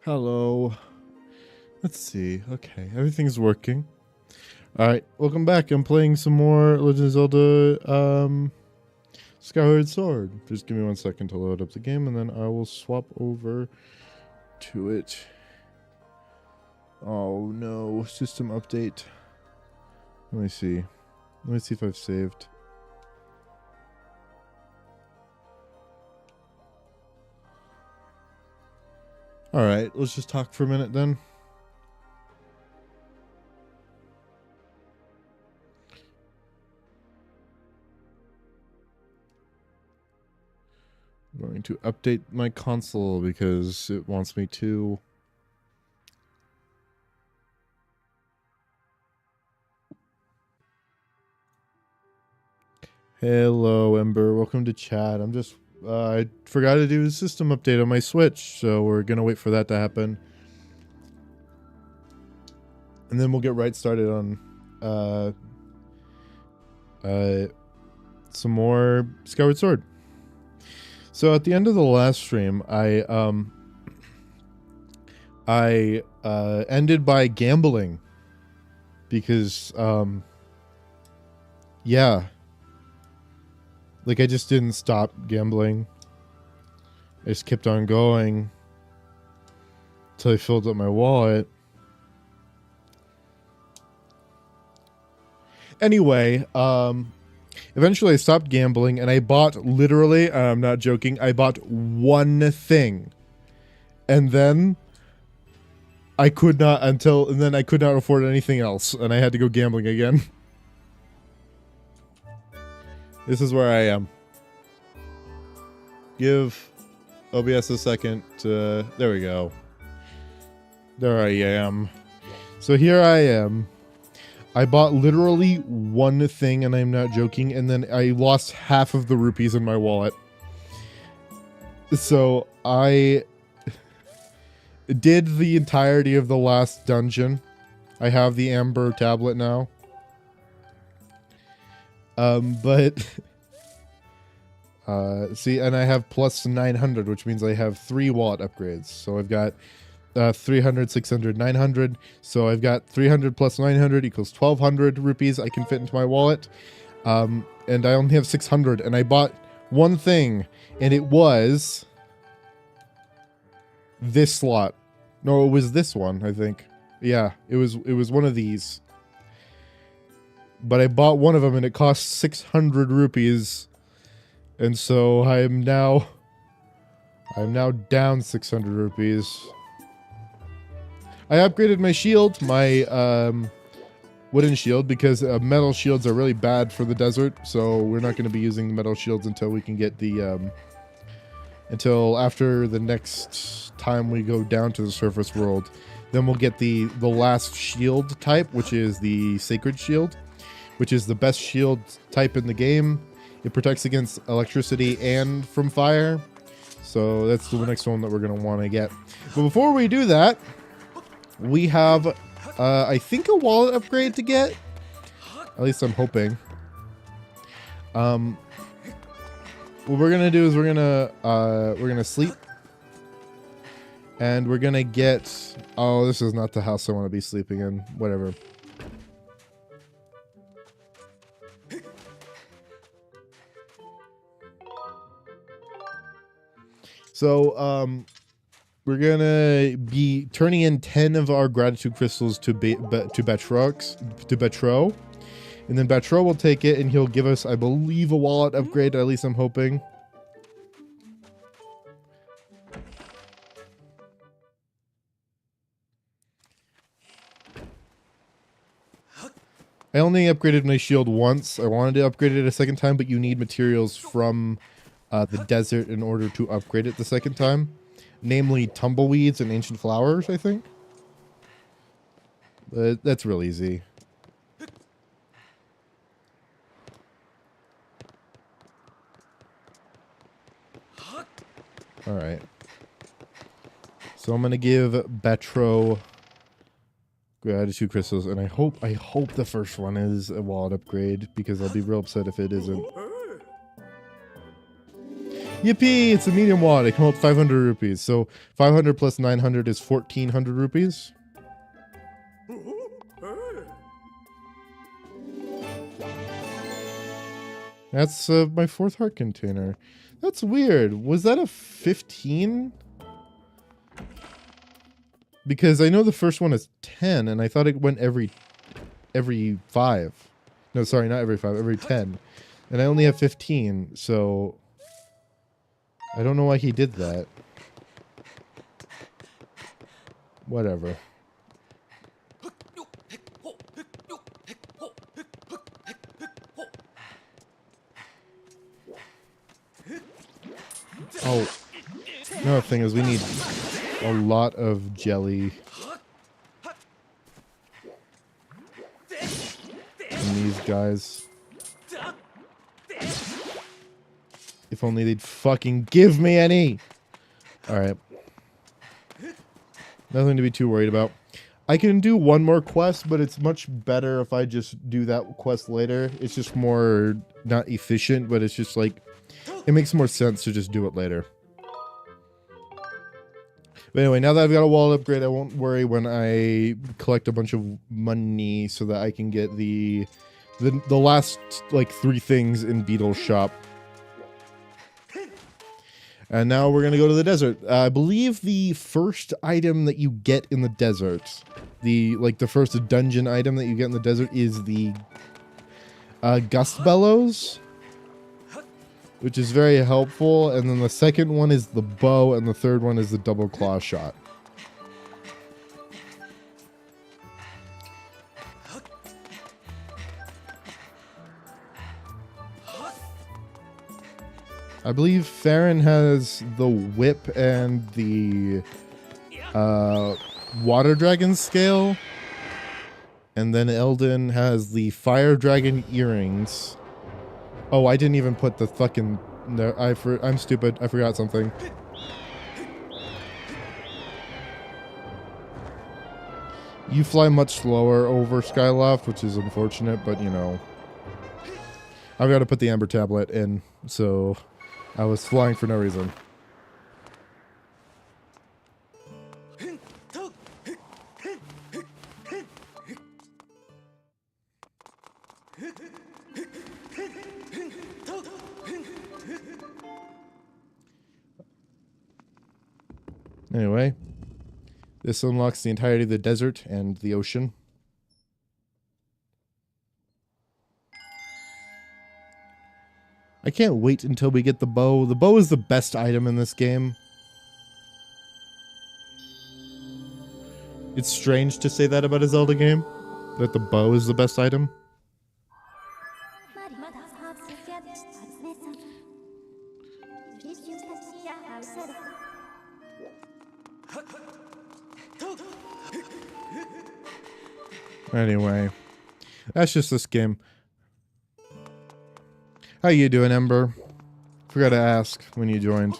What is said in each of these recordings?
Hello. Let's see. Okay, everything's working. Alright, welcome back. I'm playing some more Legend of Zelda, Skyward Sword. Just give me 1 second to load up the game, and then I will swap over to it. Oh no, system update. Let me see. Let me see if I've saved. Alright, let's just talk for a minute then. I'm going to update my console because it wants me to. Hello, Ember. Welcome to chat. I forgot to do a system update on my Switch, so we're gonna wait for that to happen. And then we'll get right started on, some more Skyward Sword. So at the end of the last stream, I ended by gambling. Because, yeah. Like, I just didn't stop gambling. I just kept on going until I filled up my wallet. Anyway, eventually I stopped gambling and I bought literally, I'm not joking, I bought one thing. And then I could not afford anything else and I had to go gambling again. This is where I am. Give OBS a second to... There we go. There I am. So here I am. I bought literally one thing, and I'm not joking, and then I lost half of the rupees in my wallet. So I did the entirety of the last dungeon. I have the Amber tablet now. But see, and I have plus 900, which means I have 3 wallet upgrades. So I've got 300, 600, 900. So I've got 300 plus 900 equals 1200 rupees I can fit into my wallet. And I only have 600, and I bought one thing, and it was this slot. No, it was this one, I think. Yeah, it was one of these. But I bought one of them and it cost 600 rupees. And so I'm now down 600 rupees. I upgraded my shield, my wooden shield, because metal shields are really bad for the desert. So we're not going to be using the metal shields until we can get the until after the next time we go down to the surface world. Then we'll get the last shield type, which is the sacred shield, which is the best shield type in the game. It protects against electricity and from fire. So that's the next one that we're going to want to get. But before we do that, we have, I think, a wallet upgrade to get. At least I'm hoping. What we're going to do is we're going to sleep. And we're going to get... Oh, this is not the house I want to be sleeping in. Whatever. So, we're gonna be turning in 10 of our gratitude crystals to Betro, and then Betro will take it and he'll give us, I believe, a wallet upgrade. At least I'm hoping. I only upgraded my shield once. I wanted to upgrade it a second time, but you need materials from the desert in order to upgrade it the second time. Namely, tumbleweeds and ancient flowers, I think. But that's real easy. Alright. So I'm going to give Betro gratitude crystals, and I hope the first one is a wallet upgrade, because I'll be real upset if it isn't. Yippee! It's a medium wad. It can hold 500 rupees. So 500 plus 900 is 1400 rupees. That's my 4th heart container. That's weird. Was that a 15? Because I know the first one is 10, and I thought it went every 5. No, sorry, not every 5, every 10. And I only have 15, so I don't know why he did that. Whatever. Oh, another thing is we need a lot of jelly. And these guys. If only they'd fucking give me any. Alright. Nothing to be too worried about. I can do one more quest, but it's much better if I just do that quest later. It's just more, not efficient, but it's just like, it makes more sense to just do it later. But anyway, now that I've got a wallet upgrade, I won't worry when I collect a bunch of money so that I can get the last, like, 3 things in Beetle's shop. And now we're going to go to the desert. I believe the first item that you get in the desert, the first dungeon item that you get in the desert is the Gust Bellows, which is very helpful. And then the second one is the bow, and the third one is the double claw shot. I believe Farron has the whip and the water dragon scale. And then Eldon has the fire dragon earrings. Oh, I didn't even put the fucking... No, I'm stupid. I forgot something. You fly much slower over Skyloft, which is unfortunate, but you know. I've got to put the Ember Tablet in, so... I was flying for no reason. Anyway, this unlocks the entirety of the desert and the ocean. I can't wait until we get the bow. The bow is the best item in this game. It's strange to say that about a Zelda game, that the bow is the best item. Anyway, that's just this game. How you doing, Ember? Forgot to ask when you joined.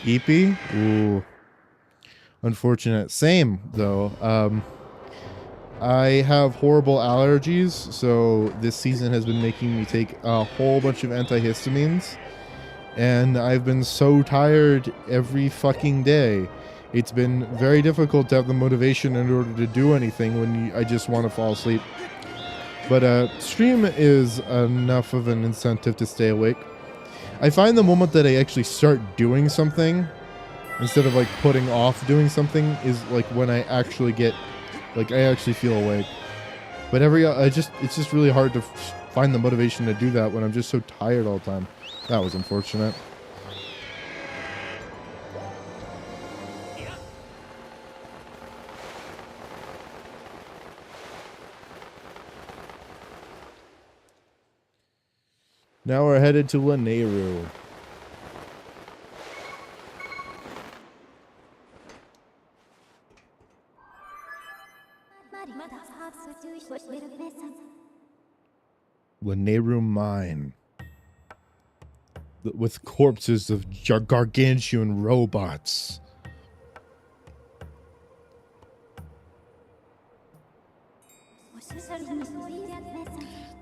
Eepy? Ooh. Unfortunate. Same, though. I have horrible allergies, so this season has been making me take a whole bunch of antihistamines. And I've been so tired every fucking day. It's been very difficult to have the motivation in order to do anything when I just want to fall asleep. But stream is enough of an incentive to stay awake. I find the moment that I actually start doing something, instead of like putting off doing something, is like when I actually get, like I actually feel awake. But it's just really hard to find the motivation to do that when I'm just so tired all the time. That was unfortunate. Now we're headed to Lanayru. Lanayru Mine. With corpses of gargantuan robots.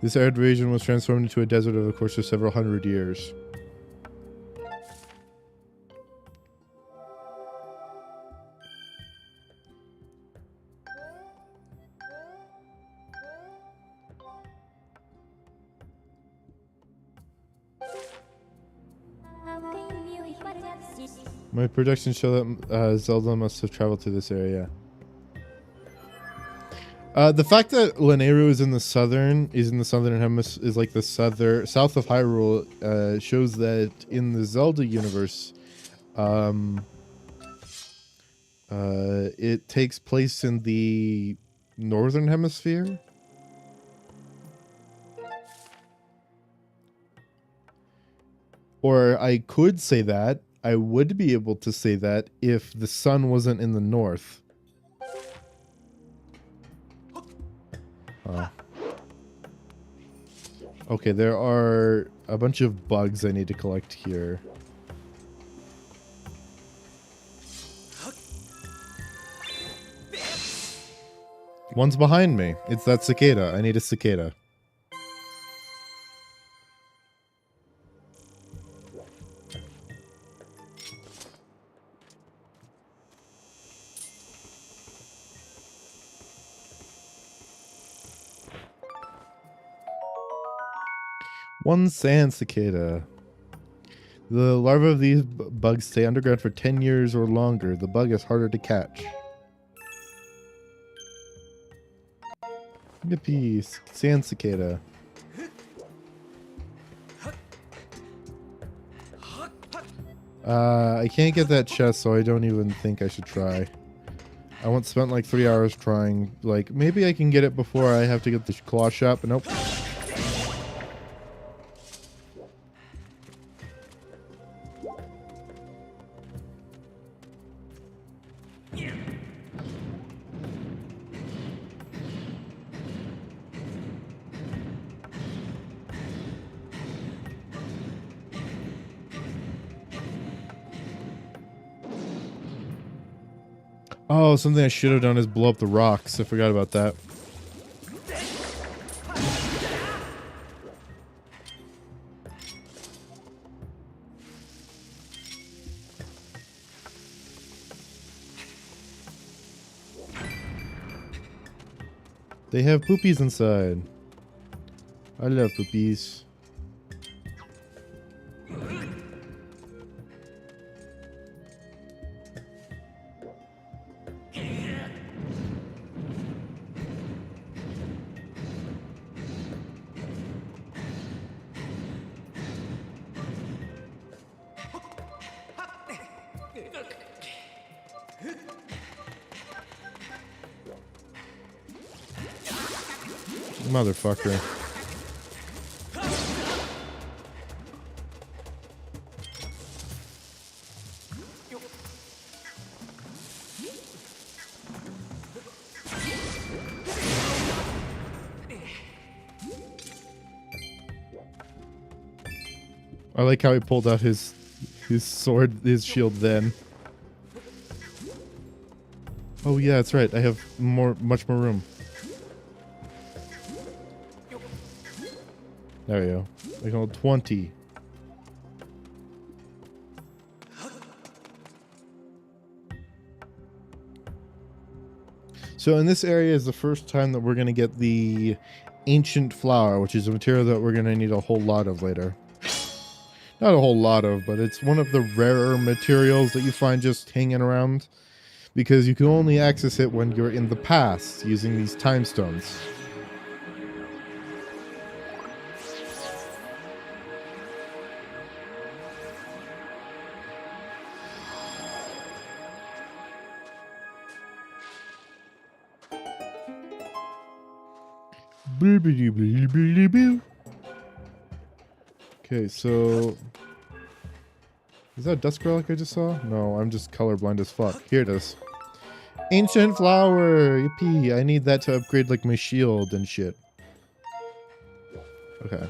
This arid region was transformed into a desert over the course of several hundred years. My projections show that Zelda must have traveled to this area. The fact that Lanayru is in the southern hemisphere, is like the south of Hyrule, shows that in the Zelda universe, it takes place in the northern hemisphere. Or I could say that. I would be able to say that if the sun wasn't in the north. Okay, there are a bunch of bugs I need to collect here. One's behind me. It's that cicada. I need a cicada. One sand cicada. The larvae of these bugs stay underground for 10 years or longer. The bug is harder to catch. Yippee, sand cicada. I can't get that chest, so I don't even think I should try. I once spent like 3 hours trying. Like, maybe I can get it before I have to get the claw shot, but nope. Oh, something I should have done is blow up the rocks. I forgot about that. They have poopies inside. I love poopies. Motherfucker. I like how he pulled out his sword, his shield then. Oh yeah, that's right. I have much more room. There we go. I can hold 20. So in this area is the first time that we're going to get the ancient flower, which is a material that we're going to need a whole lot of later. Not a whole lot of, but it's one of the rarer materials that you find just hanging around, because you can only access it when you're in the past using these time stones. Okay, so is that Dusk Relic I just saw? No, I'm just colorblind as fuck. Here it is. Ancient flower! Yippee! I need that to upgrade like my shield and shit. Okay.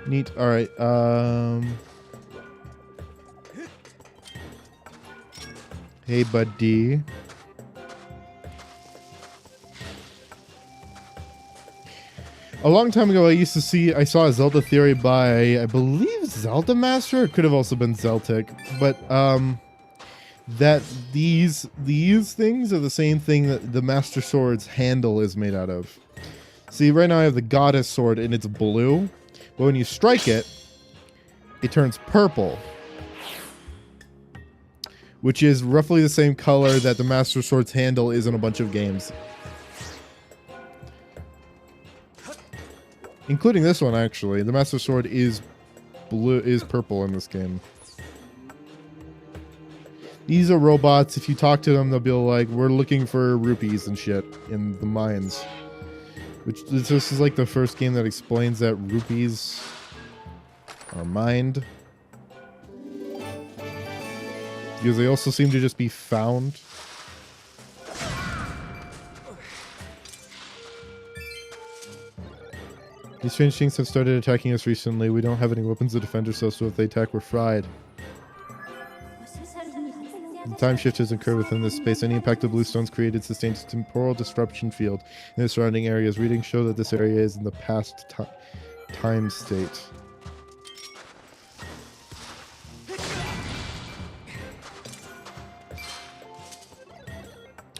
Neat. All right. Hey, buddy. A long time ago, I saw a Zelda theory by, I believe, Zelda Master. It could have also been Zeltic, but that these things are the same thing that the Master Sword's handle is made out of. See, right now I have the Goddess Sword and it's blue, but when you strike it, it turns purple, which is roughly the same color that the Master Sword's handle is in a bunch of games. Including this one, actually. The Master Sword is purple in this game. These are robots. If you talk to them, they'll be like, we're looking for rupees and shit in the mines. Which, this is like the first game that explains that rupees are mined. Because they also seem to just be found. These strange things have started attacking us recently. We don't have any weapons to defend ourselves, so if they attack, we're fried. The time shift has occurred within this space. Any impact of blue stones created sustains a temporal disruption field in the surrounding areas. Readings show that this area is in the past time state.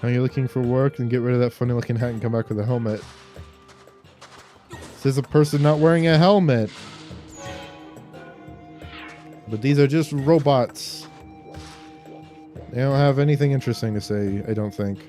Are you looking for work? Then get rid of that funny looking hat and come back with a helmet. Says a person not wearing a helmet. But these are just robots. They don't have anything interesting to say, I don't think.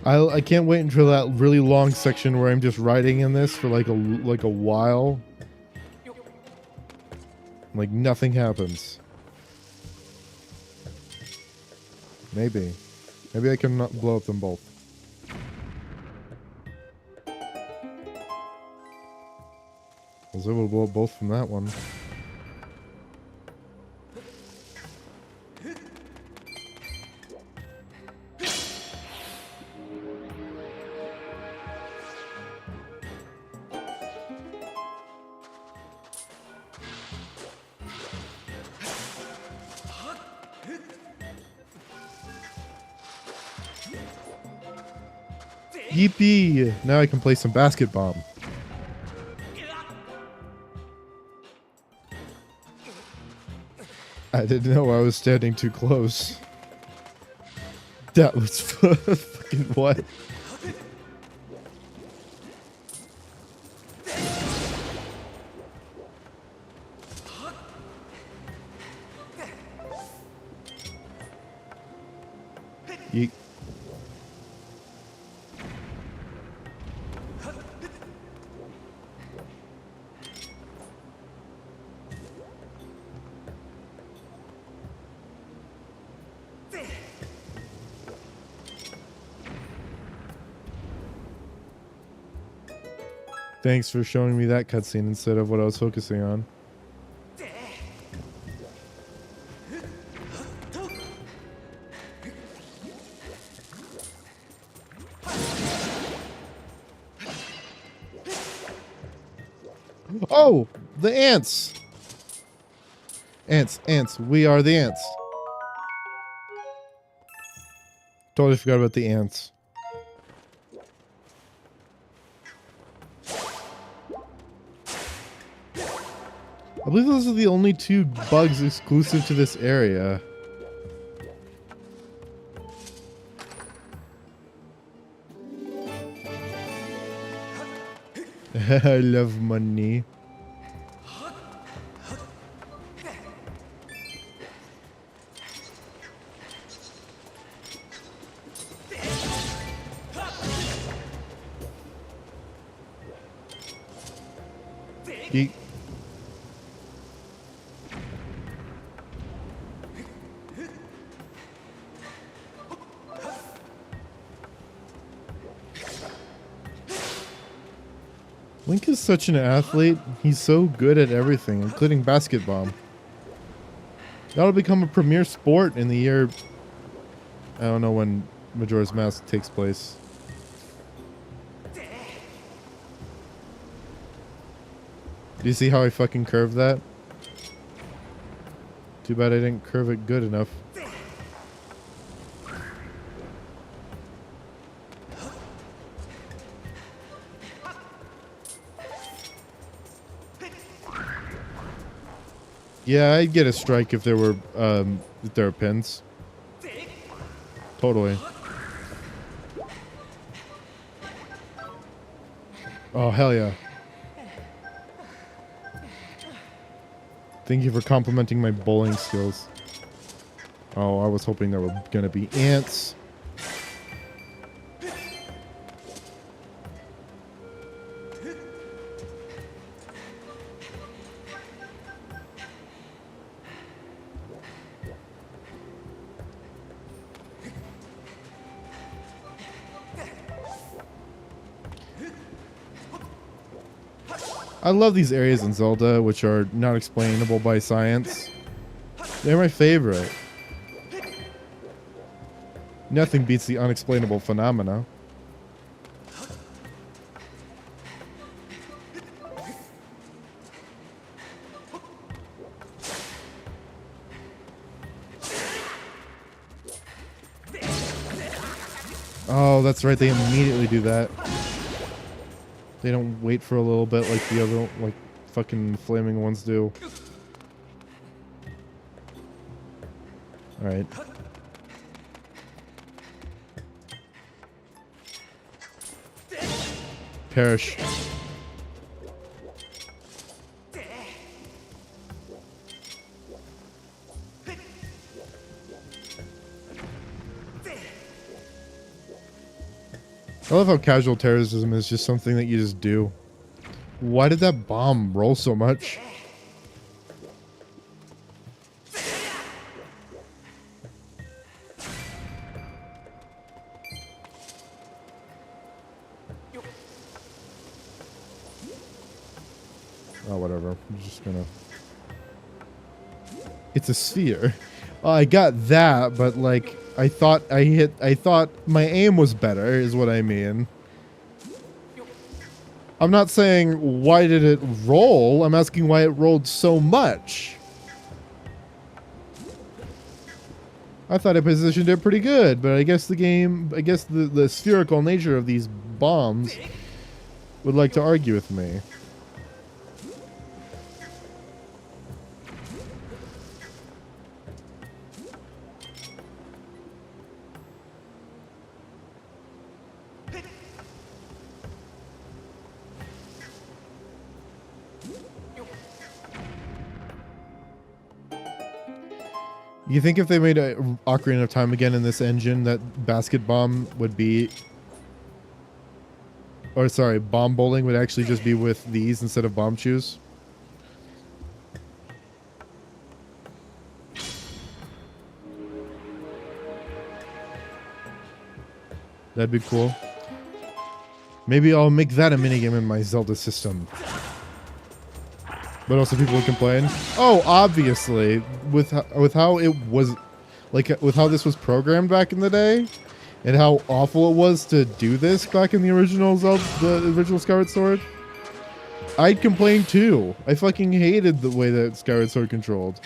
I can't wait until that really long section where I'm just riding in this for like a while. Like nothing happens. Maybe I can blow up them both. I was able to blow up both from that one. Yippee! Now I can play some basket bomb. I didn't know I was standing too close. That was fucking what? Yeet. Thanks for showing me that cutscene instead of what I was focusing on. Oh, the ants! Ants. We are the ants. Totally forgot about the ants. I believe those are the only two bugs exclusive to this area. I love money. Yeet. Link is such an athlete. He's so good at everything, including basketball. That'll become a premier sport in the year... I don't know when Majora's Mask takes place. Do you see how I fucking curved that? Too bad I didn't curve it good enough. Yeah, I'd get a strike if there were pins. Totally. Oh, hell yeah. Thank you for complimenting my bowling skills. Oh, I was hoping there were gonna be ants. I love these areas in Zelda, which are not explainable by science. They're my favorite. Nothing beats the unexplainable phenomena. Oh, that's right, they immediately do that. They don't wait for a little bit like the other, like, fucking flaming ones do. Alright. Perish. I love how casual terrorism is just something that you just do. Why did that bomb roll so much? Oh, whatever. I'm just gonna... It's a sphere. Oh, I got that, but like... I thought my aim was better, is what I mean. I'm not saying why did it roll, I'm asking why it rolled so much. I thought I positioned it pretty good, but I guess the spherical nature of these bombs would like to argue with me. You think if they made a Ocarina of Time again in this engine, that basket bomb would be... Or sorry, bomb bowling would actually just be with these instead of bomb shoes? That'd be cool. Maybe I'll make that a minigame in my Zelda system. But also people would complain. Oh, obviously, with how it was, like with how this was programmed back in the day, and how awful it was to do this back in the original Zelda, the original Skyward Sword. I'd complain too. I fucking hated the way that Skyward Sword controlled.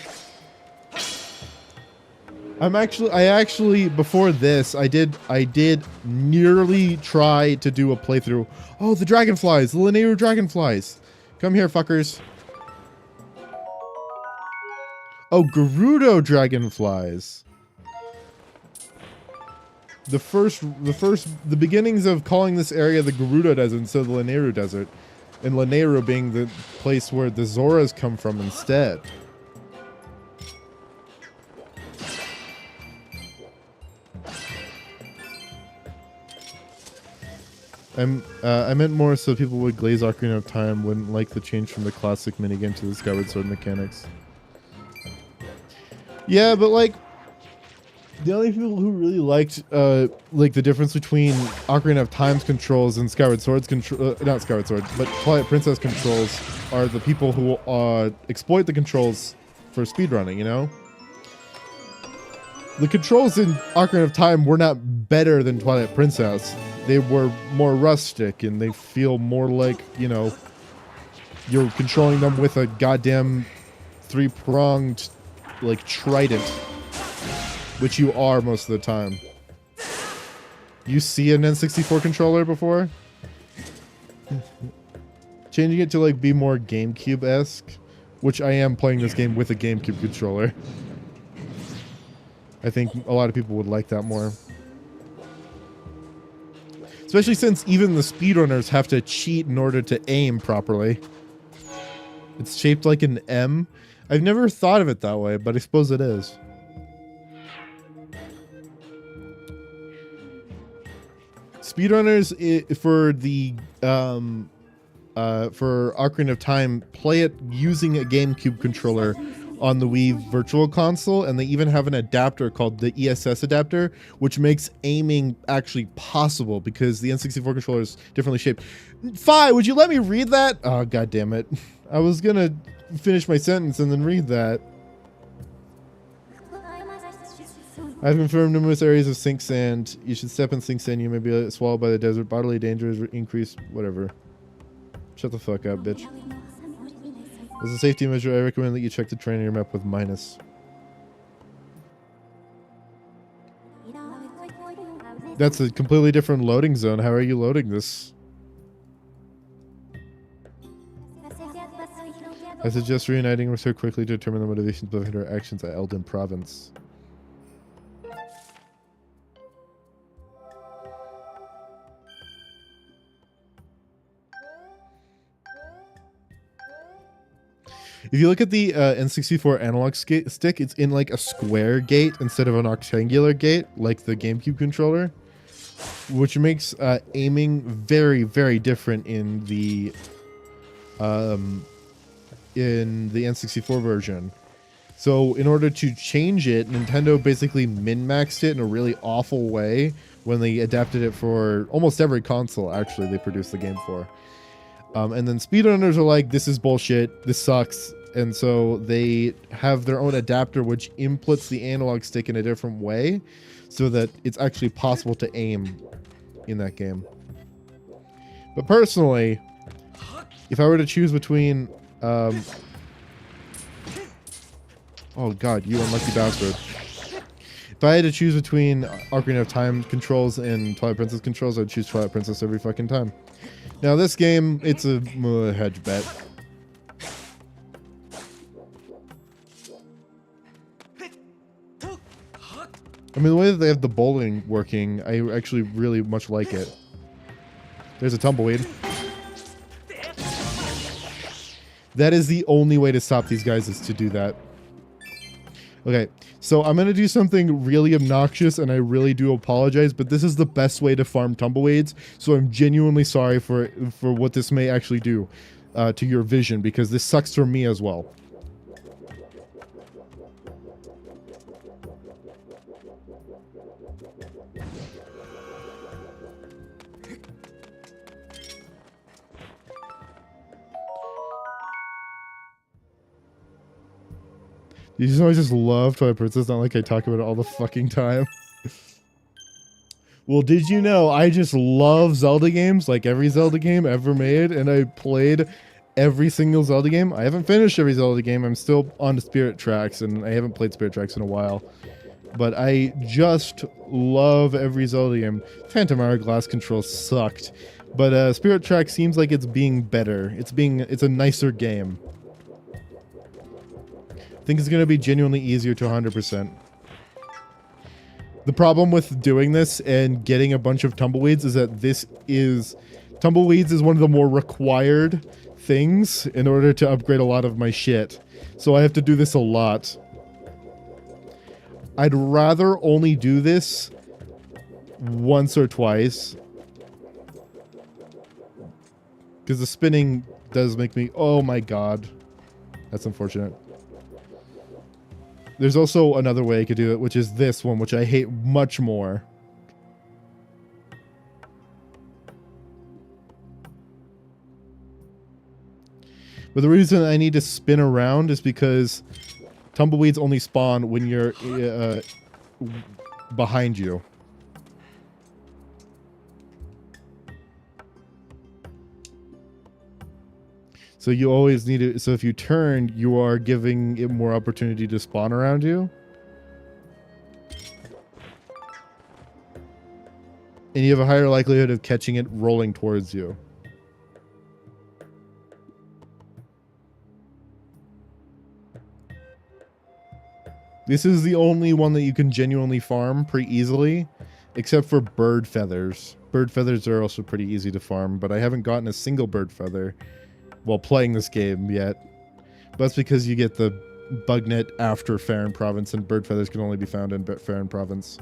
I actually before this, I did nearly try to do a playthrough. Oh, the dragonflies, the Lanayru dragonflies. Come here, fuckers. Oh, Gerudo dragonflies. The beginnings of calling this area the Gerudo Desert instead of the Lanayru Desert, and Lanayru being the place where the Zoras come from instead. I meant more so people would glaze Ocarina of Time wouldn't like the change from the classic minigame to the Skyward Sword mechanics. Yeah, but like, The only people who really liked like the difference between Ocarina of Time's controls and Skyward Sword's control, not Skyward Sword, but Twilight Princess controls, are the people who exploit the controls for speedrunning, you know? The controls in Ocarina of Time were not better than Twilight Princess. They were more rustic and they feel more like, you know, you're controlling them with a goddamn three-pronged, like, trident. Which you are most of the time. You see an N64 controller before? Changing it to like be more GameCube-esque, which I am playing this game with a GameCube controller. I think a lot of people would like that more. Especially since even the speedrunners have to cheat in order to aim properly. It's shaped like an M. I've never thought of it that way, but I suppose it is. Speedrunners for the for Ocarina of Time play it using a GameCube controller on the Wii Virtual Console, and they even have an adapter called the ESS adapter, which makes aiming actually possible because the N64 controller is differently shaped. Fi, would you let me read that? Oh, god damn it. I was gonna finish my sentence and then read that. I've confirmed numerous areas of sink sand. You should step in sink sand. You may be swallowed by the desert. Bodily danger is increased. Whatever. Shut the fuck up, bitch. As a safety measure, I recommend that you check the terrain on your map with minus. That's a completely different loading zone. How are you loading this? I suggest reuniting with her quickly to determine the motivations behind her actions at Eldin Province. If you look at the N64 analog stick, it's in like a square gate instead of an rectangular gate, like the GameCube controller, which makes aiming very, very different in the N64 version. So in order to change it, Nintendo basically min-maxed it in a really awful way when they adapted it for almost every console, actually, they produced the game for. And then speedrunners are like, this is bullshit, this sucks. And so they have their own adapter which inputs the analog stick in a different way so that it's actually possible to aim in that game. But personally, if I were to choose between... oh god, you unlucky bastard. If I had to choose between Ocarina of Time controls and Twilight Princess controls, I'd choose Twilight Princess every fucking time. Now this game, it's a hedge bet. I mean, the way that they have the bowling working, I actually really much like it. There's a tumbleweed. That is the only way to stop these guys, is to do that. Okay, so I'm going to do something really obnoxious, and I really do apologize, but this is the best way to farm tumbleweeds, so I'm genuinely sorry for what this may actually do to your vision, because this sucks for me as well. You know, I just love Twilight Princess, not like I talk about it all the fucking time. Well, did you know I just love Zelda games, like every Zelda game ever made, and I played every single Zelda game. I haven't finished every Zelda game. I'm still on Spirit Tracks, and I haven't played Spirit Tracks in a while. But I just love every Zelda game. Phantom Hourglass control sucked, but Spirit Tracks seems like it's being better. It's a nicer game. I think it's going to be genuinely easier to 100%. The problem with doing this and getting a bunch of tumbleweeds is that tumbleweeds is one of the more required things in order to upgrade a lot of my shit. So I have to do this a lot. I'd rather only do this once or twice. Because the spinning does make me... Oh my god. That's unfortunate. There's also another way I could do it, which is this one, which I hate much more. But the reason I need to spin around is because tumbleweeds only spawn when you're behind you. So you always need to, so if you turn, you are giving it more opportunity to spawn around you. And you have a higher likelihood of catching it rolling towards you. This is the only one that you can genuinely farm pretty easily, except for bird feathers. Bird feathers are also pretty easy to farm, but I haven't gotten a single bird feather while playing this game yet. But that's because you get the bug net after Farron Province, and bird feathers can only be found in Farron Province.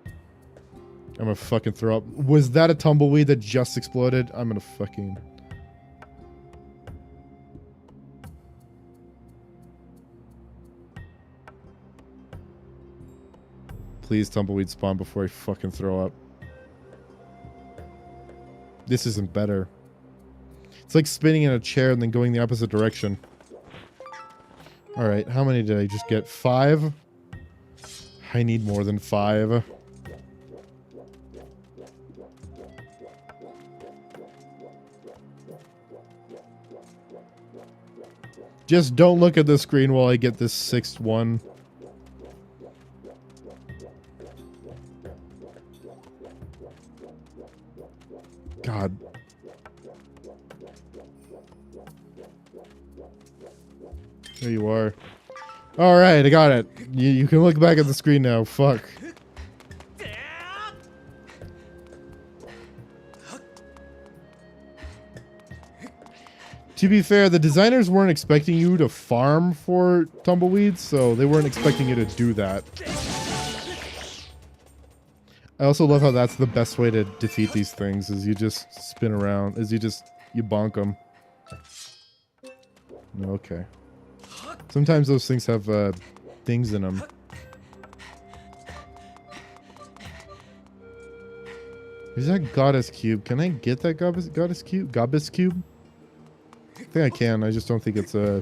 I'm gonna fucking throw up. Was that a tumbleweed that just exploded? I'm gonna fucking... Please tumbleweed spawn before I fucking throw up. This isn't better. It's like spinning in a chair and then going the opposite direction. Alright, how many did I just get? 5? I need more than 5. Just don't look at the screen while I get this 6th one. God. There you are. Alright, I got it. You can look back at the screen now. Fuck. To be fair, the designers weren't expecting you to farm for tumbleweeds, so they weren't expecting you to do that. I also love how that's the best way to defeat these things, is you just spin around, you bonk them. Okay. Sometimes those things have, things in them. Is that goddess cube? Can I get that goddess cube? Goddess cube? I think I can, I just don't think it's, I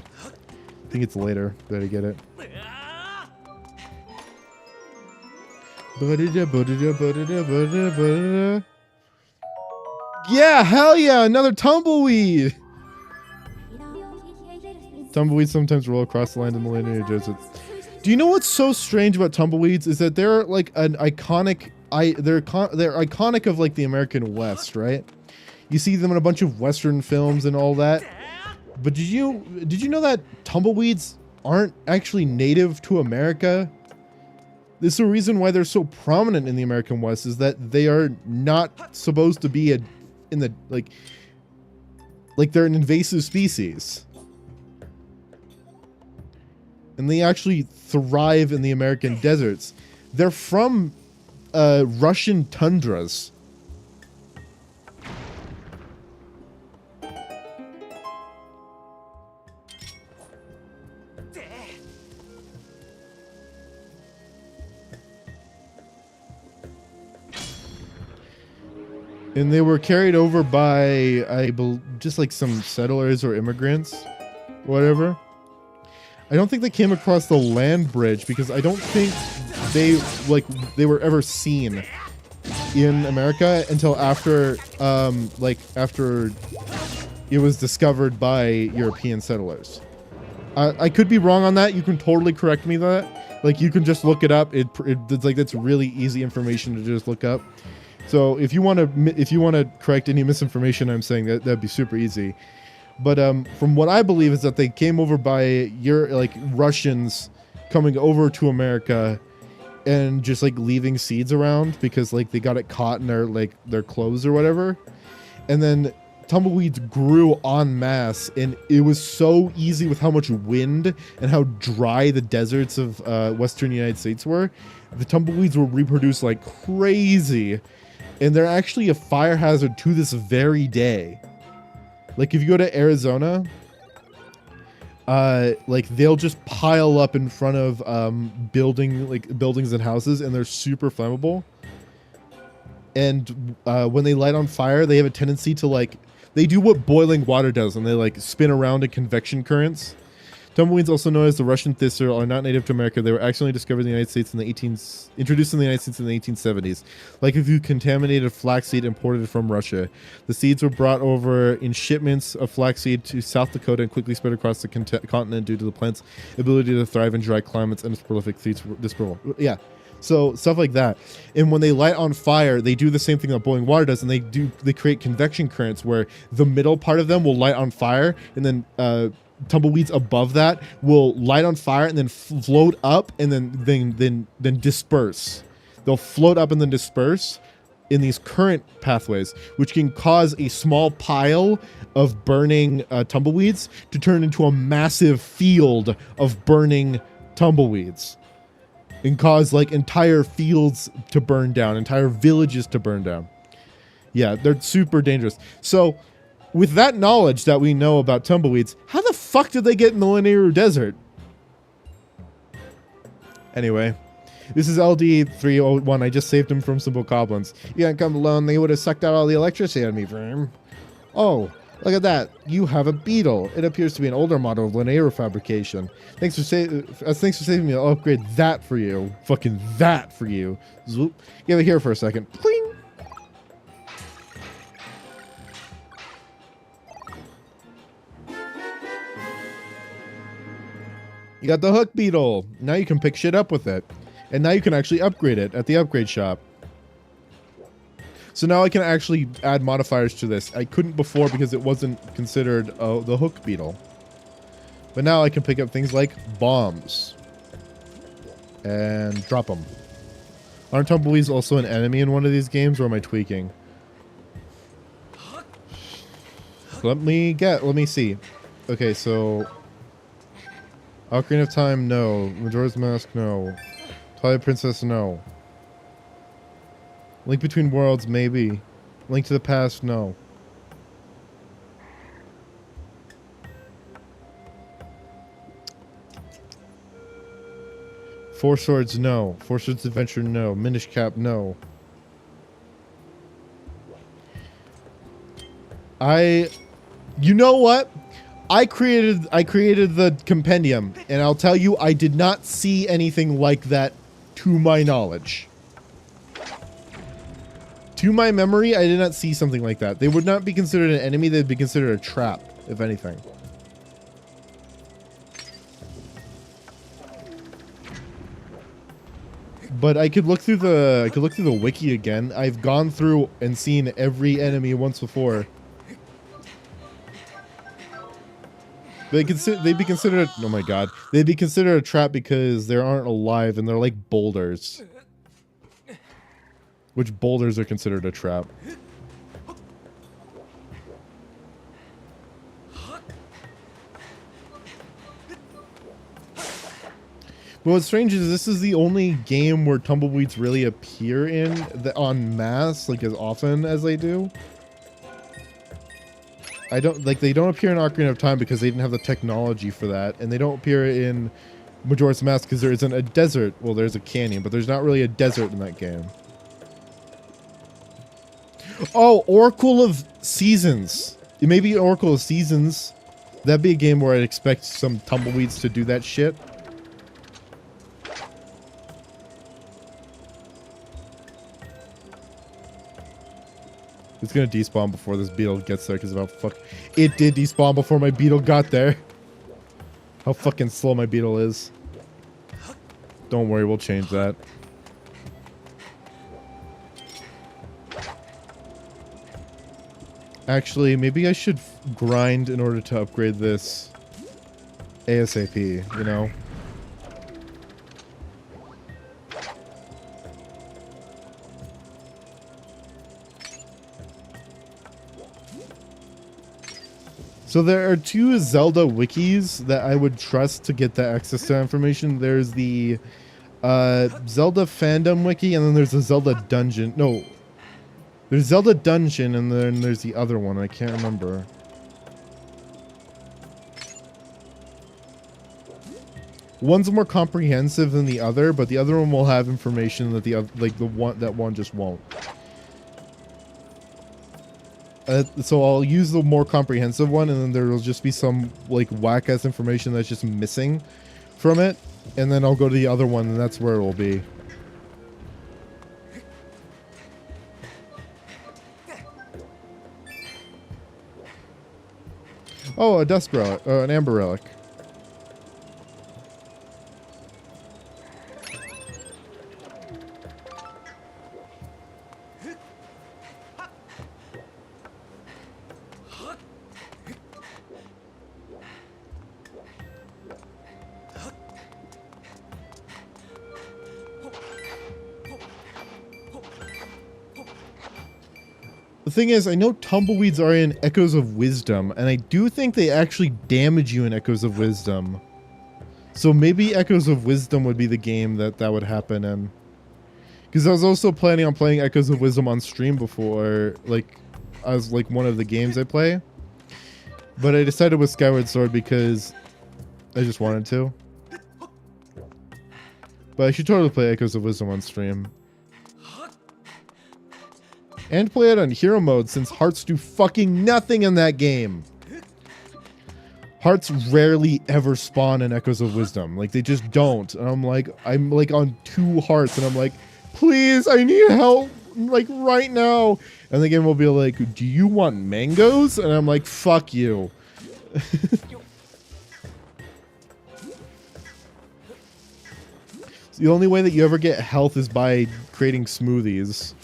think it's later that I get it. Yeah, hell yeah, another tumbleweed! Tumbleweeds sometimes roll across the land in the linear deserts. Do you know what's so strange about tumbleweeds is that they're like an iconic, they're iconic of like the American West, right? You see them in a bunch of Western films and all that. But did you know that tumbleweeds aren't actually native to America? This is the reason why they're so prominent in the American West, is that they are not supposed to be in the like they're an invasive species. And they actually thrive in the American deserts. They're from Russian tundras. And they were carried over by, just like some settlers or immigrants, whatever. I don't think they came across the land bridge because I don't think they were ever seen in America until after, after it was discovered by European settlers. I could be wrong on that. You can totally correct me that. Like, you can just look it up. It's like, that's really easy information to just look up. So if you want to correct any misinformation I'm saying, that'd be super easy. But from what I believe is that they came over by Russians coming over to America and just like leaving seeds around because like they got it caught in their clothes or whatever. And then tumbleweeds grew en masse, and it was so easy with how much wind and how dry the deserts of Western United States were. The tumbleweeds will reproduce like crazy. And they're actually a fire hazard to this very day. Like, if you go to Arizona, like they'll just pile up in front of buildings and houses, and they're super flammable. And when they light on fire, they have a tendency to like, they do what boiling water does, and they like spin around in convection currents. Tumbleweeds, also known as the Russian thistle, are not native to America. They were accidentally discovered in the United States introduced in the United States in the 1870s. Like if you contaminated flaxseed imported from Russia. The seeds were brought over in shipments of flaxseed to South Dakota and quickly spread across the continent due to the plant's ability to thrive in dry climates and its prolific seeds. Yeah. So stuff like that. And when they light on fire, they do the same thing that boiling water does, and they create convection currents where the middle part of them will light on fire, and then tumbleweeds above that will light on fire and then float up and then disperse. They'll float up and then disperse in these current pathways, which can cause a small pile of burning tumbleweeds to turn into a massive field of burning tumbleweeds and cause like entire fields to burn down, entire villages to burn down. Yeah, they're super dangerous. So with that knowledge that we know about tumbleweeds, how the fuck did they get in the Lanayru Desert? Anyway, this is LD301. I just saved him from some bokoblins. You hadn't come alone, they would have sucked out all the electricity out of me for him. Oh, look at that. You have a beetle. It appears to be an older model of Lanayru fabrication. Thanks for saving me. I'll upgrade that for you. Fucking that for you. Zoop. Give it here for a second. Pling. You got the hook beetle. Now you can pick shit up with it. And now you can actually upgrade it at the upgrade shop. So now I can actually add modifiers to this. I couldn't before because it wasn't considered the hook beetle. But now I can pick up things like bombs. And drop them. Aren't tumbleweeds also an enemy in one of these games, or am I tweaking? Let me see. Okay, so Ocarina of Time, no. Majora's Mask, no. Twilight Princess, no. Link Between Worlds, maybe. Link to the Past, no. Four Swords, no. Four Swords Adventure, no. Minish Cap, no. You know what? I created the compendium, and I'll tell you, I did not see anything like that to my knowledge. To my memory, I did not see something like that. They would not be considered an enemy, they'd be considered a trap, if anything. But I could look through the wiki again. I've gone through and seen every enemy once before. They'd be considered, oh my god, they'd be considered a trap because they aren't alive and they're like boulders. Which boulders are considered a trap. But what's strange is this is the only game where tumbleweeds really appear in en masse, like as often as they do. They don't appear in Ocarina of Time because they didn't have the technology for that, and they don't appear in Majora's Mask because there isn't a desert. Well, there's a canyon, but there's not really a desert in that game. Oh, Oracle of Seasons. It may be Oracle of Seasons. That'd be a game where I'd expect some tumbleweeds to do that shit. It's gonna despawn before this beetle gets there because of how fuck... It did despawn before my beetle got there. How fucking slow my beetle is. Don't worry, we'll change that. Actually, maybe I should grind in order to upgrade this ASAP, you know? So there are two Zelda wikis that I would trust to get the access to information. There's the Zelda fandom wiki, and then there's the Zelda dungeon. No, there's Zelda dungeon, and then there's the other one. I can't remember. One's more comprehensive than the other, but the other one will have information that the other, like that one just won't. So I'll use the more comprehensive one, and then there will just be some like whack-ass information that's just missing from it, and then I'll go to the other one, and that's where it will be. Oh, a dust relic, an amber relic. The thing is, I know tumbleweeds are in Echoes of Wisdom, and I do think they actually damage you in Echoes of Wisdom. So maybe Echoes of Wisdom would be the game that would happen in. Because I was also planning on playing Echoes of Wisdom on stream before, like, as like one of the games I play. But I decided with Skyward Sword because I just wanted to. But I should totally play Echoes of Wisdom on stream. And play it on hero mode, since hearts do fucking nothing in that game. Hearts rarely ever spawn in Echoes of Wisdom. Like, they just don't. And I'm like on 2 hearts, and I'm like, please, I need help, like, right now. And the game will be like, do you want mangoes? And I'm like, fuck you. The only way that you ever get health is by creating smoothies.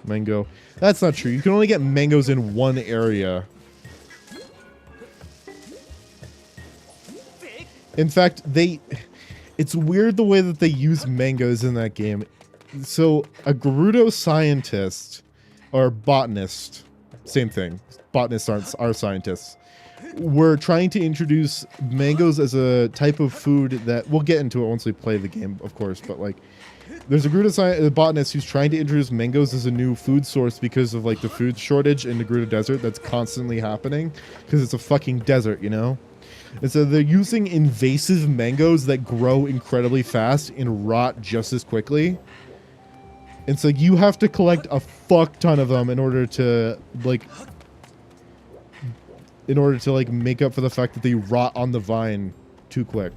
Mango. That's not true. You can only get mangoes in one area. In fact, it's weird the way that they use mangoes in that game. So, a Gerudo scientist, or botanist, same thing. Botanists are scientists. We're trying to introduce mangoes as a type of food that, we'll get into it once we play the game, of course, but like, there's a Gerudo botanist who's trying to introduce mangoes as a new food source because of like the food shortage in the Gerudo desert that's constantly happening, because it's a fucking desert, you know? And so they're using invasive mangoes that grow incredibly fast and rot just as quickly. And so you have to collect a fuck ton of them in order to like make up for the fact that they rot on the vine too quick.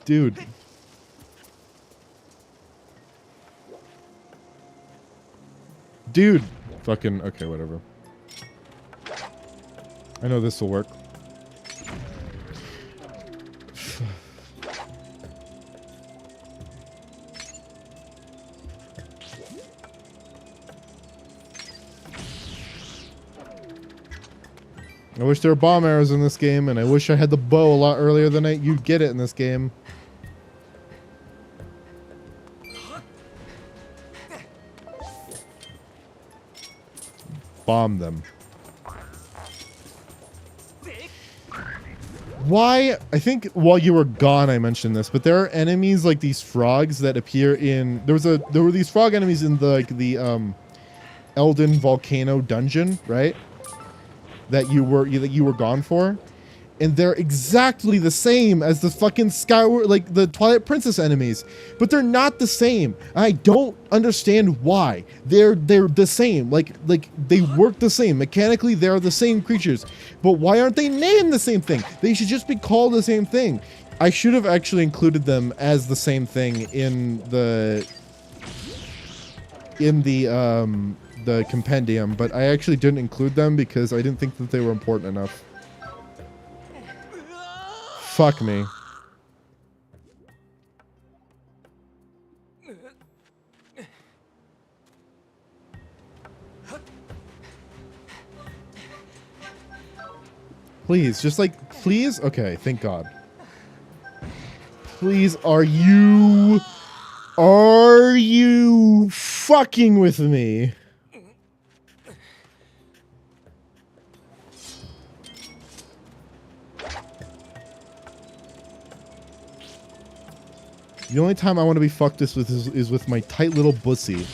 Dude. Dude. Fucking, okay, whatever. I know this will work. I wish there were bomb arrows in this game, and I wish I had the bow a lot earlier than you'd get it in this game. Bomb them. Why? I think while you were gone I mentioned this, but there are enemies like these frogs that appear in... There were these frog enemies in the Elden Volcano dungeon, right? That you were gone for. And they're exactly the same as the fucking Skyward, like the Twilight Princess enemies, but they're not the same. I don't understand why. They're the same. Like they work the same. Mechanically, they're the same creatures, but why aren't they named the same thing? They should just be called the same thing. I should have actually included them as the same thing in the compendium, but I actually didn't include them because I didn't think that they were important enough. Fuck me. Please, just like, please? Okay, thank God. Please, are you fucking with me? The only time I want to be fucked this with is with my tight little bussy.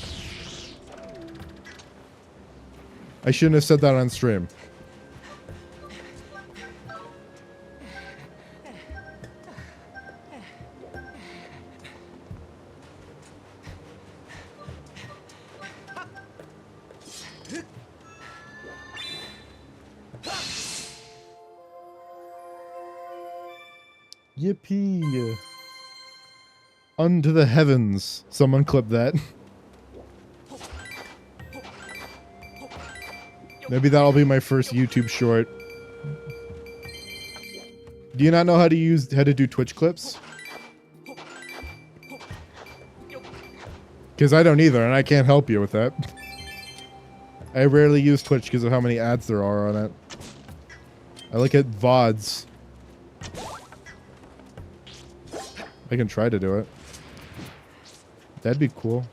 I shouldn't have said that on stream. Yippee. Unto the heavens. Someone clip that. Maybe that'll be my first YouTube short. Do you not know how to do Twitch clips? Because I don't either, and I can't help you with that. I rarely use Twitch because of how many ads there are on it. I look at VODs. I can try to do it. That'd be cool.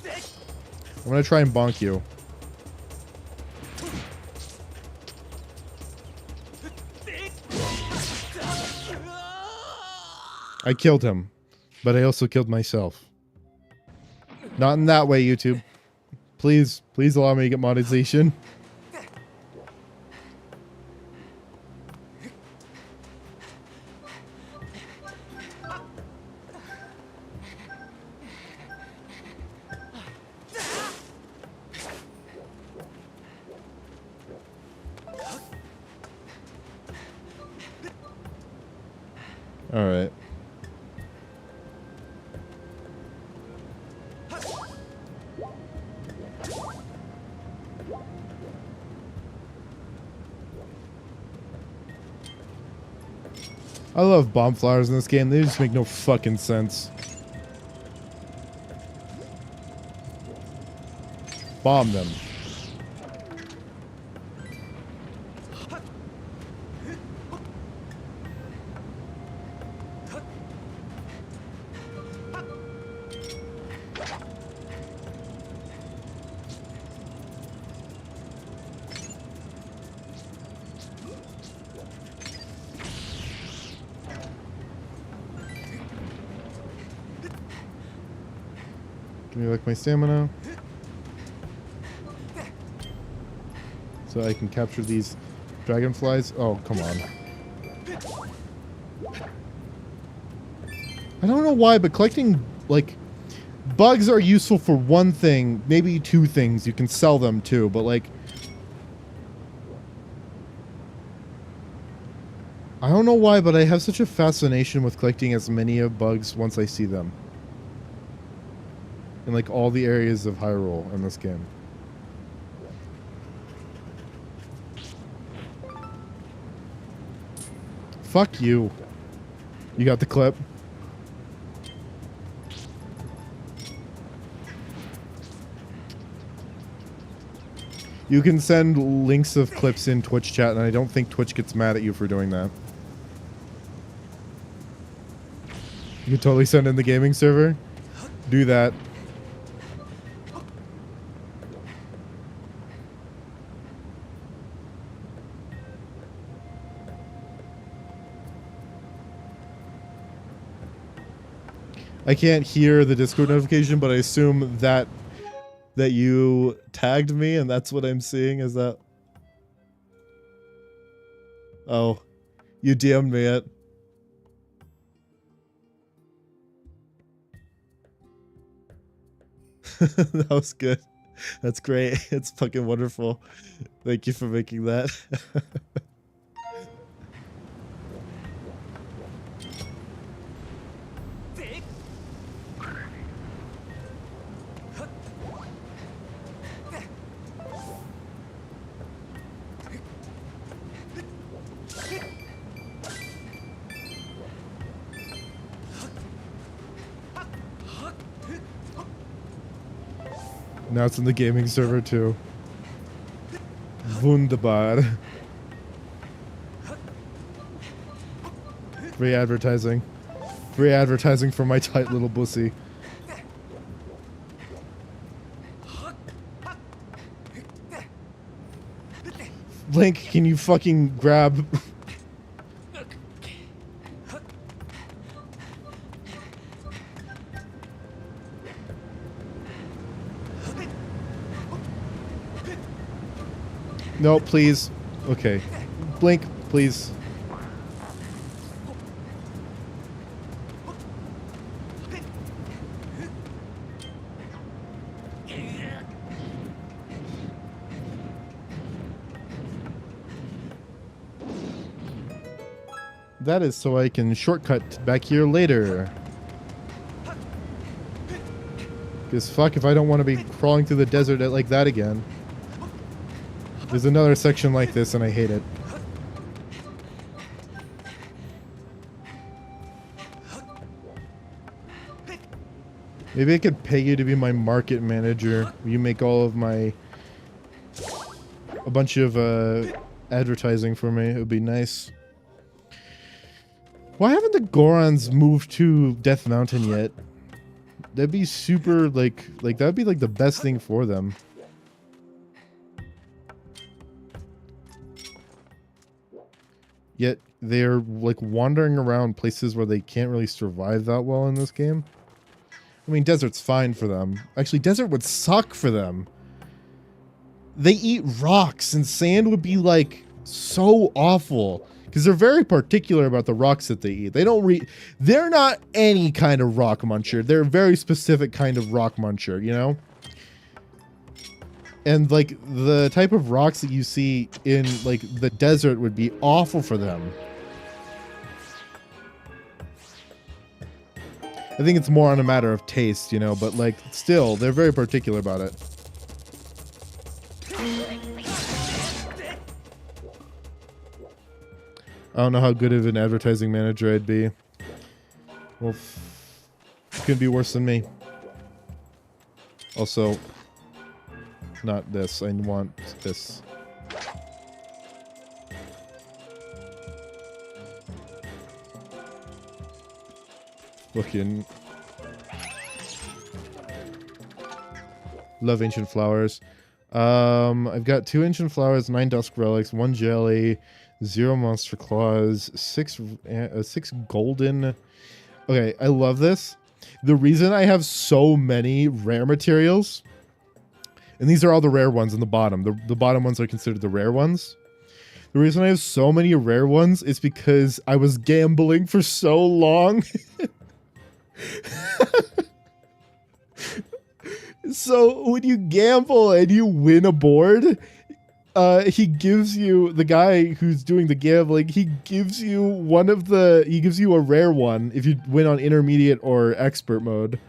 I'm gonna try and bonk you. I killed him, but I also killed myself. Not in that way, YouTube. Please, please allow me to get monetization. All right. I love bomb flowers in this game. They just make no fucking sense. Bomb them. Give me like my stamina. So I can capture these dragonflies. Oh, come on. I don't know why, but collecting, like, bugs are useful for one thing, maybe two things. You can sell them too, but like, I don't know why, but I have such a fascination with collecting as many bugs once I see them. In like all the areas of Hyrule in this game. Fuck you. You got the clip. You can send links of clips in Twitch chat, and I don't think Twitch gets mad at you for doing that. You can totally send in the gaming server. Do that. I can't hear the Discord notification, but I assume that you tagged me, and that's what I'm seeing. Is that? Oh, you DM'd me it. That was good. That's great. It's fucking wonderful. Thank you for making that. Now it's in the gaming server too. Wunderbar. Free advertising. Free advertising for my tight little pussy. Link, can you fucking grab... No, please. Okay. Blink, please. That is so I can shortcut back here later. Because fuck if I don't want to be crawling through the desert like that again. There's another section like this and I hate it. Maybe I could pay you to be my market manager. You make all of my... a bunch of advertising for me. It would be nice. Why haven't the Gorons moved to Death Mountain yet? That'd be super, like that'd be like the best thing for them. Yet they're like wandering around places where they can't really survive that well in this game. I mean, desert's fine for them. Actually, desert would suck for them. They eat rocks and sand would be like so awful. Because they're very particular about the rocks that they eat. They don't they're not any kind of rock muncher. They're a very specific kind of rock muncher, you know? And like the type of rocks that you see in like the desert would be awful for them. I think it's more on a matter of taste, you know, but like still, they're very particular about it. I don't know how good of an advertising manager I'd be. Well, could be worse than me. Also, not this. I want this. Looking. Love ancient flowers. I've got 2 ancient flowers, 9 dusk relics, 1 jelly, 0 monster claws, 6 golden. Okay, I love this. The reason I have so many rare materials, and these are all the rare ones in the bottom. The bottom ones are considered the rare ones. The reason I have so many rare ones is because I was gambling for so long. So when you gamble and you win a board, he gives you, the guy who's doing the gambling, he gives you a rare one if you win on intermediate or expert mode.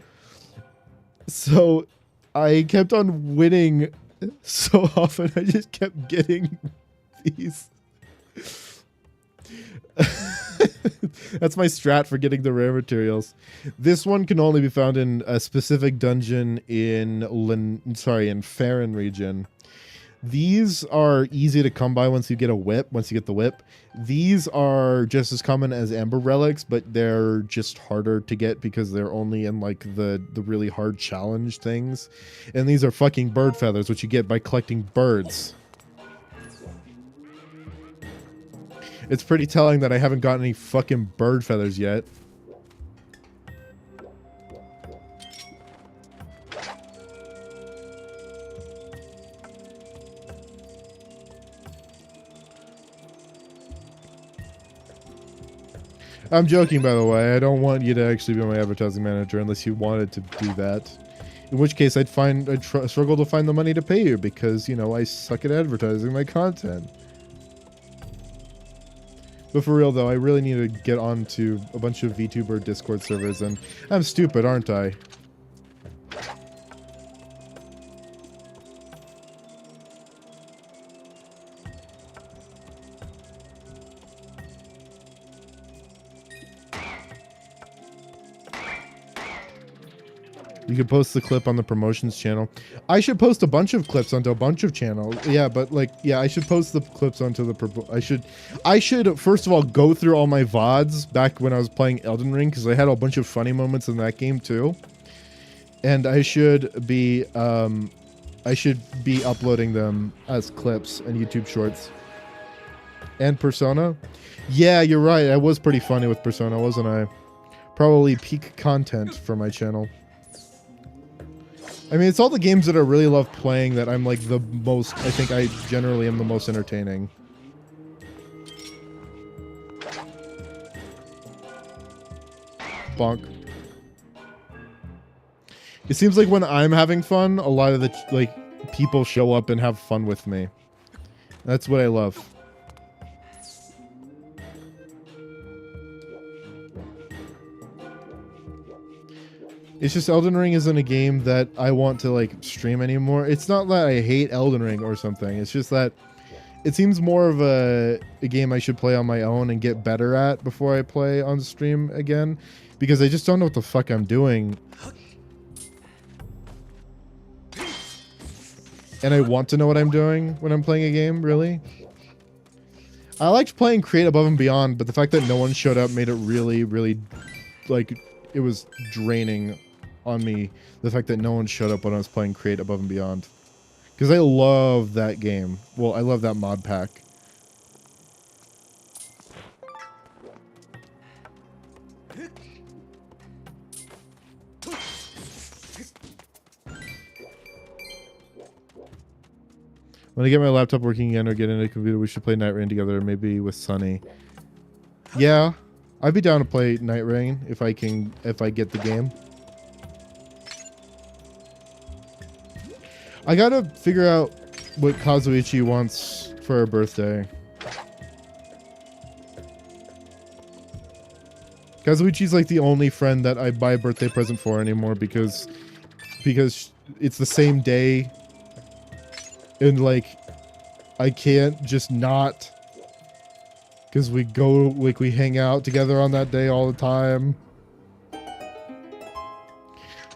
So I kept on winning so often, I just kept getting these. That's my strat for getting the rare materials. This one can only be found in a specific dungeon in Farron region. These are easy to come by once you get the whip. These are just as common as amber relics, but they're just harder to get because they're only in like the really hard challenge things. And these are fucking bird feathers, which you get by collecting birds. It's pretty telling that I haven't gotten any fucking bird feathers yet. I'm joking, by the way. I don't want you to actually be my advertising manager unless you wanted to do that. In which case, I'd struggle to find the money to pay you because, you know, I suck at advertising my content. But for real, though, I really need to get onto a bunch of VTuber Discord servers, and I'm stupid, aren't I? You could post the clip on the promotions channel. I should post a bunch of clips onto a bunch of channels. Yeah, but like, yeah, I should post the clips onto the. I should first of all go through all my VODs back when I was playing Elden Ring because I had a bunch of funny moments in that game too. And I should be uploading them as clips and YouTube Shorts. And Persona. Yeah, you're right. I was pretty funny with Persona, wasn't I? Probably peak content for my channel. I mean, it's all the games that I really love playing that I'm like the most, I think I generally am the most entertaining. Bonk. It seems like when I'm having fun, a lot of the, like, people show up and have fun with me. That's what I love. It's just Elden Ring isn't a game that I want to, like, stream anymore. It's not that I hate Elden Ring or something. It's just that it seems more of a game I should play on my own and get better at before I play on stream again. Because I just don't know what the fuck I'm doing. And I want to know what I'm doing when I'm playing a game, really. I liked playing Create Above and Beyond, but the fact that no one showed up made it really, really, like, it was draining on me. The fact that no one showed up when I was playing Create Above and Beyond. Because I love that game. Well, I love that mod pack. When I get my laptop working again or get into a computer, we should play Night Rain together, maybe with Sunny. Yeah, I'd be down to play Night Rain if I get the game. I gotta figure out what Kazuichi wants for her birthday. Kazuichi's like the only friend that I buy a birthday present for anymore because it's the same day. And, like, I can't just not. Because we go, like, we hang out together on that day all the time.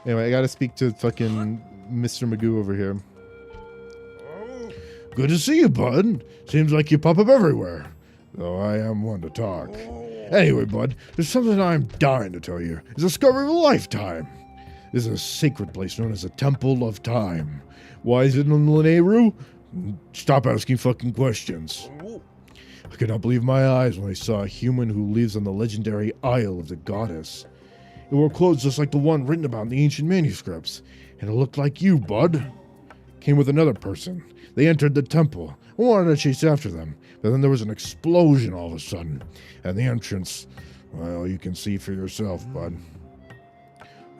Anyway, I gotta speak to fucking Mr. Magoo over here. Good to see you, bud. Seems like you pop up everywhere. Though I am one to talk. Anyway, bud, there's something I'm dying to tell you. It's a discovery of a lifetime. This is a sacred place known as the Temple of Time. Why is it in Lanayru? Stop asking fucking questions. I could not believe my eyes when I saw a human who lives on the legendary Isle of the Goddess. It wore clothes just like the one written about in the ancient manuscripts, and it looked like you, bud. Came with another person. They entered the temple. I wanted to chase after them, but then there was an explosion all of a sudden, and the entrance, well, you can see for yourself, bud.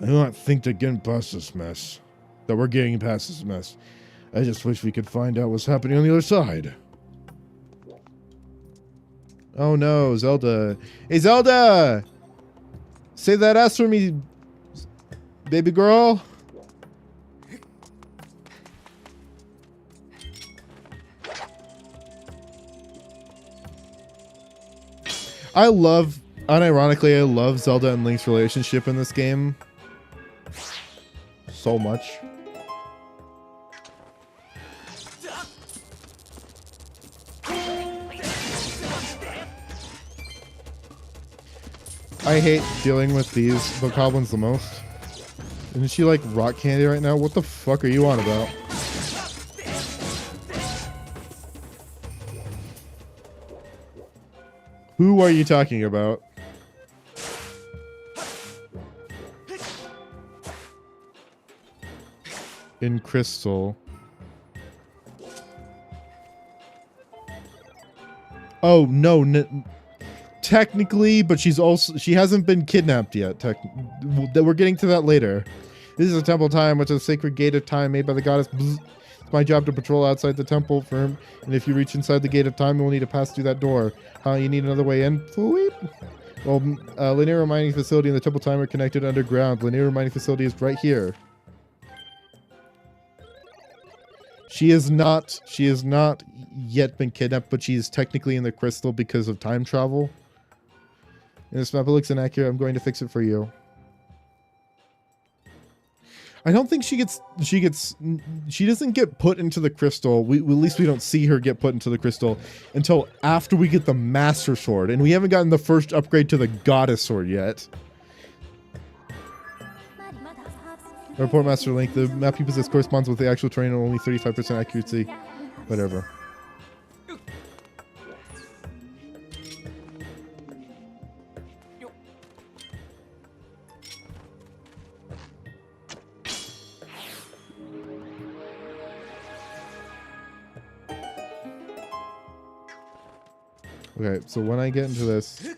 I do not think that we're getting past this mess. I just wish we could find out what's happening on the other side. Oh no, Zelda. Hey, Zelda! Save that ass for me, baby girl. Unironically, I love Zelda and Link's relationship in this game. So much. I hate dealing with these bokoblins the most. Isn't she like rock candy right now? What the fuck are you on about? Who are you talking about? In Crystal. Oh, no. Technically, but she hasn't been kidnapped yet. We're getting to that later. This is a temple time, which is a sacred gate of time made by the goddess. It's my job to patrol outside the temple firm, and if you reach inside the gate of time, you'll need to pass through that door. You need another way in? Well, linear mining facility and the temple time are connected underground. Linear mining facility is right here. She is not yet been kidnapped, but she is technically in the crystal because of time travel. And this map looks inaccurate. I'm going to fix it for you. I don't think she doesn't get put into the crystal. At least we don't see her get put into the crystal until after we get the Master Sword. And we haven't gotten the first upgrade to the Goddess Sword yet. Report Master Link. The map you possess corresponds with the actual terrain and only 35% accuracy. Whatever. Okay, so when I get into this...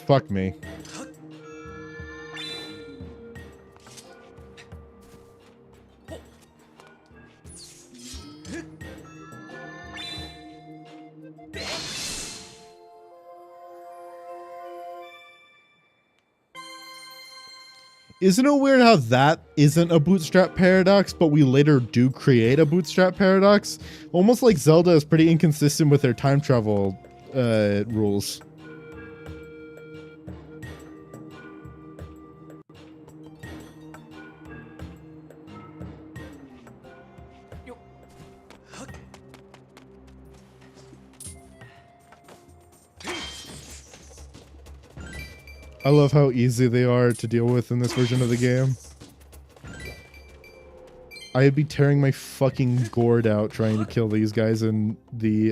Fuck me. Isn't it weird how that isn't a bootstrap paradox, but we later do create a bootstrap paradox? Almost like Zelda is pretty inconsistent with their time travel rules. I love how easy they are to deal with in this version of the game. I'd be tearing my fucking gourd out trying to kill these guys in the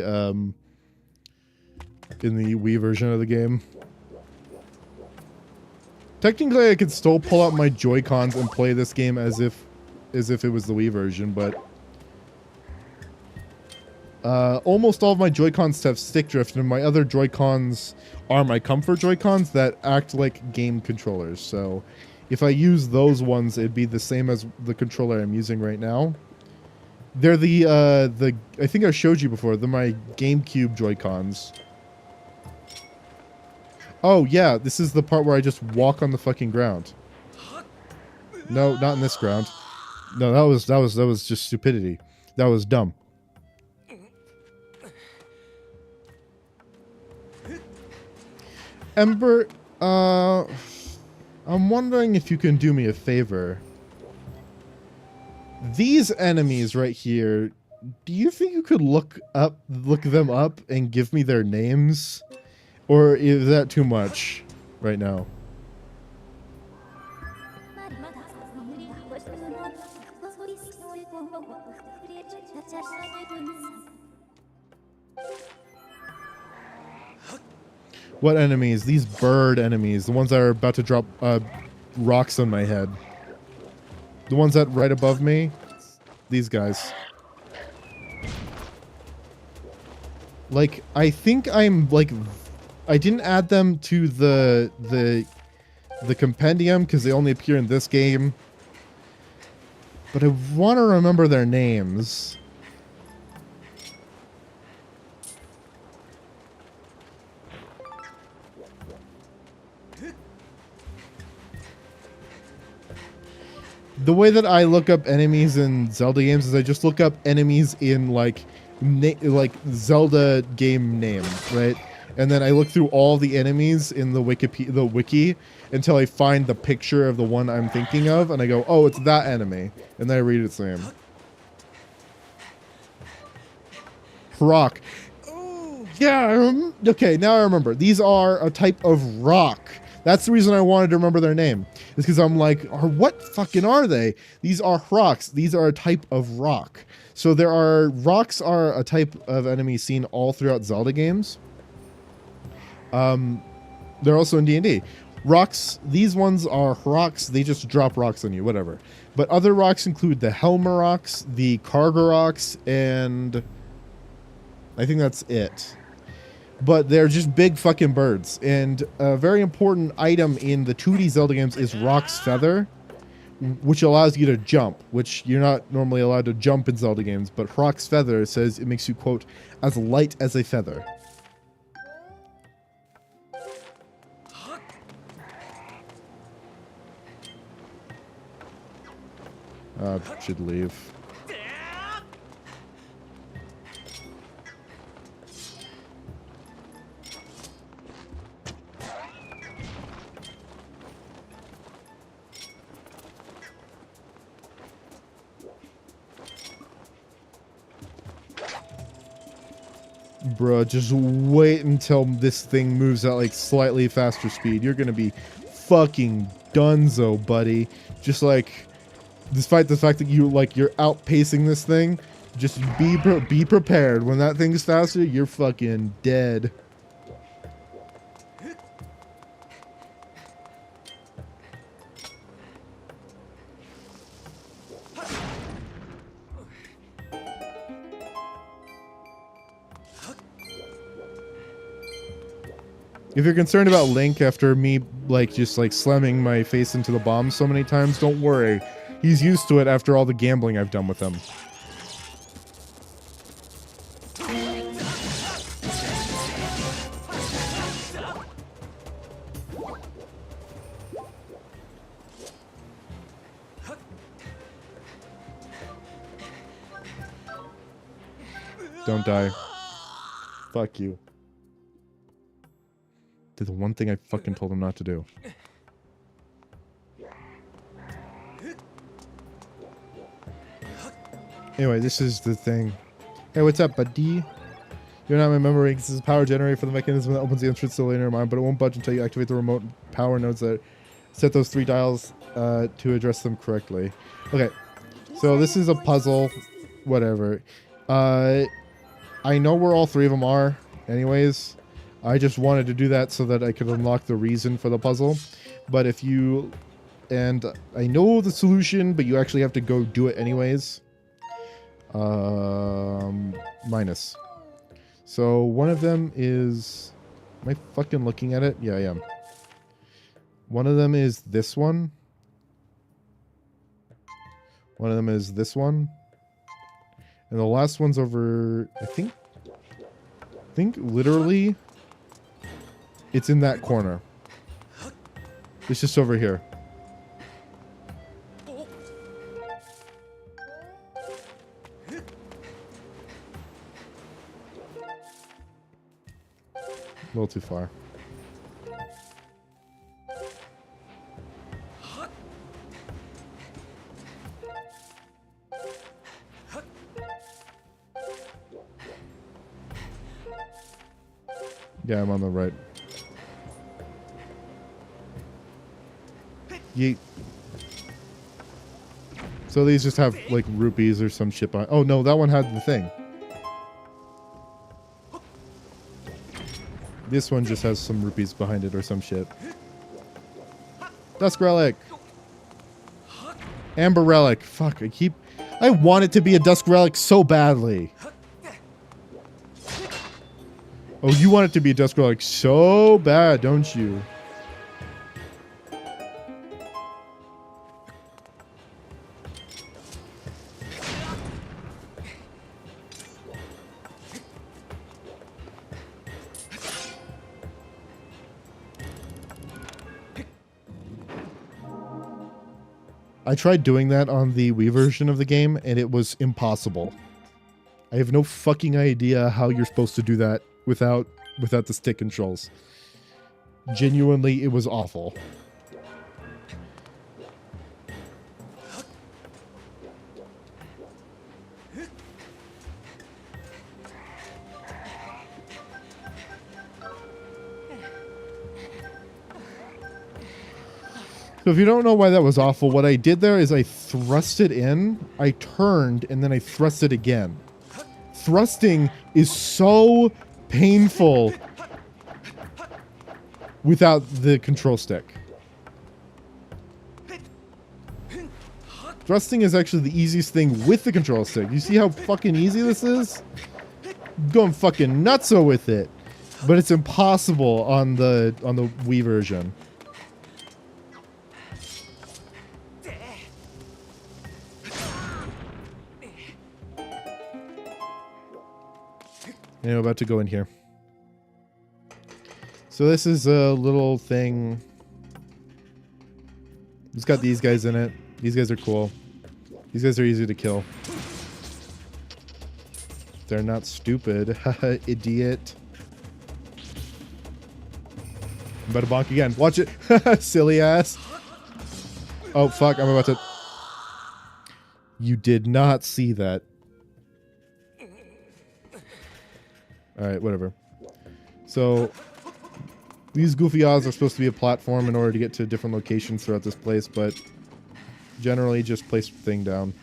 Wii version of the game. Technically, I could still pull out my Joy-Cons and play this game as if it was the Wii version, but almost all of my Joy-Cons have stick drift, and my other Joy-Cons are my comfort Joy-Cons that act like game controllers. So if I use those ones, it'd be the same as the controller I'm using right now. They're the I think I showed you before. They're my GameCube Joy-Cons. Oh yeah, this is the part where I just walk on the fucking ground. No, not in this ground. No, that was just stupidity. That was dumb. Ember, I'm wondering if you can do me a favor. These enemies right here, do you think you could look them up and give me their names? Or is that too much right now? What enemies? These bird enemies. The ones that are about to drop rocks on my head. The ones that right above me. These guys. Like, I think I'm like... I didn't add them to the compendium because they only appear in this game. But I want to remember their names. The way that I look up enemies in Zelda games is I just look up enemies in like Zelda game name, right? And then I look through all the enemies in the wiki until I find the picture of the one I'm thinking of, and I go, oh, it's that enemy, and then I read its name. Rock. Oh, yeah. Okay, now I remember. These are a type of rock. That's the reason I wanted to remember their name. Is because I'm like, what fucking are they? These are rocks. These are a type of rock. So rocks are a type of enemy seen all throughout Zelda games. They're also in D&D. Rocks, these ones are rocks. They just drop rocks on you, whatever. But other rocks include the Helmer rocks, the Karga rocks, and I think that's it. But they're just big fucking birds. And a very important item in the 2D Zelda games is Rock's Feather, which allows you to jump, which you're not normally allowed to jump in Zelda games. But Rock's Feather says it makes you, quote, as light as a feather. Should leave. Bruh, just wait until this thing moves at like slightly faster speed. You're gonna be fucking dunzo, buddy. Just like, despite the fact that you're outpacing this thing, just be prepared. When that thing's faster, you're fucking dead. If you're concerned about Link after me, like, just, like, slamming my face into the bomb so many times, don't worry. He's used to it after all the gambling I've done with him. Don't die. Fuck you. Did the one thing I fucking told him not to do. Anyway, this is the thing. Hey, what's up, buddy? You're not remembering this is a power generator for the mechanism that opens the entrance to the linear mine, but it won't budge until you activate the remote power nodes that set those 3 dials to address them correctly. Okay, so this is a puzzle. Whatever. I know where all 3 of them are, anyways. I just wanted to do that so that I could unlock the reason for the puzzle. But if you... And I know the solution, but you actually have to go do it anyways. Minus. So one of them is... Am I fucking looking at it? Yeah, I am. One of them is this one. One of them is this one. And the last one's over... I think literally... It's in that corner. It's just over here. A little too far. Yeah, I'm on the right. Yeet. So these just have, like, rupees or some shit on. Oh, no, that one had the thing. This one just has some rupees behind it or some shit. Dusk Relic. Amber Relic. Fuck, I want it to be a Dusk Relic so badly. Oh, you want it to be a Dusk Relic so bad, don't you? I tried doing that on the Wii version of the game, and it was impossible. I have no fucking idea how you're supposed to do that without the stick controls. Genuinely, it was awful. So if you don't know why that was awful, what I did there is I thrust it in, I turned, and then I thrust it again. Thrusting is so painful without the control stick. Thrusting is actually the easiest thing with the control stick. You see how fucking easy this is? I'm going fucking nutso with it. But it's impossible on the Wii version. And I'm about to go in here. So this is a little thing. It's got these guys in it. These guys are cool. These guys are easy to kill. They're not stupid. Idiot. I'm about to bonk again. Watch it. Silly ass. Oh, fuck. I'm about to... You did not see that. Alright, whatever. So, these goofy odds are supposed to be a platform in order to get to different locations throughout this place, but generally just place the thing down.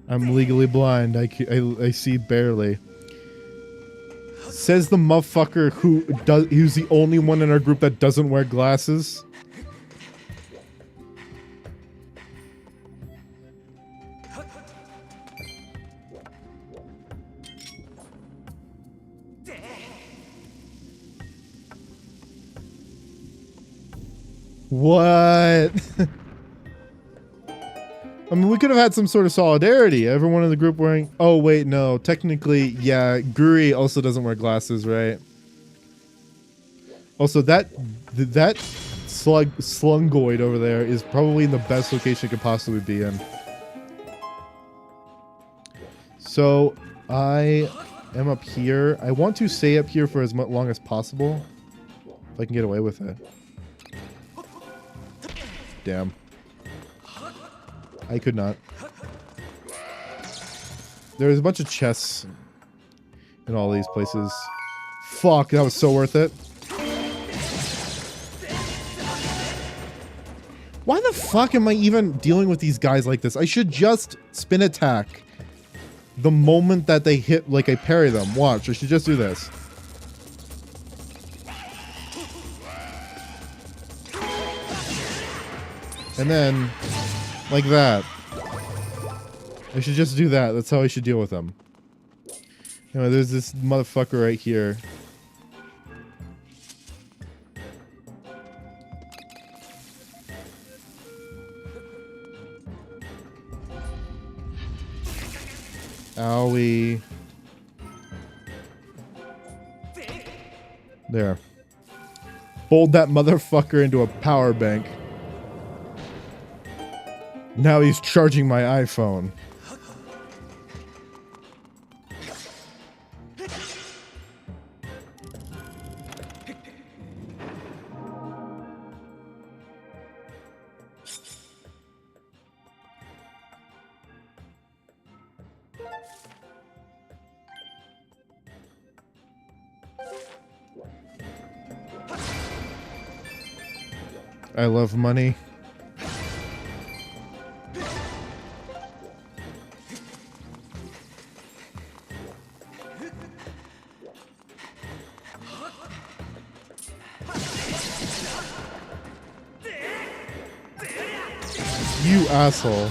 I'm legally blind. I see barely. Says the motherfucker who's the only one in our group that doesn't wear glasses. What? I mean, we could have had some sort of solidarity. Everyone in the group wearing... Oh, wait, no. Technically, yeah, Guri also doesn't wear glasses, right? Also, that slungoid over there is probably in the best location it could possibly be in. So, I am up here. I want to stay up here for as long as possible. If I can get away with it. Damn. I could not. There's a bunch of chests in all these places. Fuck, that was so worth it. Why the fuck am I even dealing with these guys like this? I should just spin attack the moment that they hit, like I parry them. Watch, I should just do this. And then, like that. I should just do that. That's how I should deal with them. Anyway, there's this motherfucker right here. Owie. There. Fold that motherfucker into a power bank. Now he's charging my iPhone. I love money. You asshole.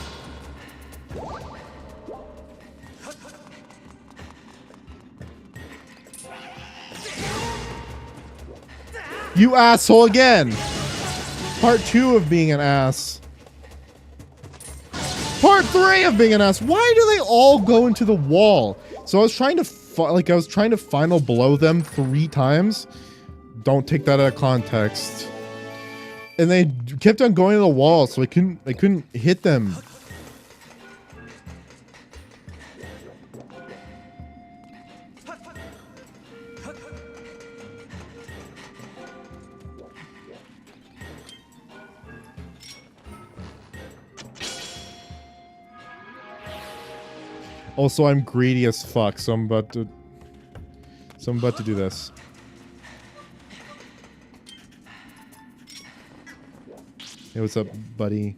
You asshole again. Part 2 of being an ass. Part 3 of being an ass. Why do they all go into the wall? So I was trying to final blow them 3 times. Don't take that out of context. And they kept on going to the wall, so I couldn't hit them. Also, I'm greedy as fuck, so I'm about to do this. Hey, what's up, buddy?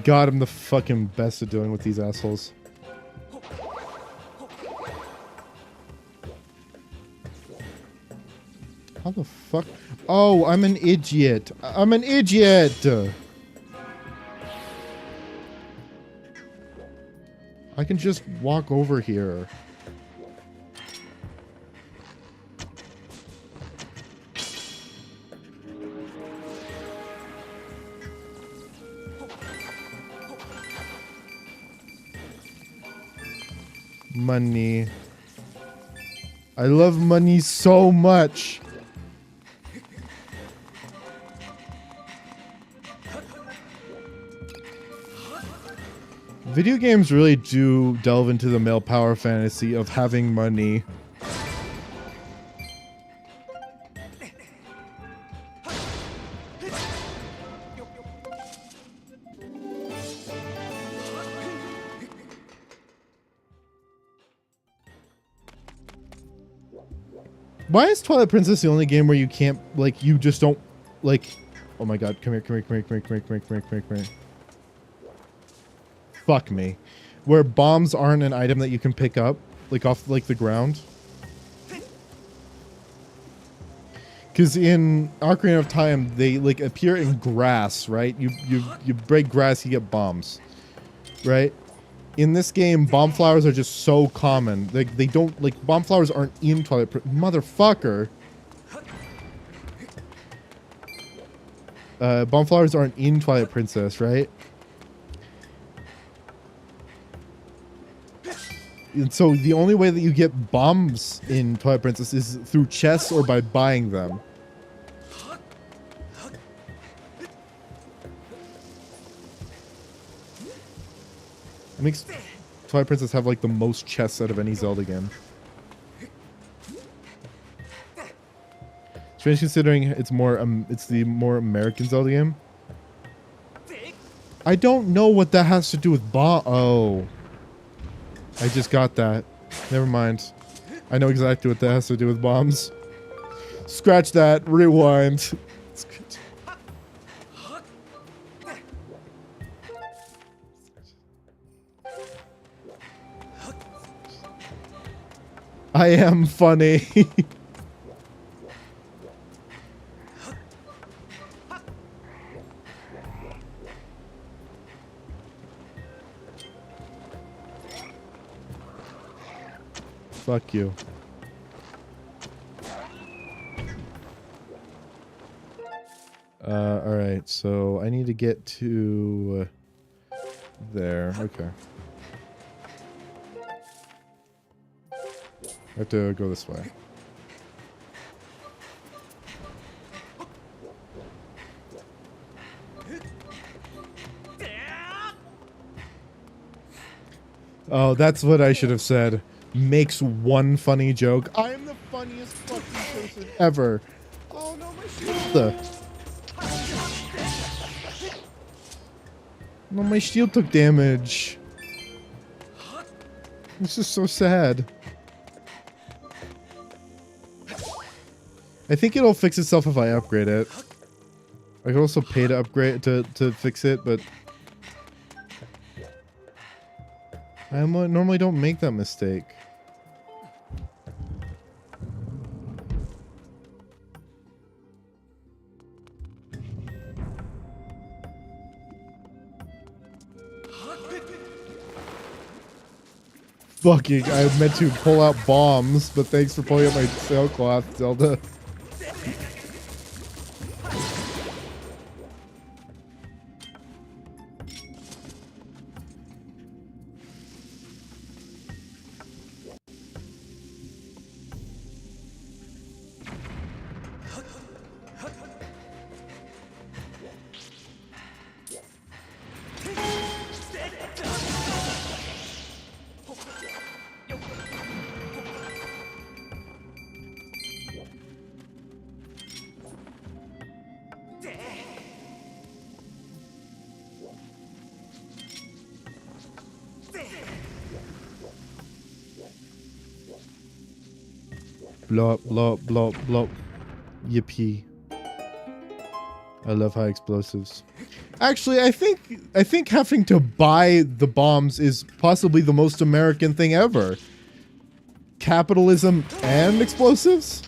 God, I'm the fucking best at dealing with these assholes. How the fuck? Oh, I'm an idiot. I'm an idiot. I can just walk over here. Money. I love money so much. Video games really do delve into the male power fantasy of having money. Why is Twilight Princess the only game where you can't, like, you just don't like, oh my god, come here, come here, come here, come here, come here, come here, come here, come here, come here. Fuck me. Where bombs aren't an item that you can pick up, like off like the ground. Because in Ocarina of Time, they like appear in grass, right? You break grass, you get bombs, right? In this game, bomb flowers are just so common. Like they don't like bomb flowers aren't in motherfucker. Bomb flowers aren't in Twilight Princess, right? And so the only way that you get bombs in Twilight Princess is through chests or by buying them. It makes Twilight Princess have like the most chests out of any Zelda game. Strange considering it's the more American Zelda game. I don't know what that has to do with oh. I just got that. Never mind. I know exactly what that has to do with bombs. Scratch that. Rewind. I am funny. Fuck you. Alright, so I need to get to there. Okay. I have to go this way. Oh, that's what I should have said. Makes one funny joke. I'm the funniest fucking person ever. Oh no, my shield. No, my shield took damage. This is so sad. I think it'll fix itself if I upgrade it. I could also pay to upgrade to fix it, but I normally don't make that mistake. Fucking, I meant to pull out bombs, but thanks for pulling out my sailcloth, Zelda. Blop, blop, blop, blop. Yippee. I love high explosives. Actually, I think having to buy the bombs is possibly the most American thing ever. Capitalism and explosives?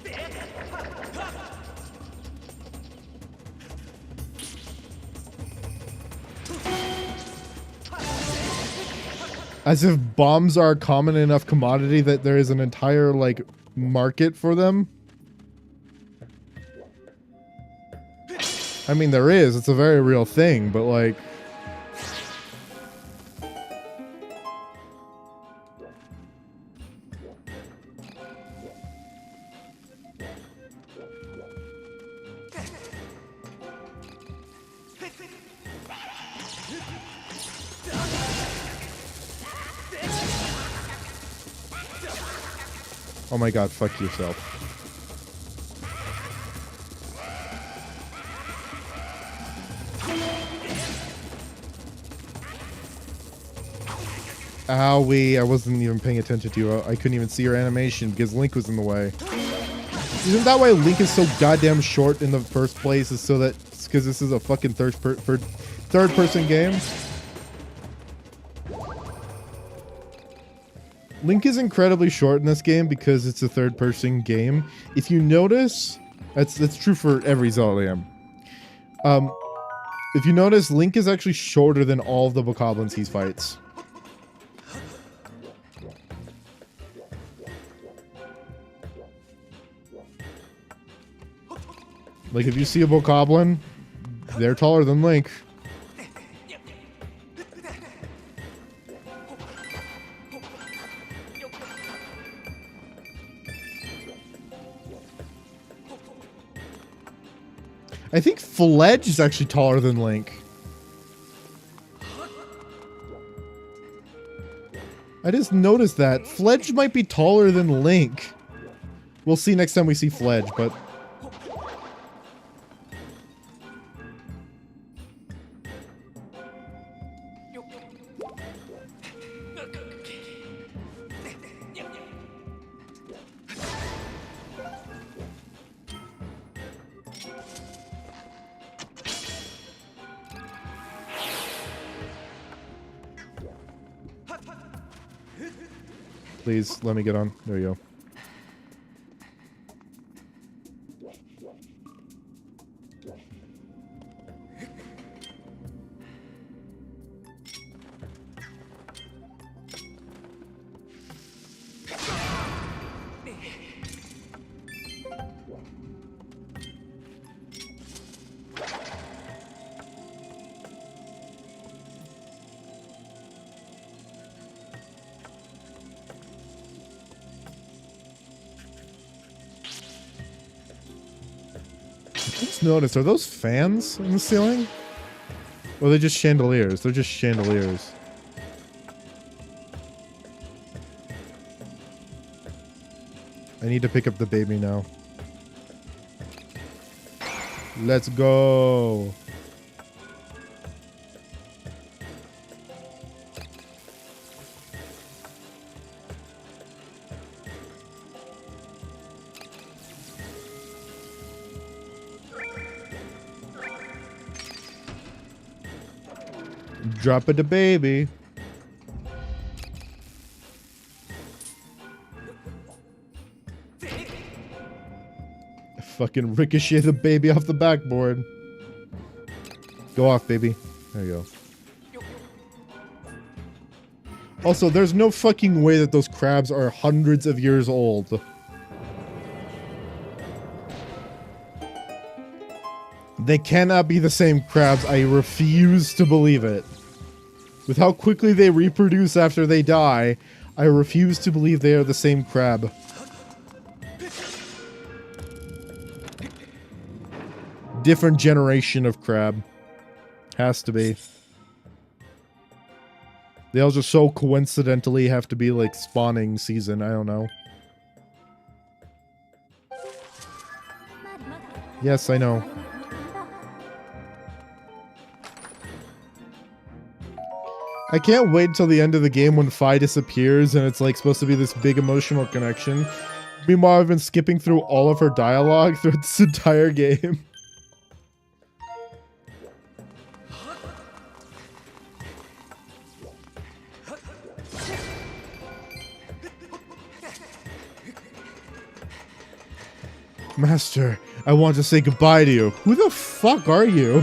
As if bombs are a common enough commodity that there is an entire, like, market for them. I mean, there is. It's a very real thing, but, like... Oh my god, fuck yourself. Owie, I wasn't even paying attention to you. I couldn't even see your animation because Link was in the way. Isn't that why Link is so goddamn short in the first place? Is so that it's because this is a fucking third-person game? Link is incredibly short in this game because it's a third-person game. If you notice, that's true for every Zelda game. If you notice, Link is actually shorter than all of the bokoblins he fights. Like, if you see a bokoblin, they're taller than Link. I think Fledge is actually taller than Link. I just noticed that. Fledge might be taller than Link. We'll see next time we see Fledge, but... Please, let me get on. There you go. I just noticed, are those fans in the ceiling? Or are they just chandeliers? They're just chandeliers. I need to pick up the baby now. Let's go. Drop it to baby. Fucking ricochet the baby off the backboard. Go off, baby. There you go. Also, there's no fucking way that those crabs are hundreds of years old. They cannot be the same crabs. I refuse to believe it. With how quickly they reproduce after they die, I refuse to believe they are the same crab. Different generation of crab. Has to be. They all just so coincidentally have to be like spawning season. I don't know. Yes, I know. I can't wait until the end of the game when Fi disappears and it's like supposed to be this big emotional connection. Meanwhile, I've been skipping through all of her dialogue through this entire game. Master, I want to say goodbye to you. Who the fuck are you?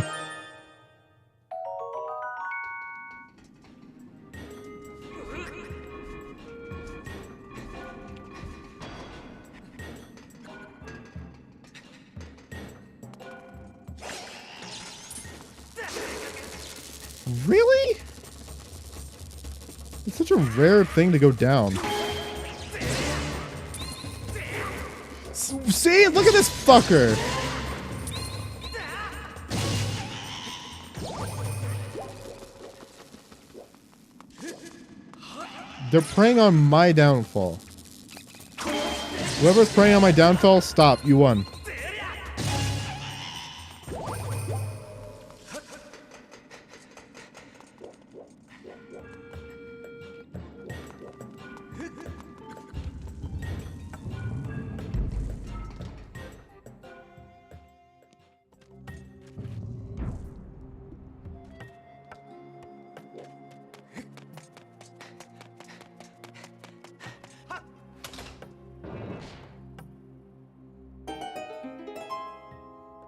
Really? It's such a rare thing to go down. See? Look at this fucker! They're preying on my downfall. Whoever's preying on my downfall, stop. You won.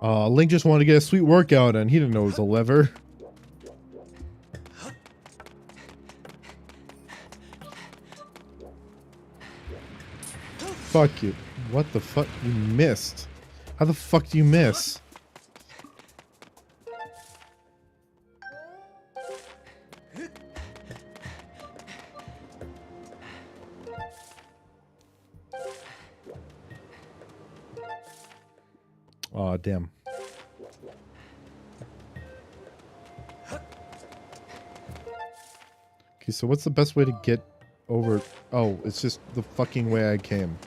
Link just wanted to get a sweet workout and he didn't know it was a lever. Fuck you. What the fuck? You missed. How the fuck do you miss? Aw, damn. Okay, so what's the best way to get over? Oh, it's just the fucking way I came.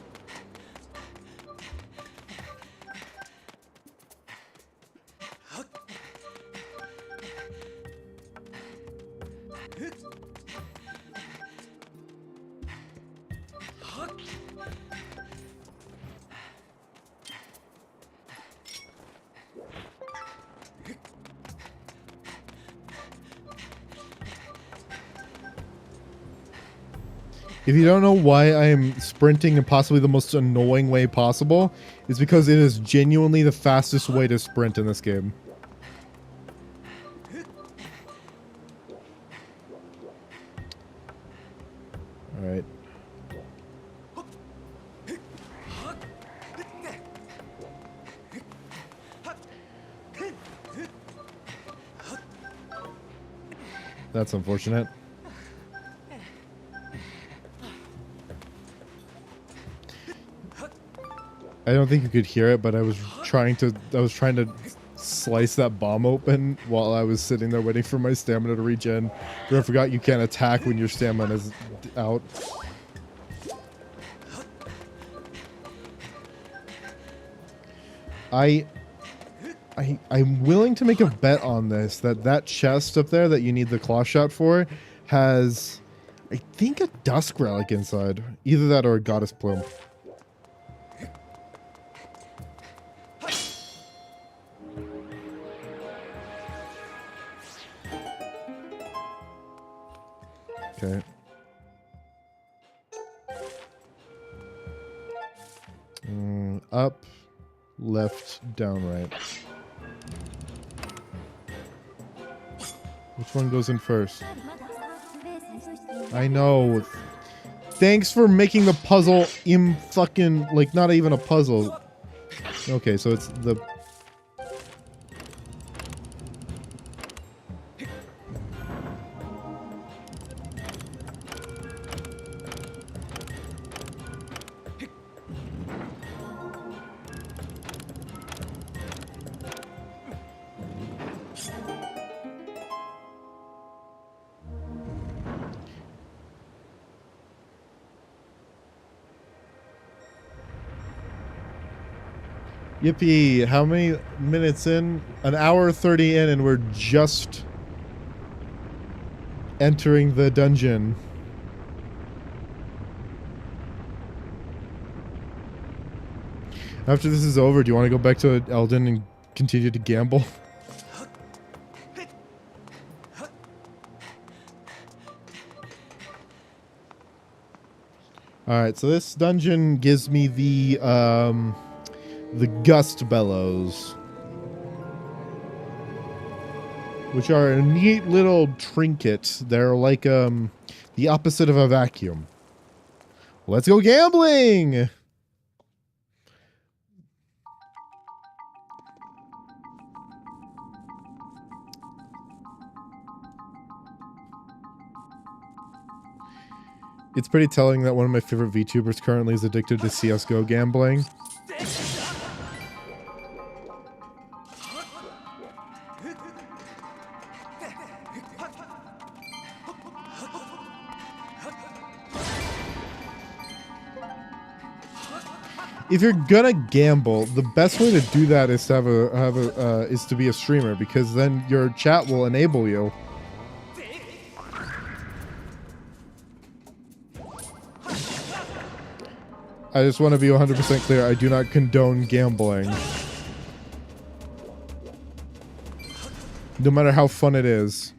If you don't know why I am sprinting in possibly the most annoying way possible, it's because it is genuinely the fastest way to sprint in this game. Alright. That's unfortunate. I don't think you could hear it, but I was trying to slice that bomb open while I was sitting there waiting for my stamina to regen. But I forgot you can't attack when your stamina is out. I'm willing to make a bet on this that chest up there that you need the claw shot for has, I think, a dusk relic inside. Either that or a goddess plume. Okay. Up, left, down, right. Which one goes in first? I know. Thanks for making the puzzle fucking, like, not even a puzzle. Okay, so it's the... Yippee, how many minutes in? An hour 30 in and we're just entering the dungeon. After this is over, do you want to go back to Elden and continue to gamble? Alright, so this dungeon gives me the gust bellows, which are a neat little trinket. They're like the opposite of a vacuum. Let's go gambling. It's pretty telling that one of my favorite VTubers currently is addicted to CSGO gambling. If you're gonna gamble, the best way to do that is to is to be a streamer, because then your chat will enable you. I just want to be 100% clear. I do not condone gambling, no matter how fun it is.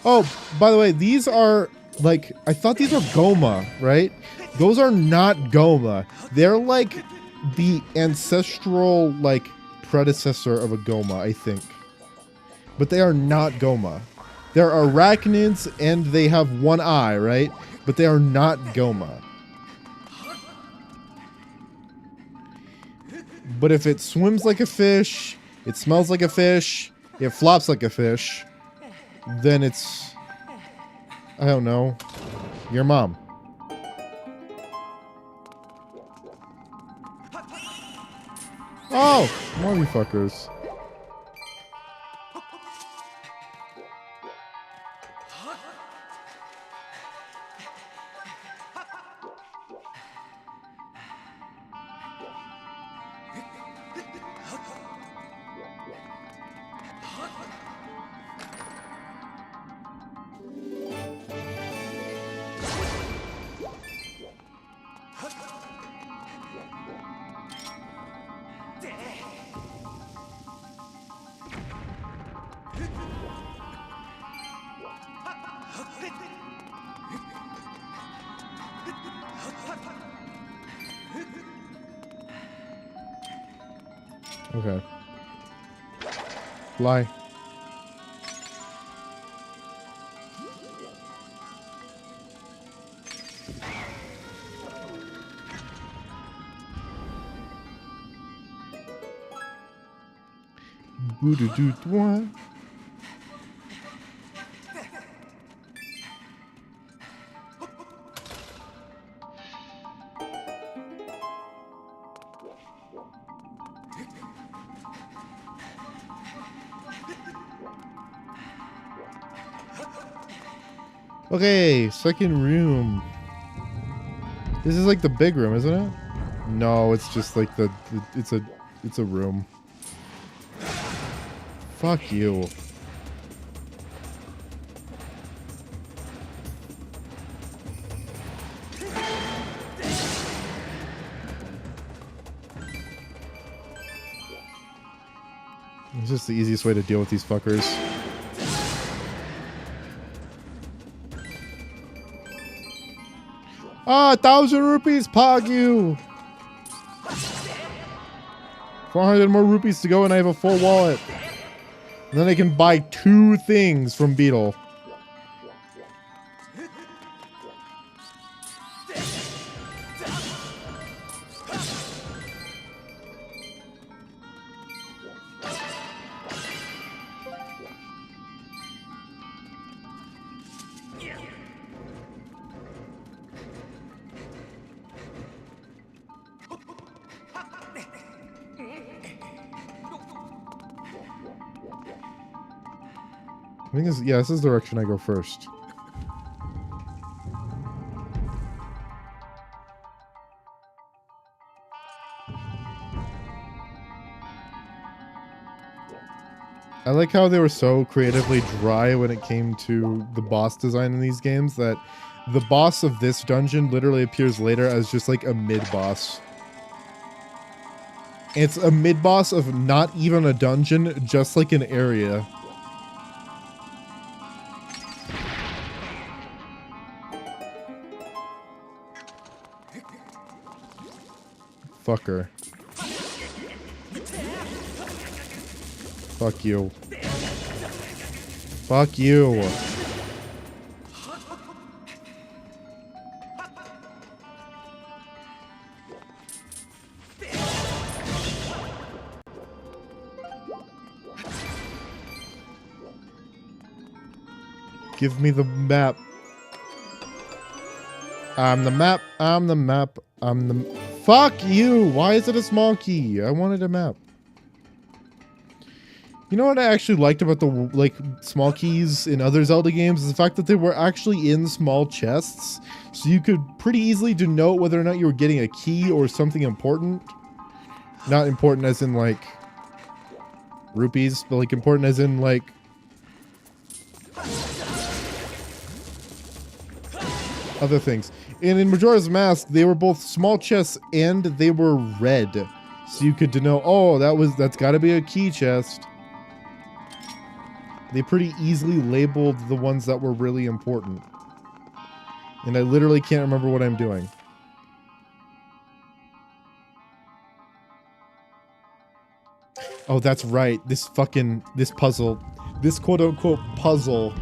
Oh, by the way, these are like, I thought these were Goma, right? Those are not Goma. They're like the ancestral like predecessor of a Goma, I think. But they are not Goma. They're arachnids and they have one eye, right? But they are not Goma. But if it swims like a fish, it smells like a fish, it flops like a fish, then it's, I don't know, your mom. Oh, more you fuckers. Okay. Fly. Boo-doo-doo-doo. Okay, second room. This is like the big room, isn't it? No, it's just like it's a room. Fuck you. It's just the easiest way to deal with these fuckers. Ah, 1,000 rupees, pog you! 400 more rupees to go and I have a full wallet. And then I can buy 2 things from Beetle. I think this, yeah, this is the direction I go first. I like how they were so creatively dry when it came to the boss design in these games that the boss of this dungeon literally appears later as just like a mid-boss. It's a mid-boss of not even a dungeon, just like an area. Fucker. Fuck you. Fuck you. Give me the map. I'm the map. I'm the map. I'm the... Fuck you! Why is it a small key? I wanted a map. You know what I actually liked about the like small keys in other Zelda games is the fact that they were actually in small chests, so you could pretty easily denote whether or not you were getting a key or something important. Not important as in like rupees, but like important as in like other things. And in Majora's Mask, they were both small chests and they were red, so you could denote, oh, that's got to be a key chest. They pretty easily labeled the ones that were really important. And I literally can't remember what I'm doing. Oh, that's right. This puzzle, this quote-unquote puzzle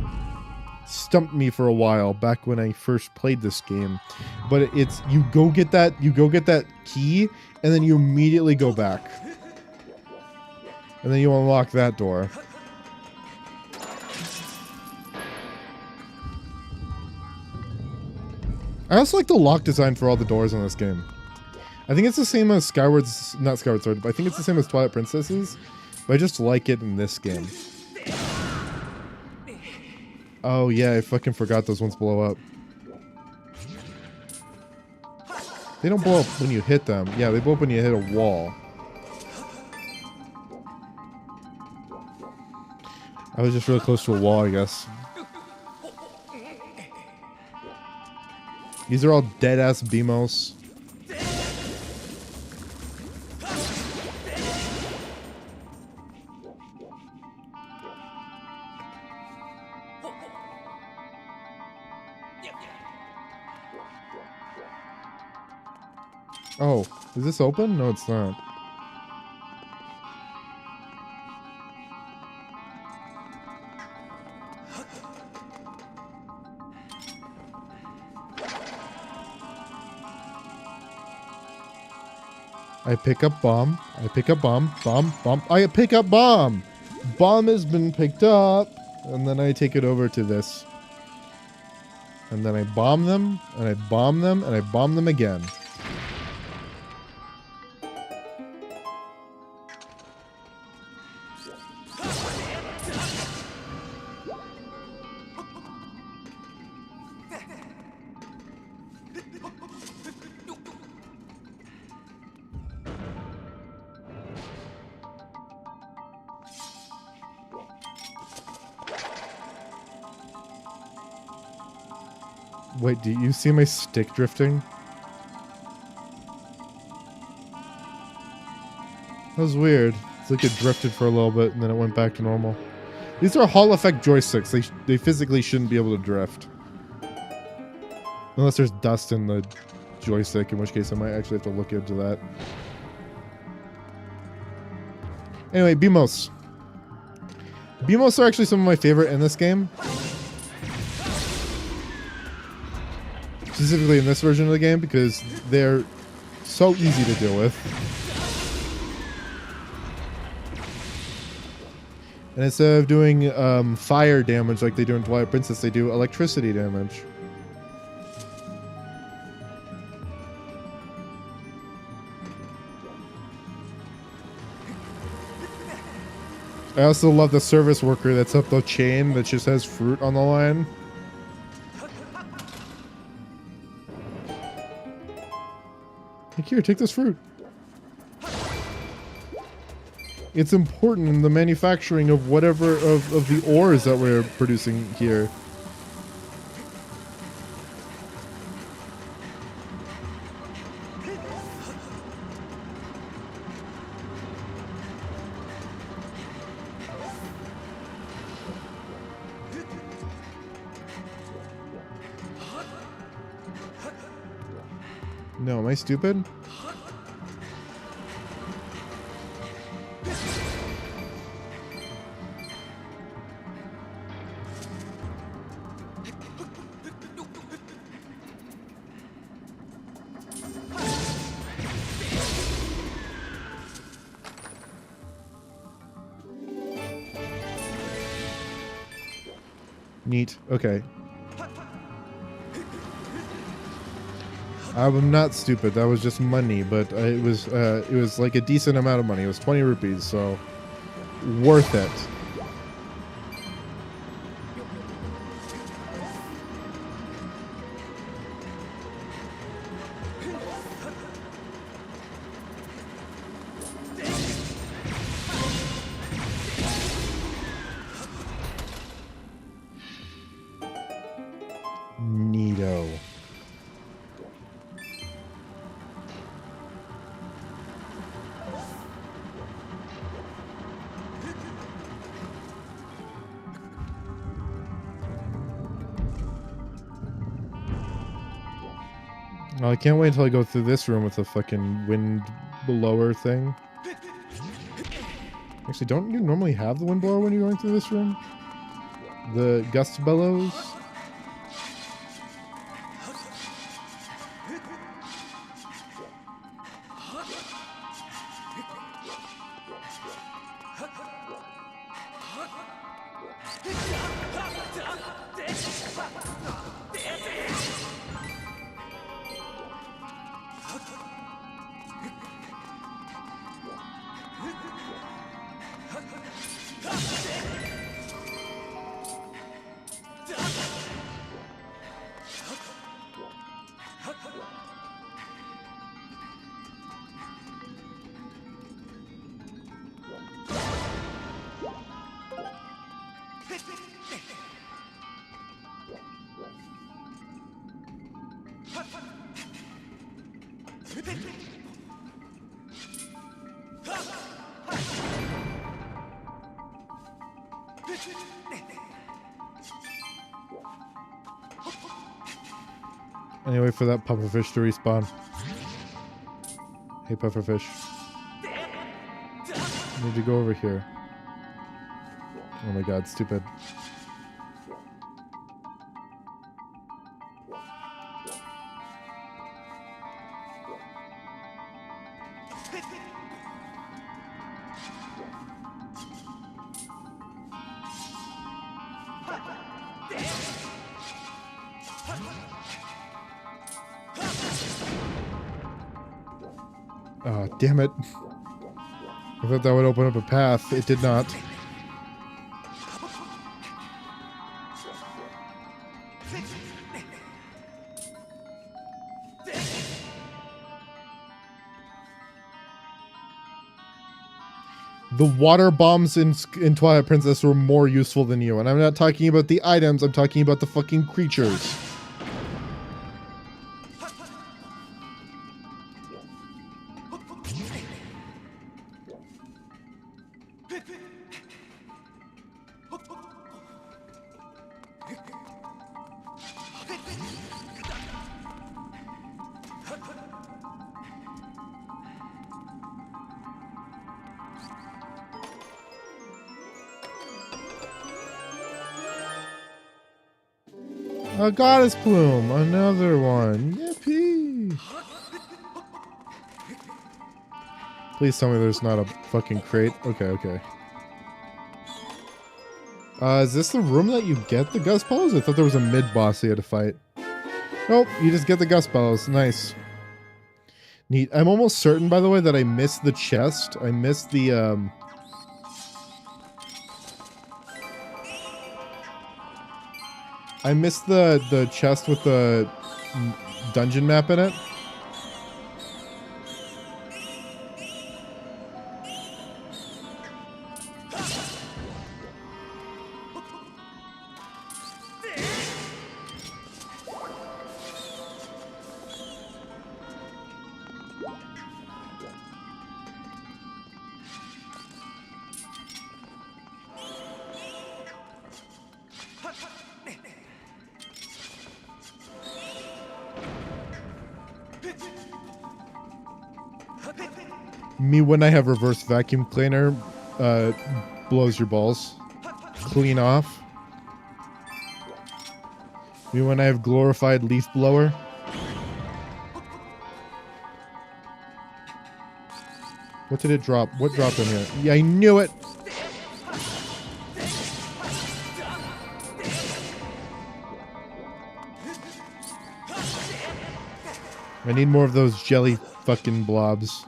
stumped me for a while back when I first played this game. But it's, you go get that key, and then you immediately go back. And then you unlock that door. I also like the lock design for all the doors in this game. I think it's the same as not Skyward Sword, but I think it's the same as Twilight Princess's, but I just like it in this game. Oh yeah, I fucking forgot those ones blow up. They don't blow up when you hit them. Yeah, they blow up when you hit a wall. I was just really close to a wall, I guess. These are all dead-ass BMOs. Oh, is this open? No, it's not. I pick up bomb. I pick up bomb. Bomb. Bomb. I pick up bomb. Bomb has been picked up. And then I take it over to this. And then I bomb them. And I bomb them. And I bomb them again. Wait, do you see my stick drifting? That was weird. It's like it drifted for a little bit and then it went back to normal. These are Hall effect joysticks. They physically shouldn't be able to drift. Unless there's dust in the joystick, in which case I might actually have to look into that. Anyway, BMOs. BMOs are actually some of my favorite in this game. Specifically in this version of the game, because they're so easy to deal with. And instead of doing fire damage like they do in Twilight Princess, they do electricity damage. I also love the service worker that's up the chain that just has fruit on the line. Here, take this fruit. It's important in the manufacturing of whatever of the ores that we're producing here. No, am I stupid? Neat. Okay. I'm not stupid. That was just money, but it was like a decent amount of money. It was 20 rupees, so worth it. Neato. Oh, I can't wait until I go through this room with the fucking wind blower thing. Actually, don't you normally have the wind blower when you're going through this room? The gust bellows? Anyway, for that pufferfish to respawn. Hey, pufferfish. I need to go over here. Oh my god, stupid. Oh, damn it. I thought that would open up a path. It did not. The water bombs in Twilight Princess were more useful than you. And I'm not talking about the items, I'm talking about the fucking creatures. A goddess plume, another one. Yippee! Please tell me there's not a fucking crate. Okay, okay. Is this the room that you get the gust bellows? I thought there was a mid-boss you had to fight. Nope, you just get the gust bellows. Nice. Neat. I'm almost certain, by the way, that I missed the chest. I missed the, I missed the chest with the dungeon map in it. Me when I have reverse vacuum cleaner, blows your balls clean off. Me when I have glorified leaf blower. What did it drop? What dropped in here? Yeah, I knew it! I need more of those jelly fucking blobs.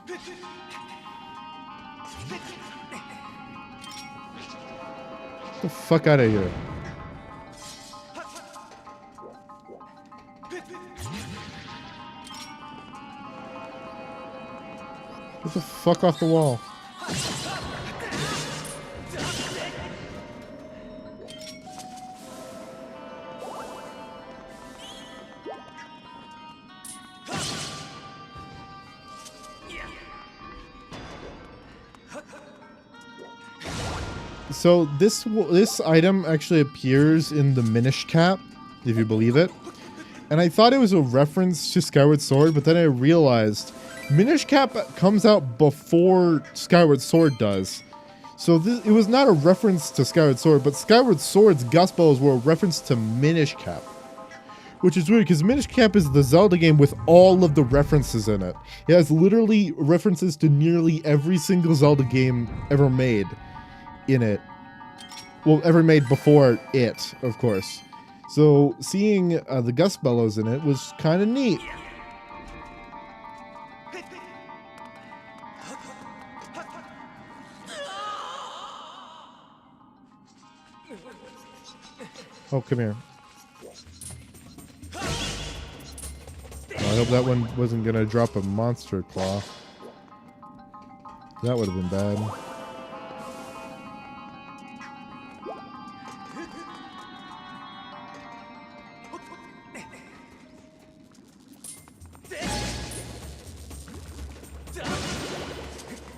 Get the fuck out of here. Get the fuck off the wall. So this item actually appears in the Minish cap, if you believe it. And I thought it was a reference to Skyward Sword, but then I realized Minish Cap comes out before Skyward Sword does. So it was not a reference to Skyward Sword, but Skyward Sword's Gust Bellows were a reference to Minish Cap. Which is weird, because Minish Cap is the Zelda game with all of the references in it. It has literally references to nearly every single Zelda game ever made in it. Well, ever made before it, of course. So seeing the Gust Bellows in it was kind of neat. Oh, come here. I hope that one wasn't gonna drop a monster claw. That would have been bad.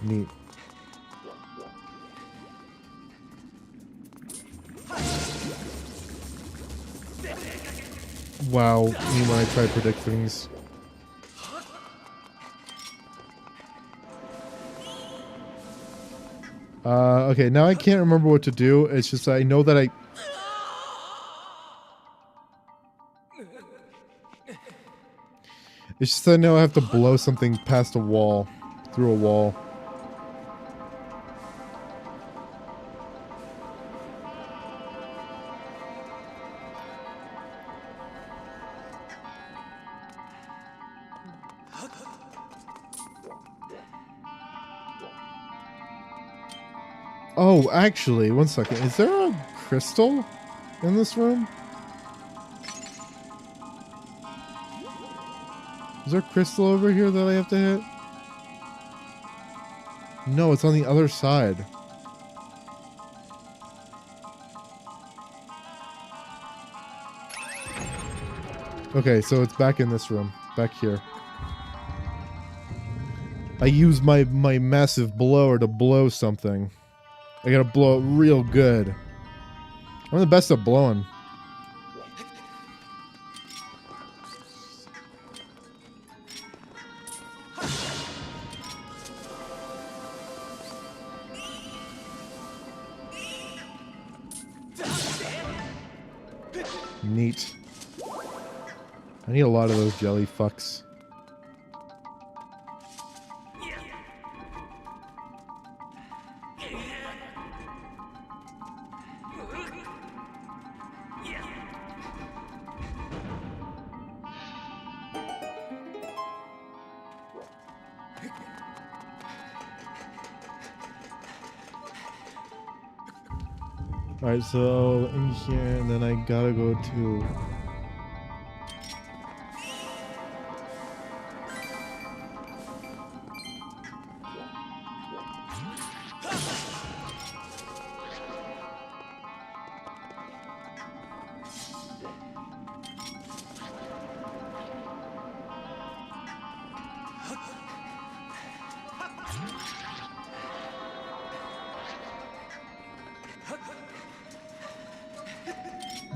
Neat. Wow, me when I try to predict things. Okay, now I can't remember what to do. It's just I know that It's just I know I have to blow something past a wall. Through a wall. Oh, actually, one second. Is there a crystal in this room? Is there a crystal over here that I have to hit? No, it's on the other side. Okay, so it's back in this room. Back here. I use my massive blower to blow something. I gotta blow it real good. I'm the best at blowing. Neat. I need a lot of those jelly fucks. Alright, so in here, and then I gotta go to...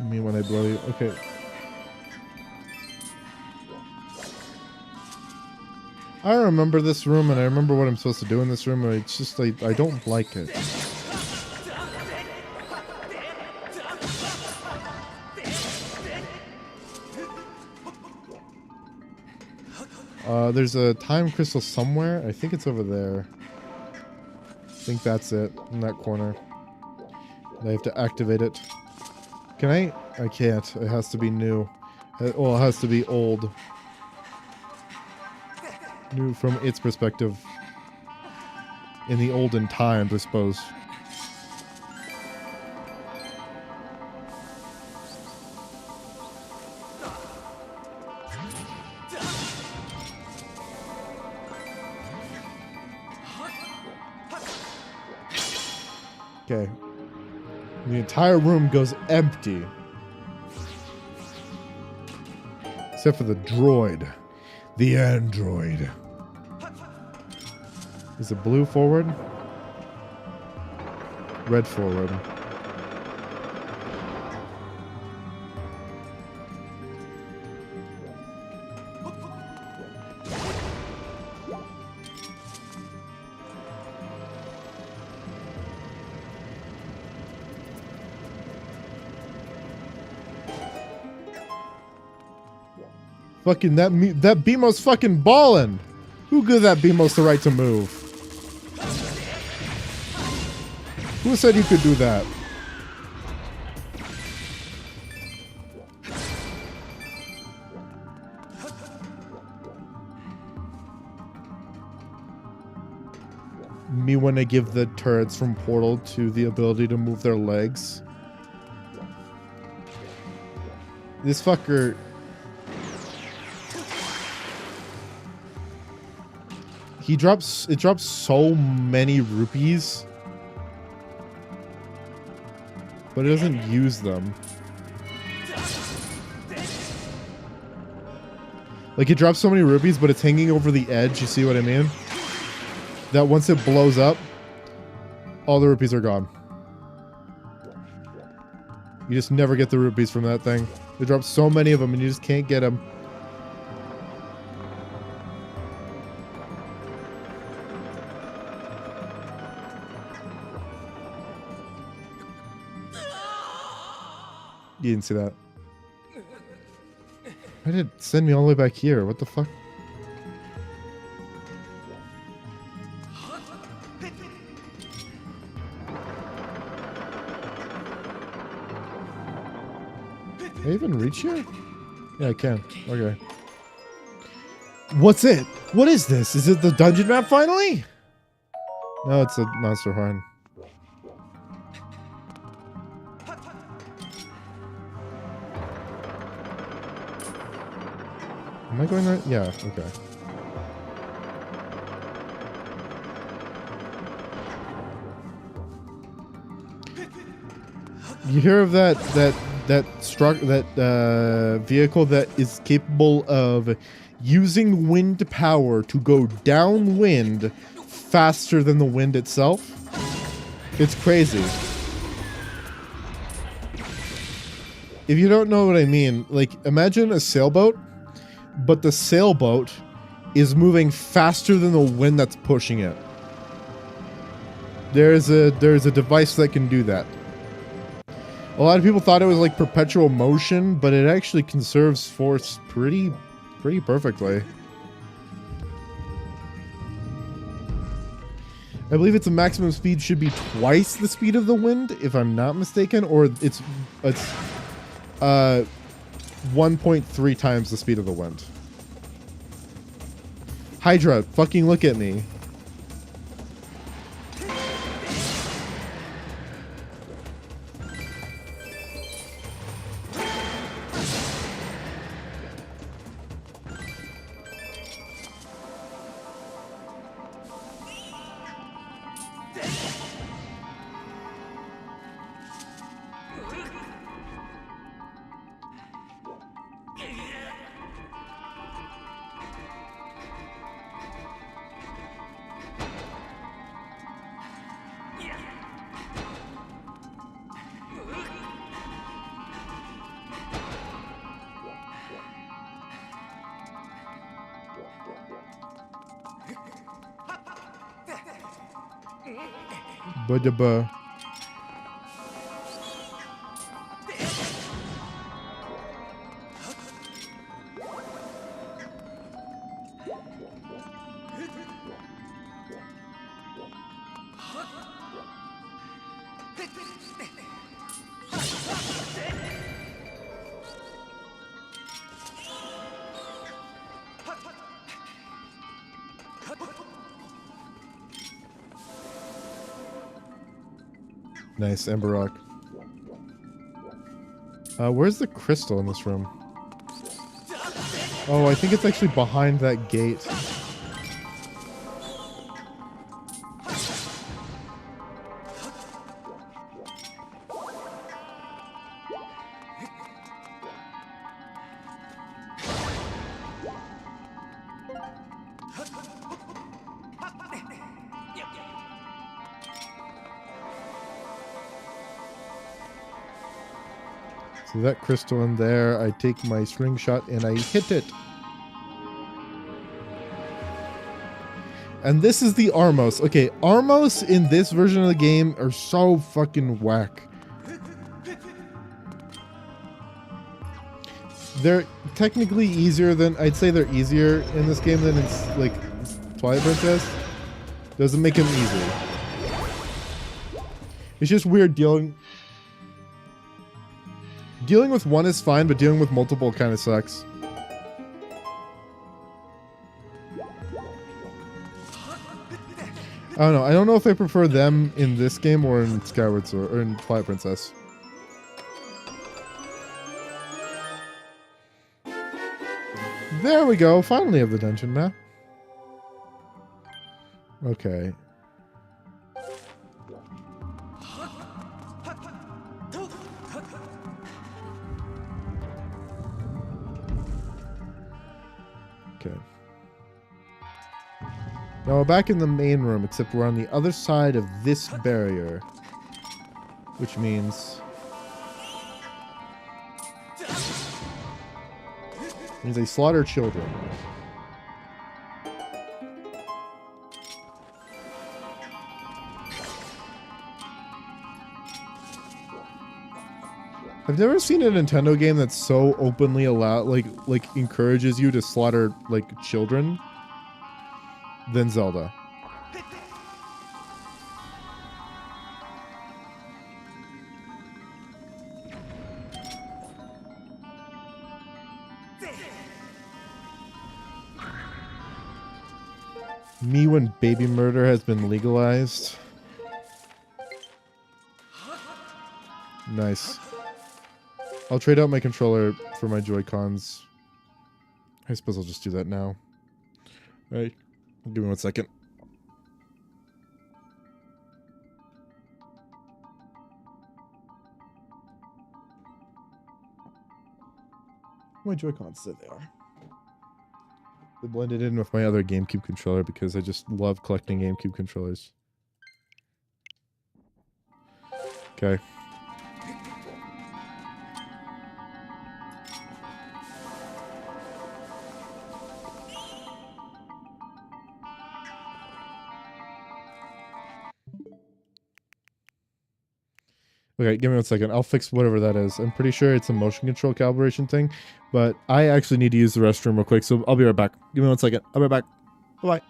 me when I blow you. Okay. I remember this room, and I remember what I'm supposed to do in this room, and it's just like, I don't like it. There's a time crystal somewhere. I think it's over there. I think that's it, in that corner. I have to activate it. Can I? I can't. It has to be new. Well, it has to be old. New from its perspective. In the olden times, I suppose. Okay. The entire room goes empty. Except for the droid. The android. Is it blue forward? Red forward. Fucking that BMO's fucking ballin'. Who gives that BMO's the right to move? Who said you could do that? Me when I give the turrets from Portal to the ability to move their legs. This fucker... It drops so many rupees. But it doesn't use them. Like, it drops so many rupees, but it's hanging over the edge, you see what I mean? That once it blows up, all the rupees are gone. You just never get the rupees from that thing. They drop so many of them and you just can't get them. You didn't see that. Why did it send me all the way back here? What the fuck? Can I even reach here? Yeah, I can. Okay. What's it? What is this? Is it the dungeon map finally? No, it's a monster horn. Am I going right? Yeah, okay. You hear of that vehicle that is capable of using wind power to go downwind faster than the wind itself? It's crazy. If you don't know what I mean, like imagine a sailboat, but the sailboat is moving faster than the wind that's pushing it. There's a device that can do that. A lot of people thought it was like perpetual motion, but it actually conserves force pretty perfectly. I believe its maximum speed should be twice the speed of the wind, if I'm not mistaken, or it's 1.3 times the speed of the wind. Hydra, fucking look at me. Ba-da-ba. Nice, Ember Rock. Where's the crystal in this room? Oh, I think it's actually behind that gate. So that crystal in there, I take my string shot and I hit it. And this is the Armos. Okay, Armos in this version of the game are so fucking whack. They're technically easier than I'd say they're easier in this game than it's like Twilight Princess. Doesn't make them easy. It's just weird dealing with one is fine, but dealing with multiple kind of sucks. I don't know. I don't know if I prefer them in this game or in Skyward Sword or in Twilight Princess. There we go. Finally have the dungeon map. Okay. Okay. Now we're back in the main room, except we're on the other side of this barrier. Which means they slaughter children. I've never seen a Nintendo game that's so openly like encourages you to slaughter like children than Zelda. Me when baby murder has been legalized. Nice. I'll trade out my controller for my Joy-Cons. I suppose I'll just do that now. Alright, give me 1 second. My Joy-Cons, there they are. They blended in with my other GameCube controller because I just love collecting GameCube controllers. Okay. Okay, give me 1 second. I'll fix whatever that is. I'm pretty sure it's a motion control calibration thing, but I actually need to use the restroom real quick, so I'll be right back. Give me 1 second. I'll be right back. Bye-bye.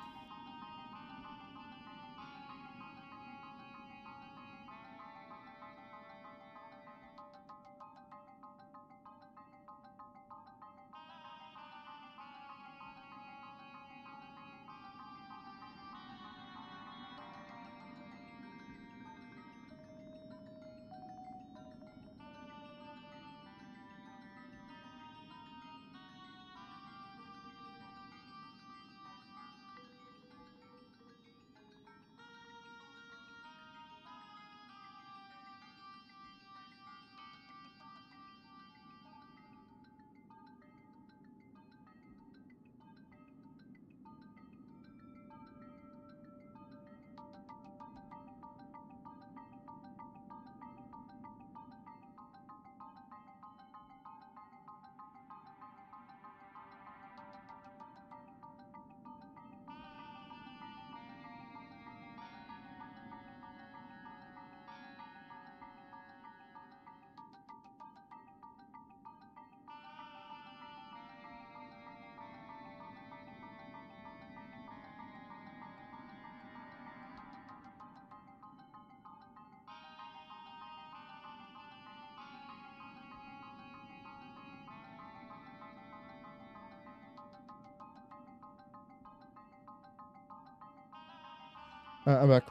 I'm back.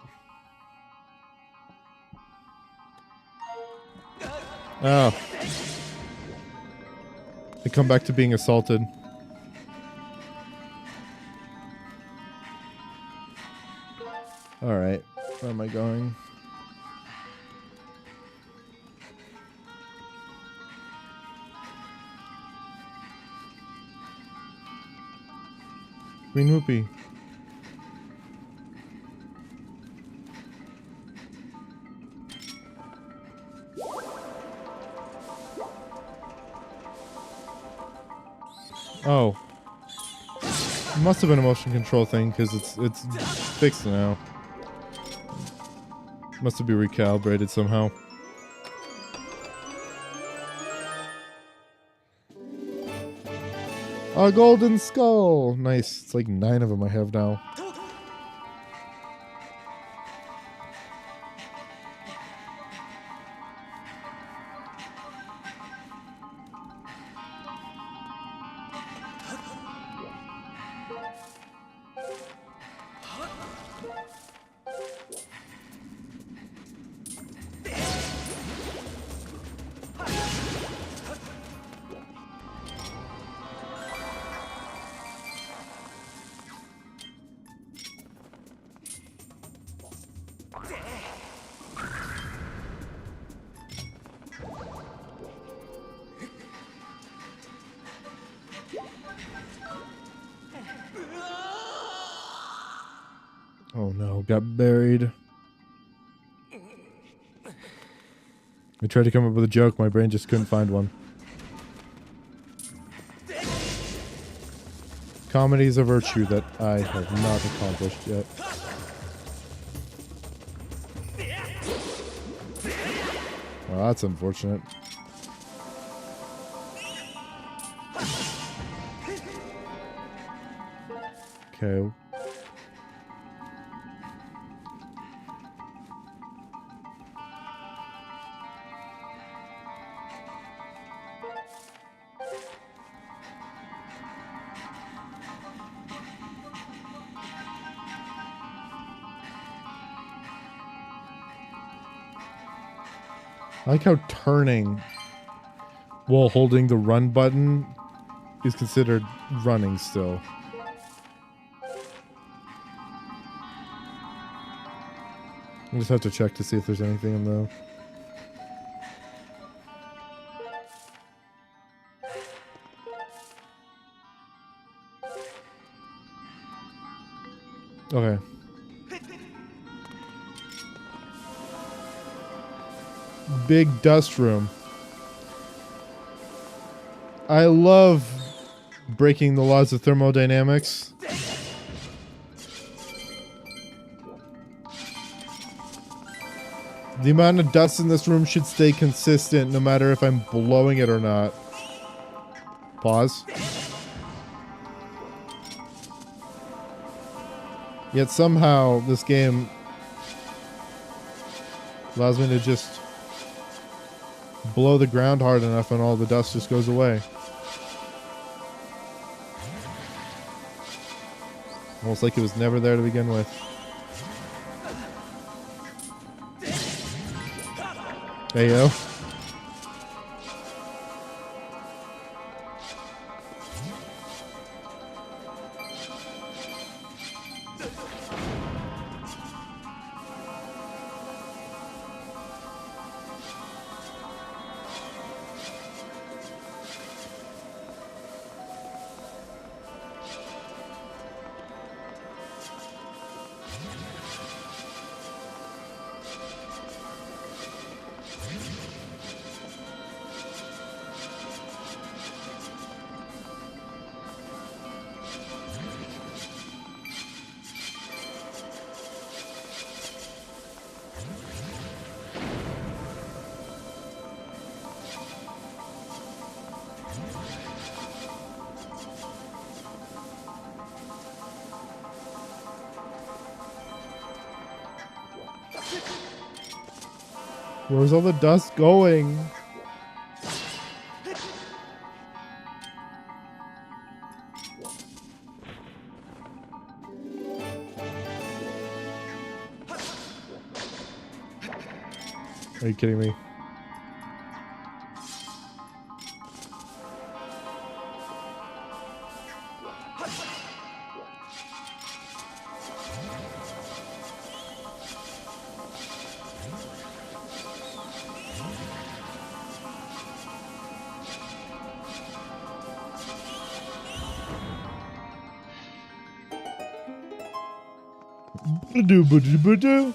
Oh. I come back to being assaulted. Alright. Where am I going? Green Whoopie. Oh. It must have been a motion control thing because it's fixed now. Must have been recalibrated somehow. A golden skull. Nice. It's like 9 of them I have now. Oh no, got buried. I tried to come up with a joke, my brain just couldn't find one. Comedy is a virtue that I have not accomplished yet. Well, that's unfortunate. Okay. I like how turning while holding the run button is considered running still. I just have to check to see if there's anything in the... Okay. Big dust room. I love breaking the laws of thermodynamics. The amount of dust in this room should stay consistent no matter if I'm blowing it or not. Pause. Yet somehow this game allows me to just blow the ground hard enough and all the dust just goes away. Almost like it was never there to begin with. Hey yo. Where's all the dust going? Are you kidding me? Ba-do.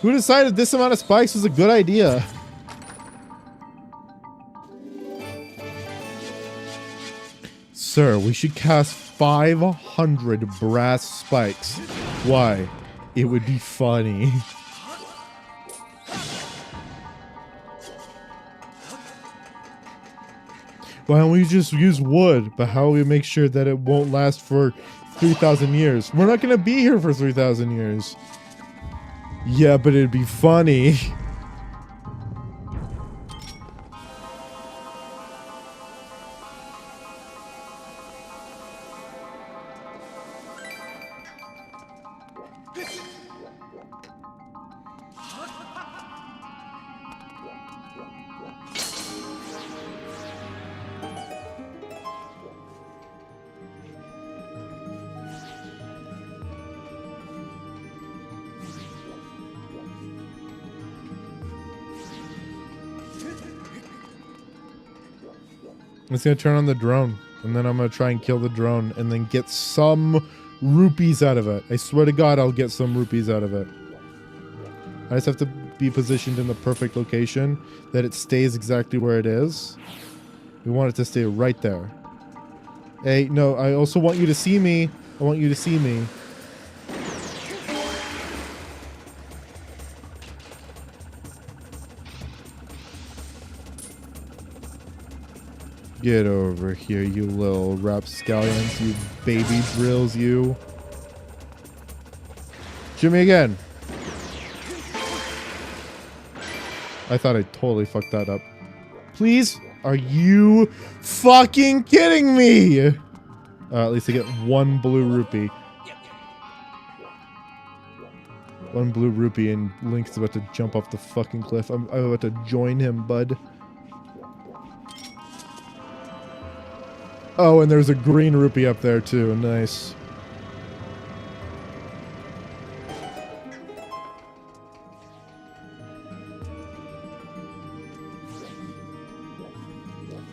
Who decided this amount of spikes was a good idea? Sir, we should cast 500 brass spikes. Why? It would be funny. Why don't we just use wood? But how do we make sure that it won't last for 3,000 years? We're not gonna be here for 3,000 years. Yeah, but it'd be funny. It's gonna turn on the drone, and then I'm gonna try and kill the drone, and then get some rupees out of it. I swear to God, I'll get some rupees out of it. I just have to be positioned in the perfect location, that it stays exactly where it is. We want it to stay right there. Hey, no, I also want you to see me. I want you to see me. Get over here, you little rapscallions, you baby drills, you. Shoot me again. I thought I totally fucked that up. Please? Are you fucking kidding me? At least I get one blue rupee. One blue rupee and Link's about to jump off the fucking cliff. I'm about to join him, bud. Oh, and there's a green rupee up there too. Nice.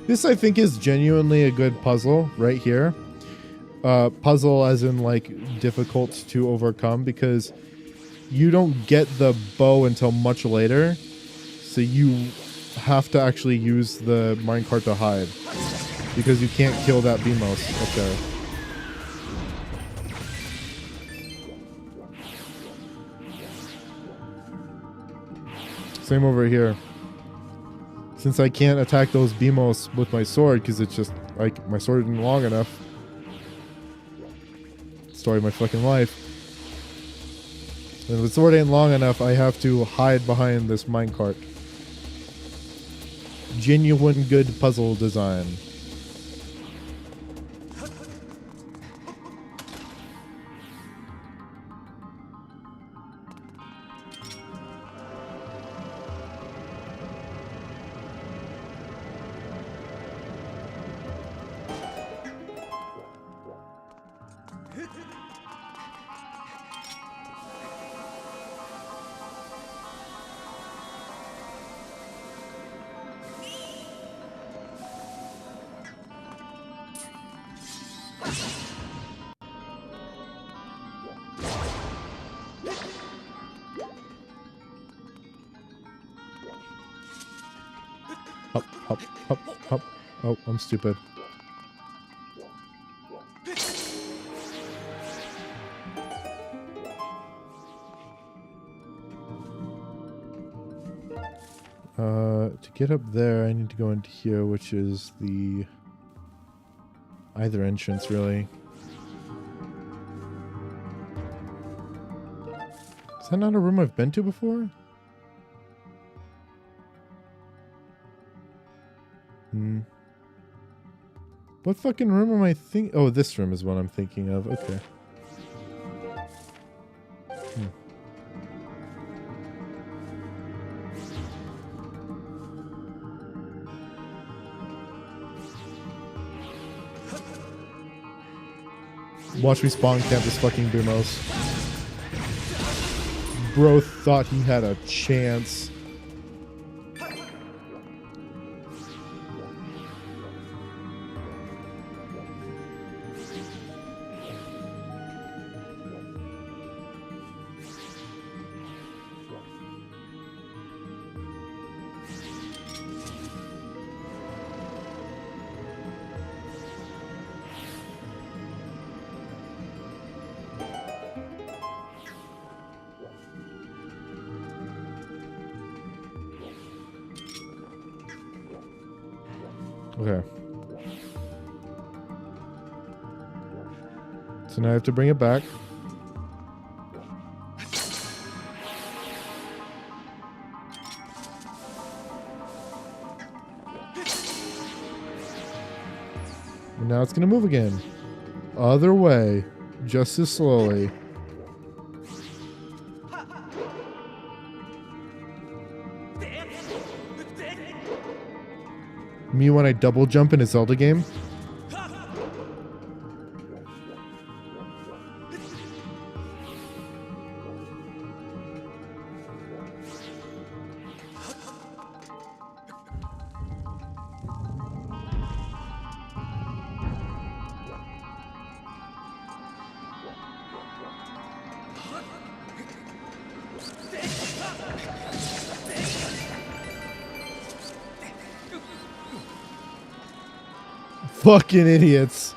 This, I think, is genuinely a good puzzle right here. Puzzle as in, like, difficult to overcome, because you don't get the bow until much later. So you have to actually use the minecart to hide. Because you can't kill that Beamos up there. Same over here. Since I can't attack those Beamos with my sword, because it's just, like, my sword isn't long enough. Story of my fucking life. And if the sword ain't long enough, I have to hide behind this minecart. Genuine good puzzle design. Hop, hop, hop, hop. Oh, I'm stupid. To get up there, I need to go into here, which is the either entrance, really. Is that not a room I've been to before? What fucking room am I thinking? Oh, this room is what I'm thinking of. Okay. Watch me spawn camp this fucking Beamos. Bro thought he had a chance. Okay. So now I have to bring it back. And now it's gonna move again. Other way. Just as slowly. Me when I double jump in a Zelda game? Fucking idiots.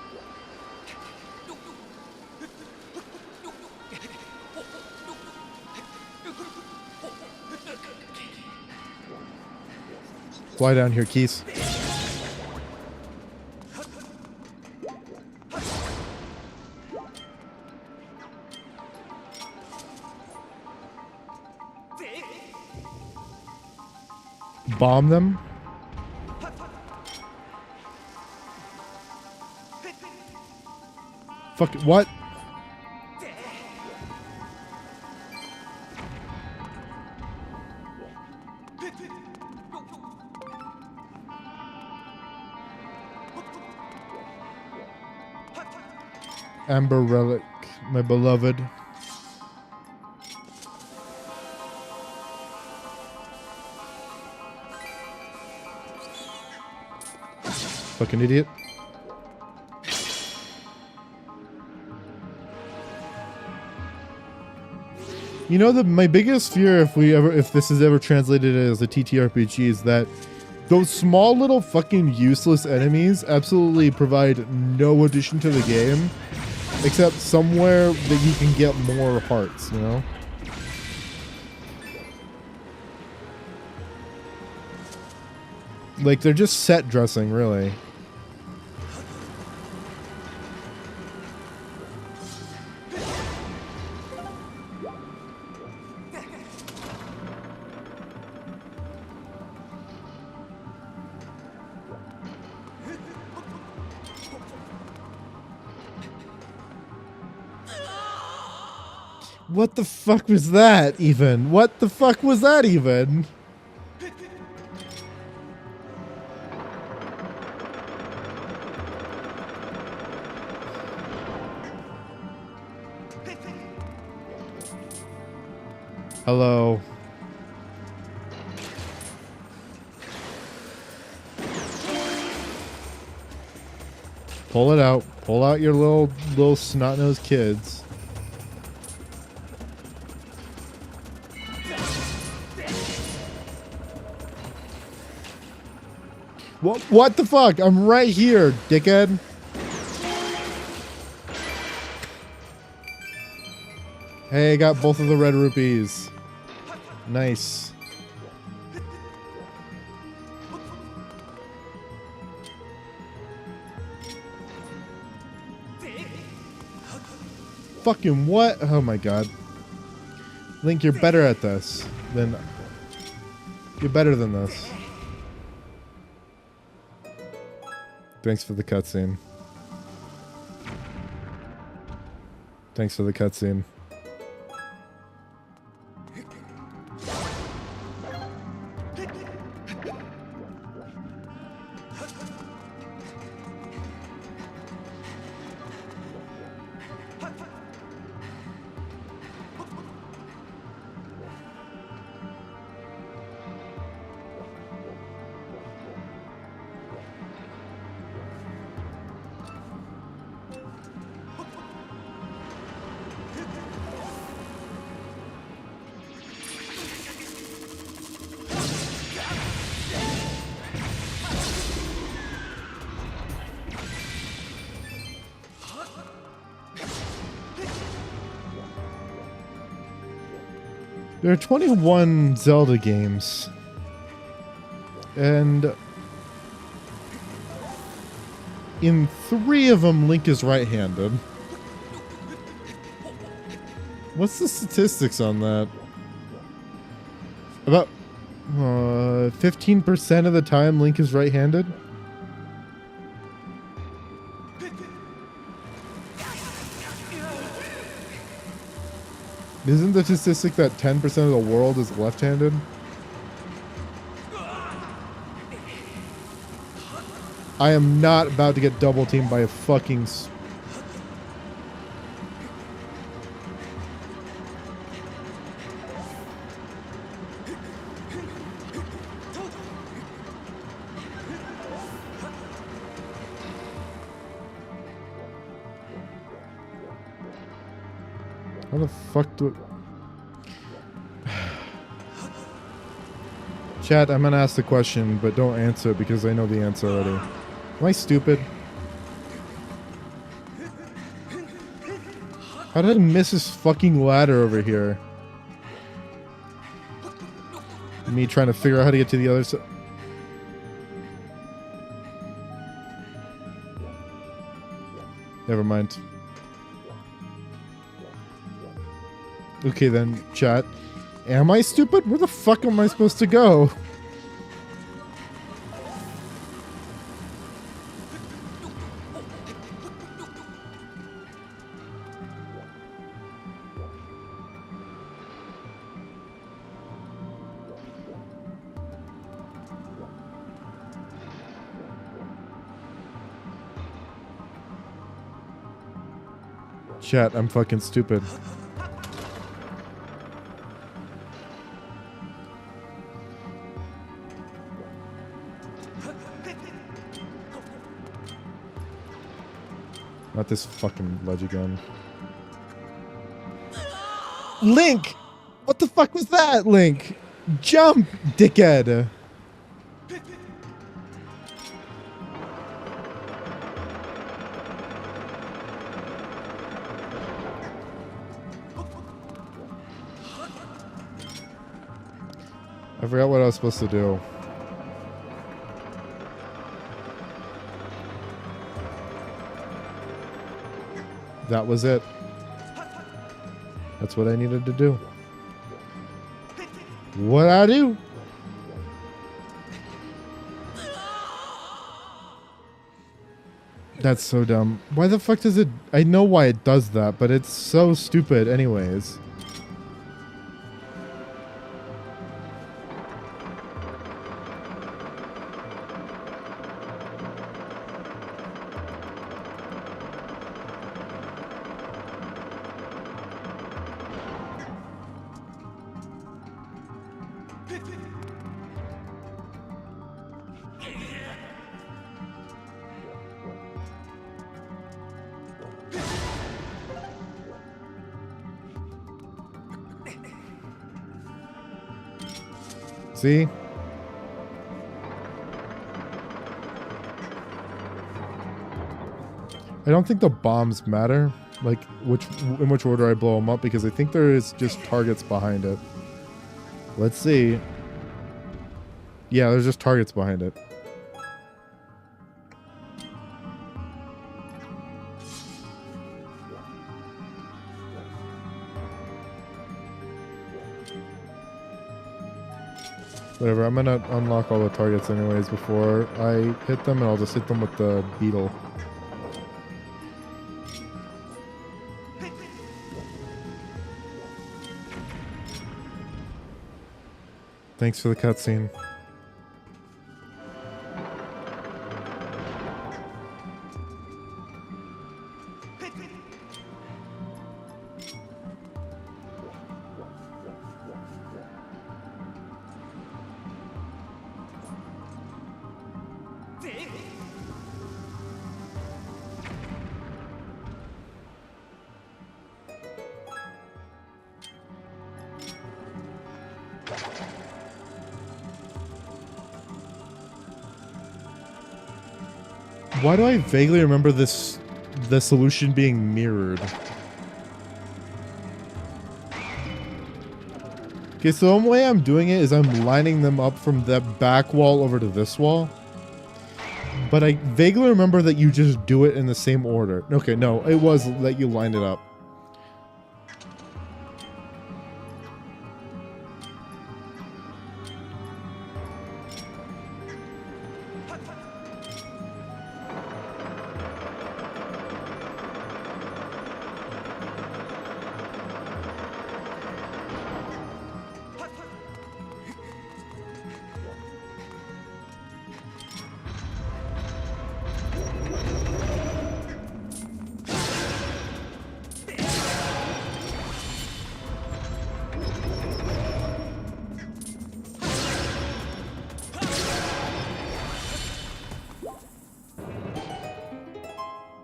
Fly down here, Keys. Bomb them. Fuck, what? Amber relic, my beloved. Fucking idiot. You know, my biggest fear if this is ever translated as a TTRPG is that those small little fucking useless enemies absolutely provide no addition to the game, except somewhere that you can get more hearts, you know? Like, they're just set dressing, really. What the fuck was that even? What the fuck was that even? Hello. Pull it out. Pull out your little snot-nosed kids. What the fuck? I'm right here, dickhead. Hey, I got both of the red rupees. Nice. Fucking what? Oh my god. Link, you're better at this than... You're better than this. Thanks for the cutscene. Thanks for the cutscene. There are 21 Zelda games, and In 3 of them, Link is right-handed. What's the statistics on that? About 15% of the time, Link is right-handed. Isn't the statistic that 10% of the world is left-handed? I am not about to get double teamed by a fucking... How the fuck do it... Chat, I'm gonna ask the question, but don't answer it because I know the answer already. Am I stupid? How did I miss this fucking ladder over here? Me trying to figure out how to get to the other side. Never mind. Okay then, chat. Am I stupid? Where the fuck am I supposed to go? Chat, I'm fucking stupid. Not this fucking ledge again. Link! What the fuck was that, Link? Jump, dickhead! I forgot what I was supposed to do. That was it. That's what I needed to do. What'd I do? That's so dumb. Why the fuck does it... I know why it does that, but it's so stupid anyways. See? I don't think the bombs matter, like in which order I blow them up, because I think there is just targets behind it. Let's see. Yeah, there's just targets behind it. Whatever, I'm gonna unlock all the targets anyways before I hit them, and I'll just hit them with the beetle. Thanks for the cutscene. Why do I vaguely remember the solution being mirrored? Okay, so the way I'm doing it is I'm lining them up from that back wall over to this wall. But I vaguely remember that you just do it in the same order. Okay, no, it was that you line it up.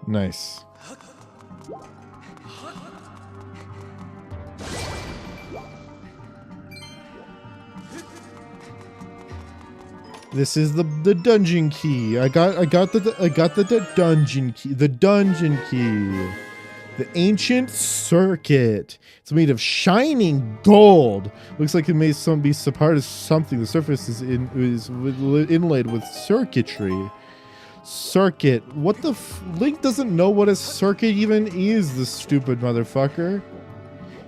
Nice. This is the dungeon key. I got the dungeon key. The dungeon key. The ancient circuit. It's made of shining gold. Looks like it may be part of something. The surface is inlaid with circuitry. Circuit. What the Link doesn't know what a circuit even is, this stupid motherfucker.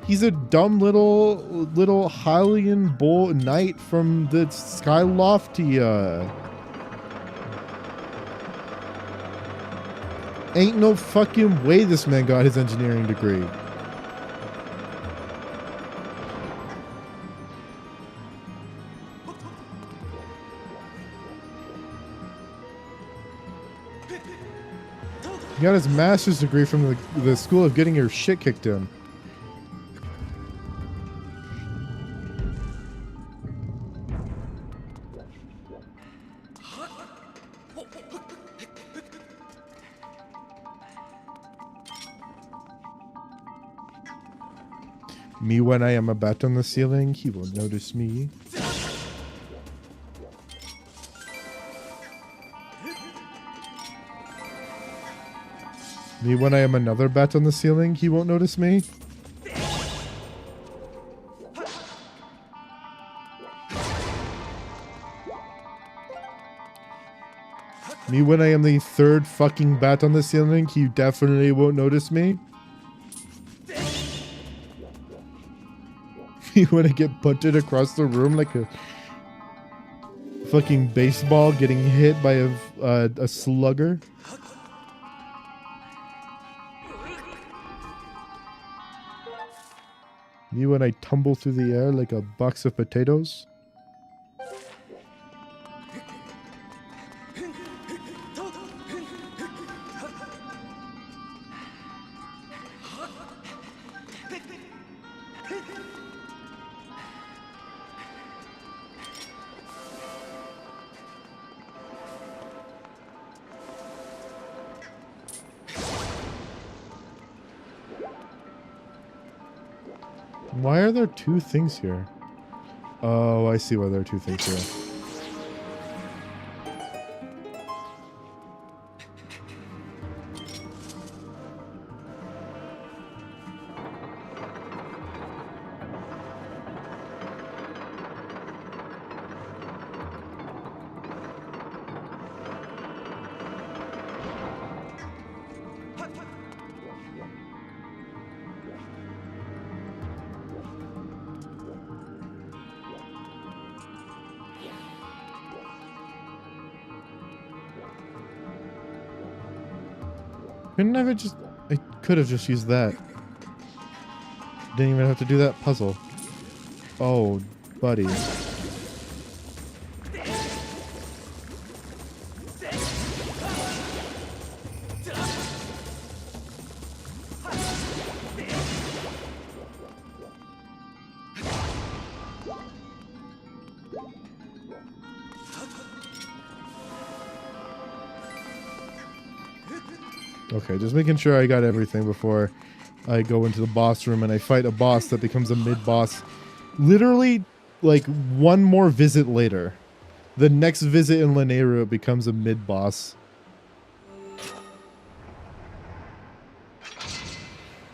He's a dumb little Hylian bull knight from the Skyloftia. Ain't no fucking way this man got his engineering degree. He got his master's degree from the school of getting your shit kicked in. Me when I am a bat on the ceiling, he will notice me. Me when I am another bat on the ceiling, he won't notice me. Me when I am the third fucking bat on the ceiling, he definitely won't notice me. Me when I get punted across the room like a fucking baseball getting hit by a slugger. Me when I tumble through the air like a box of potatoes. Why are there two things here? Oh, I see why there are two things here. Couldn't I just... I could have just used that. Didn't even have to do that puzzle. Oh, buddy. Okay, just making sure I got everything before I go into the boss room and I fight a boss that becomes a mid-boss. Literally, like, one more visit later. The next visit in Lanayru, it becomes a mid-boss.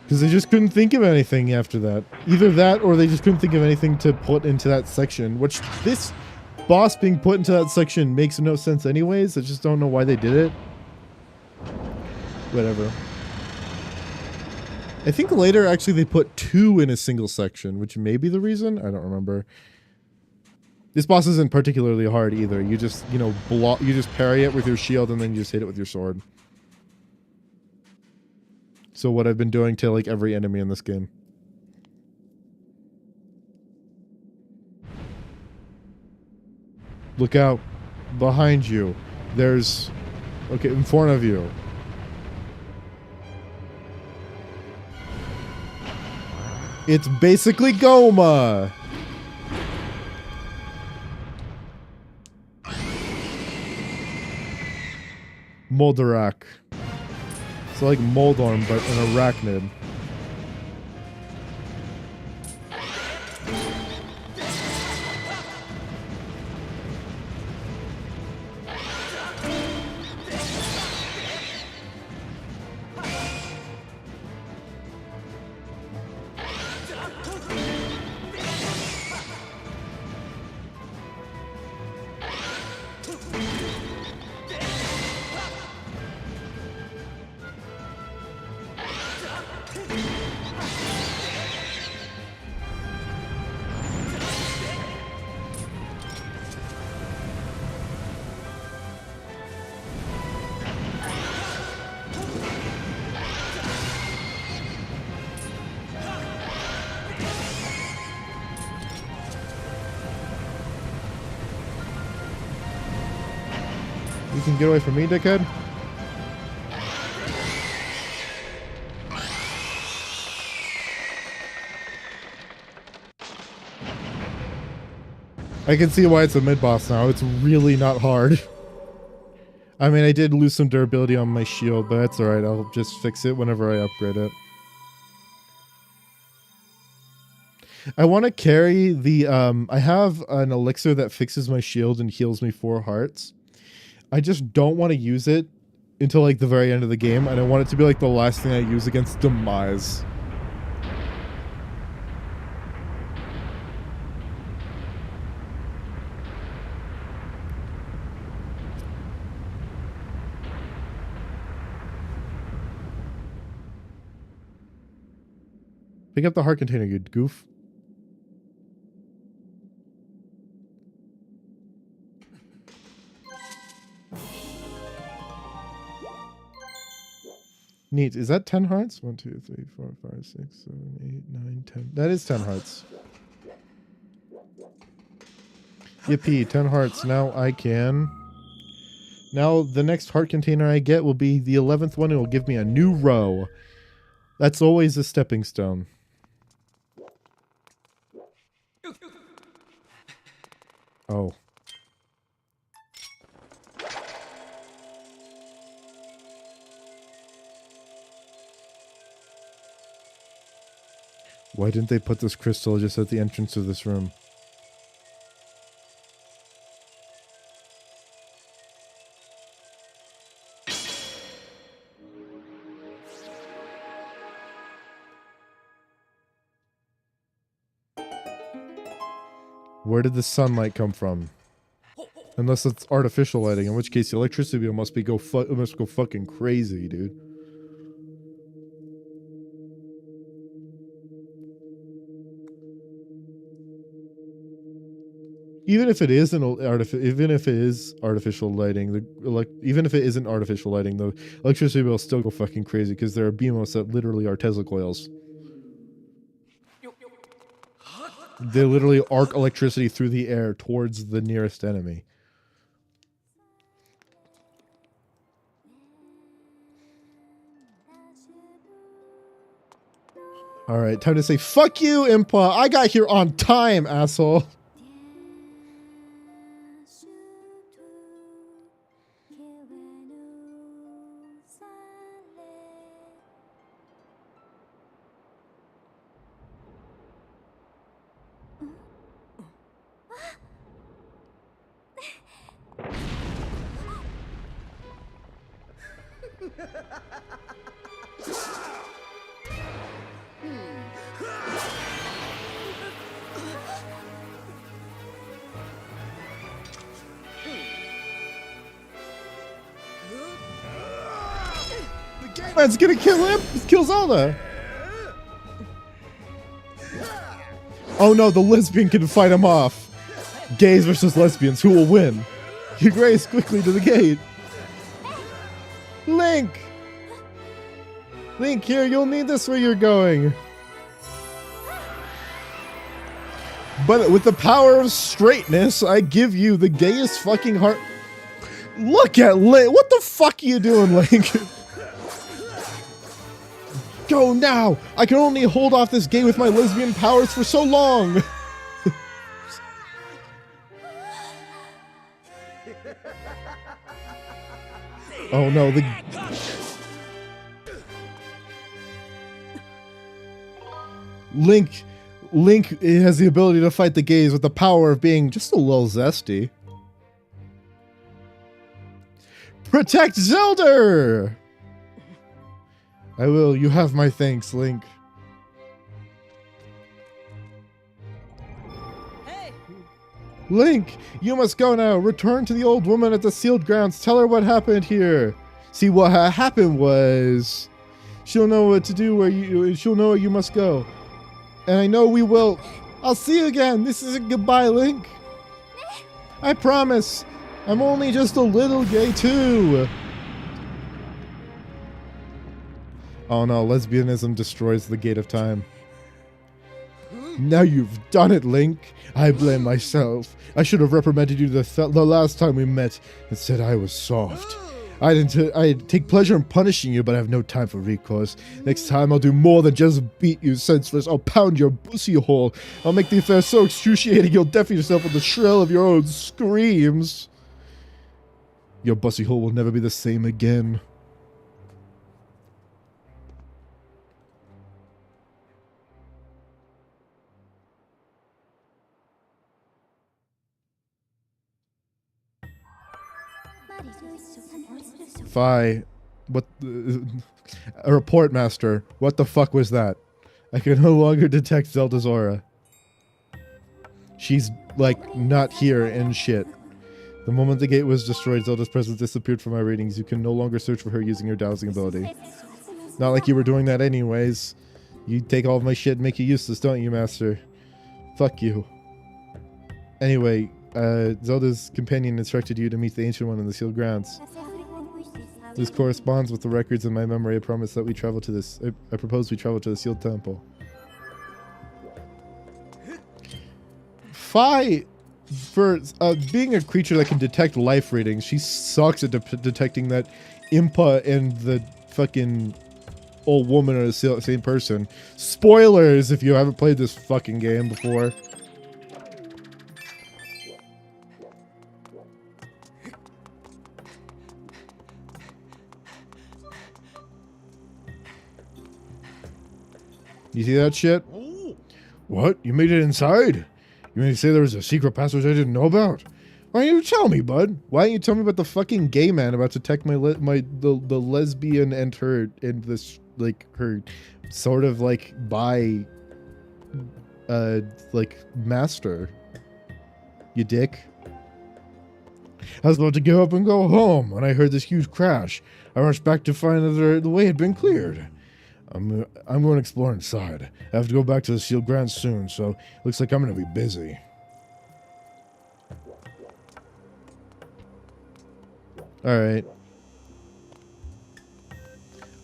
Because they just couldn't think of anything after that. Either that, or they just couldn't think of anything to put into that section, which this boss being put into that section makes no sense anyways. I just don't know why they did it. Whatever. I think later actually they put 2 in a single section, which may be the reason. I don't remember. This boss isn't particularly hard either. You just, you know, you just parry it with your shield and then you just hit it with your sword. So what I've been doing to like every enemy in this game. Look out. Behind you. There's... Okay, in front of you. It's basically Goma! Moldarak. It's like Moldorm, but an arachnid. You can get away from me, dickhead. I can see why it's a mid-boss now. It's really not hard. I mean, I did lose some durability on my shield, but that's alright. I'll just fix it whenever I upgrade it. I want to carry the... I have an elixir that fixes my shield and heals me 4 hearts. I just don't want to use it until like the very end of the game, and I want it to be like the last thing I use against Demise. Pick up the heart container, you goof. Neat. Is that 10 hearts? 1, 2, 3, 4, 5, 6, 7, 8, 9, 10. That is 10 hearts. Yippee, 10 hearts. Now I can... Now the next heart container I get will be the 11th one. It will give me a new row. That's always a stepping stone. Oh. Why didn't they put this crystal just at the entrance of this room? Where did the sunlight come from? Unless it's artificial lighting, in which case the electricity bill must go fucking crazy, dude. Even if it is artificial lighting, even if it isn't artificial lighting, the electricity bill will still go fucking crazy because there are BMOS that literally are Tesla coils. They literally arc electricity through the air towards the nearest enemy. Alright, time to say, fuck you, Impa! I got here on time, asshole! man's gonna kill him. Kill Zelda. Oh no, the lesbian can fight him off. Gays versus lesbians, who will win? You race quickly to the gate. Link! Link, here, you'll need this where you're going. But with the power of straightness, I give you the gayest fucking heart. Look at Link. What the fuck are you doing, Link? Go now! I can only hold off this gay with my lesbian powers for so long! Oh no, Link has the ability to fight the gays with the power of being just a little zesty. Protect Zelda! I will. You have my thanks, Link. Hey. Link, you must go now. Return to the old woman at the sealed grounds. Tell her what happened here. See, what happened was, she'll know what to do. She'll know where you must go. And I know we will. I'll see you again. This isn't goodbye, Link. I promise. I'm only just a little gay too. Oh no, lesbianism destroys the gate of time. Now you've done it, Link. I blame myself. I should have reprimanded you the last time we met and said I was soft. I take pleasure in punishing you, but I have no time for recourse. Next time I'll do more than just beat you senseless. I'll pound your pussy hole. I'll make the affair so excruciating you'll deafen yourself with the shrill of your own screams. Your bussy hole will never be the same again. Fi, what a report master. What the fuck was that? I can no longer detect Zelda's aura. She's like not here and shit. The moment the gate was destroyed, Zelda's presence disappeared from my readings. You can no longer search for her using your dowsing ability. Not like you were doing that anyways. You take all of my shit and make you useless, don't you, master? Fuck you. Anyway, Zelda's companion instructed you to meet the Ancient One in the sealed grounds. This corresponds with the records in my memory. I promise that we travel to this. I propose we travel to the sealed temple. Fi, for being a creature that can detect life readings, she sucks at detecting that Impa and the fucking old woman are the same person. Spoilers if you haven't played this fucking game before. You see that shit? What? You made it inside? You mean to say there was a secret passage I didn't know about? Why don't you tell me, bud? Why don't you tell me about the fucking gay man about to detect the lesbian and her and this like her sort of like bi like master? You dick. I was about to give up and go home when I heard this huge crash. I rushed back to find that the way had been cleared. I'm going to explore inside. I have to go back to the sealed grounds soon, so looks like I'm going to be busy. Alright.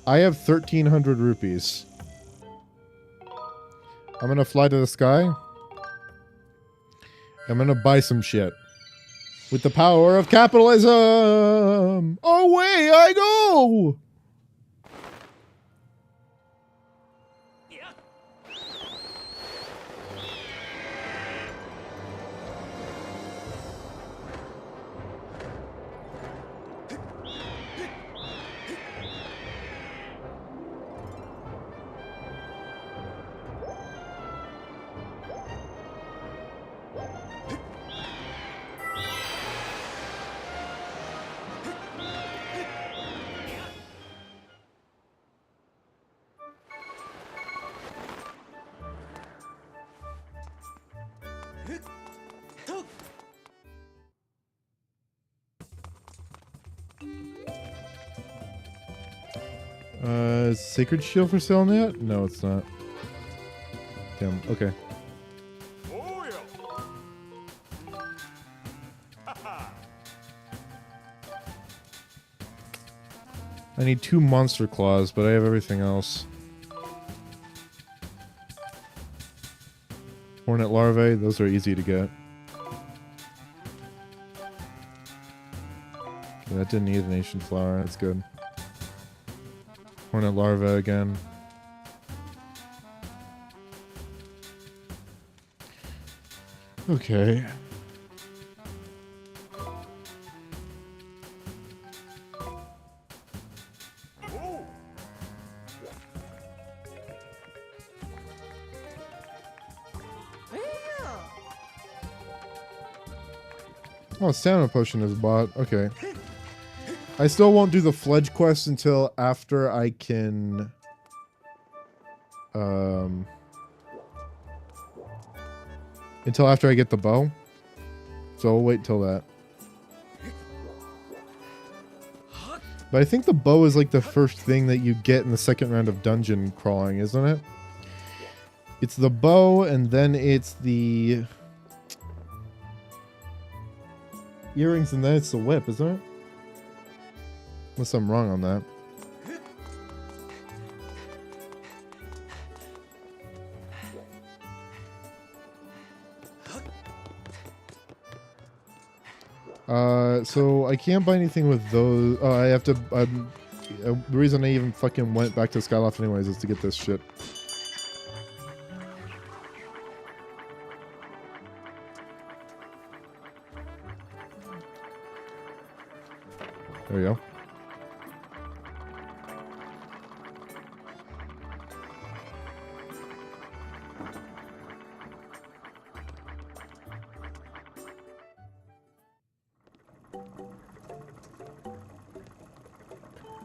I have 1,300 rupees. I'm going to fly to the sky. I'm going to buy some shit. With the power of capitalism! Away I go! Is Sacred Shield for sale yet? No, it's not. Damn, okay. I need 2 monster claws, but I have everything else. Hornet larvae, those are easy to get. Okay, that didn't need an ancient flower, that's good. Hornet larvae again. Okay. Oh, stamina potion is bought. Okay. I still won't do the Fledge quest until after I can... until after I get the bow. So I'll wait till that. But I think the bow is like the first thing that you get in the second round of dungeon crawling, isn't it? It's the bow, and then it's the... earrings, and then it's the whip, isn't it? Unless I'm wrong on that. So I can't buy anything with those. Oh, I have to. The reason I even fucking went back to Skyloft anyways is to get this shit. There we go.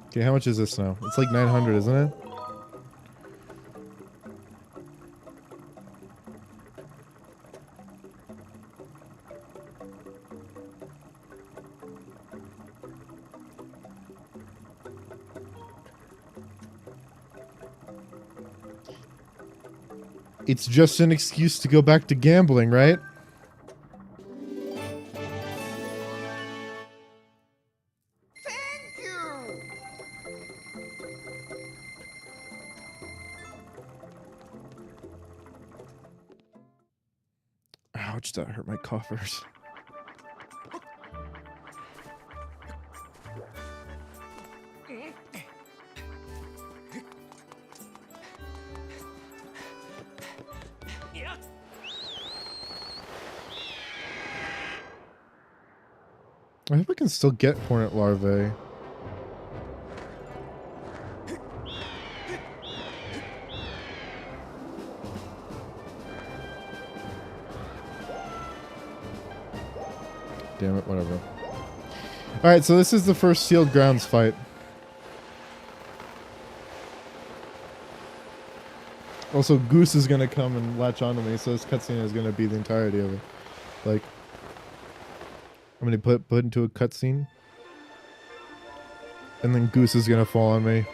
Okay, how much is this now? It's like 900, isn't it? It's just an excuse to go back to gambling, right? Thank you. Ouch, that hurt my coffers. I hope I can still get hornet larvae. Damn it, whatever. Alright, so this is the first sealed grounds fight. Also, Goose is gonna come and latch onto me, so this cutscene is gonna be the entirety of it. Like, I'm gonna put into a cutscene, and then Goose is gonna fall on me.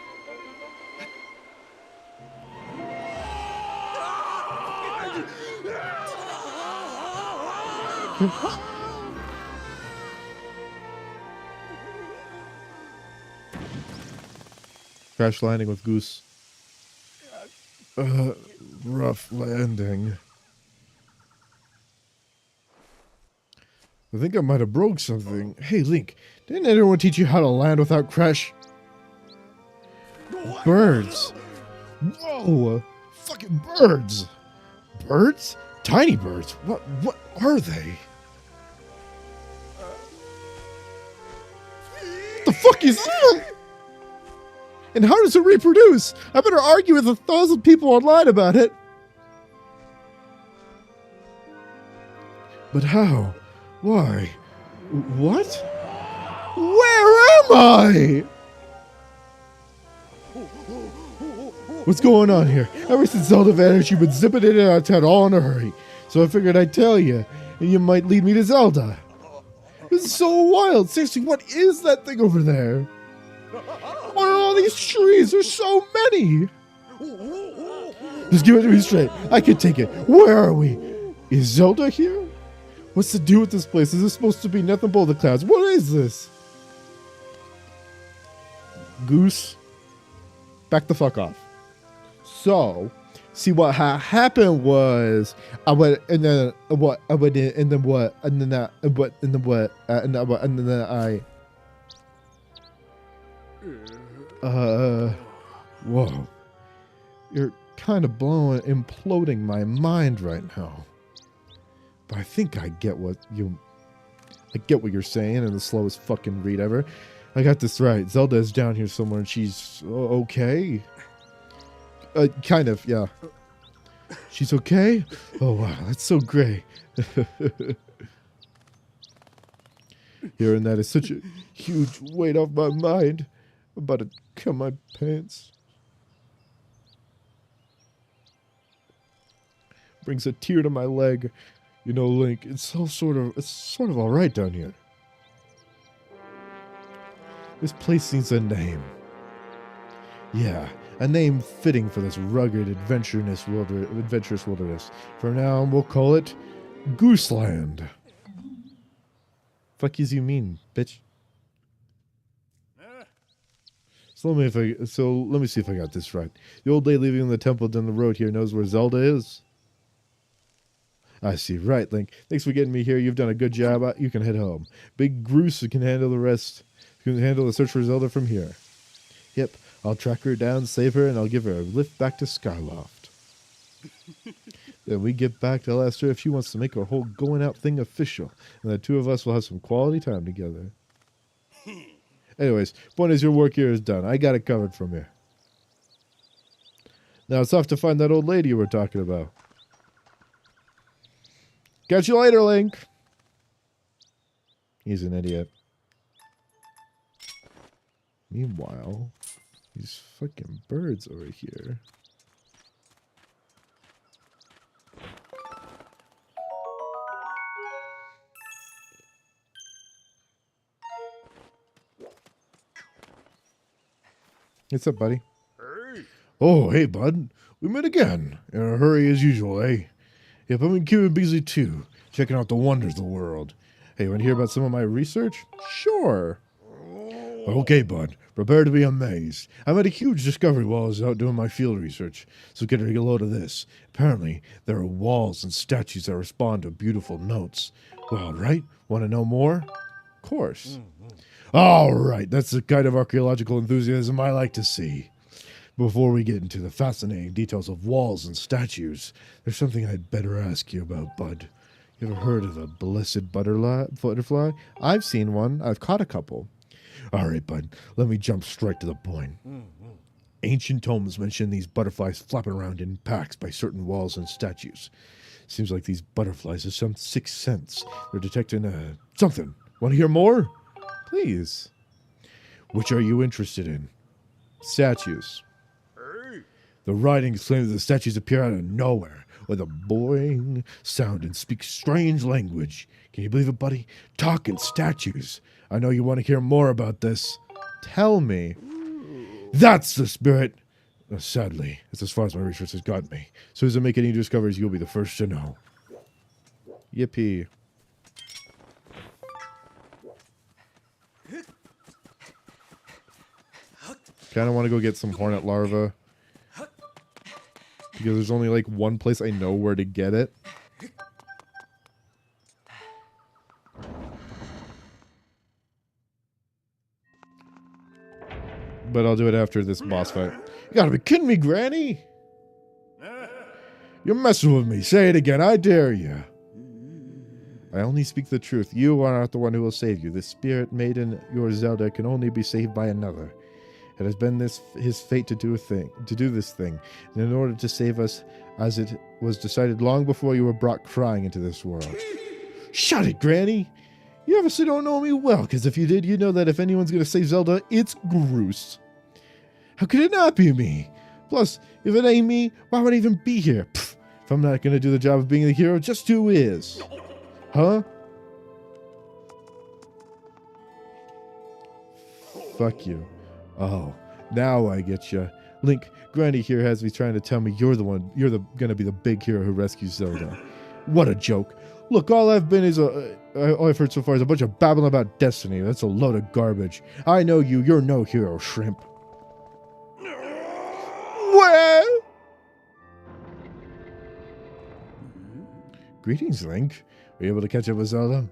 Crash landing with Goose. Rough landing. I think I might have broke something. Hey, Link, didn't anyone teach you how to land without crash? Birds. Whoa, fucking birds. Birds? Tiny birds? What are they? The fuck is that? And how does it reproduce? I better argue with 1,000 people online about it. But how? Why? What? Where am I? What's going on here? Ever since Zelda vanished, you've been zipping in and out of town all in a hurry. So I figured I'd tell you, and you might lead me to Zelda. This is so wild. Seriously, what is that thing over there? What all these trees? There's so many. Just give it to me straight. I can take it. Where are we? Is Zelda here? What's to do with this place? Is this supposed to be nothing but the clouds? What is this? Goose, back the fuck off. So, see what happened was I went and then what I went in and then what and then that and what and then what and then what and then I. Whoa, you're kind of imploding my mind right now. But I think I get what you're saying in the slowest fucking read ever. I got this right. Zelda is down here somewhere and she's okay. Kind of, yeah. She's okay? Oh wow, that's so great. Hearing that is such a huge weight off my mind. I'm about to cum my pants. Brings a tear to my leg. You know, Link, it's sort of all right down here. This place needs a name. Yeah, a name fitting for this rugged, adventurous wilderness. For now, we'll call it Gooseland. Fuck you mean, bitch? So let me see if I got this right. The old lady leaving the temple down the road here knows where Zelda is. I see. Right, Link. Thanks for getting me here. You've done a good job. You can head home. Big Groose can handle the rest. You can handle the search for Zelda from here. Yep. I'll track her down, save her, and I'll give her a lift back to Skyloft. Then we get back to ask her if she wants to make our whole going out thing official, and the two of us will have some quality time together. Anyways, point is your work here is done. I got it covered from here. Now it's off to find that old lady you were talking about. Catch you later, Link. He's an idiot. Meanwhile, these fucking birds over here. What's up, buddy? Hey. Oh, hey, bud. We met again. In a hurry as usual, eh? Yep, I've been keeping busy too, checking out the wonders of the world. Hey, want to hear about some of my research? Sure. Okay, bud. Prepare to be amazed. I made a huge discovery while I was out doing my field research. So get a load of this. Apparently, there are walls and statues that respond to beautiful notes. Well, right? Want to know more? Of course. All right, that's the kind of archaeological enthusiasm I like to see. Before we get into the fascinating details of walls and statues, there's something I'd better ask you about, bud. You ever heard of a blessed butterfly? I've seen one. I've caught a couple. All right, bud, let me jump straight to the point. Ancient tomes mention these butterflies flapping around in packs by certain walls and statues. Seems like these butterflies have some sixth sense. They're detecting something. Want to hear more? Please. Which are you interested in? Statues. The writings claim that the statues appear out of nowhere with a boing sound and speak strange language. Can you believe it, buddy? Talking statues. I know you want to hear more about this. Tell me. That's the spirit. Sadly, it's as far as my research has gotten me. As soon as I make any discoveries, you'll be the first to know. Yippee. Kind of want to go get some hornet larvae. Because there's only like one place I know where to get it. But I'll do it after this boss fight. You gotta be kidding me, Granny! You're messing with me. Say it again. I dare you. I only speak the truth. You are not the one who will save you. The spirit maiden, your Zelda, can only be saved by another. It has been his fate to do this thing, and in order to save us, as it was decided long before you were brought crying into this world. Shut it, Granny! You obviously don't know me well, because if you did, you know that if anyone's going to save Zelda, it's Groose. How could it not be me? Plus, if it ain't me, why would I even be here? Pfft, if I'm not going to do the job of being the hero, just who is? Huh? Fuck you. Oh, Now I get you. Link, Granny here has me trying to tell me you're gonna be the big hero who rescues Zelda. What a joke. Look, all I've heard so far is a bunch of babbling about destiny. That's a load of garbage. I know you, you're no hero, shrimp. Well? Greetings, Link. Were you able to catch up with Zelda?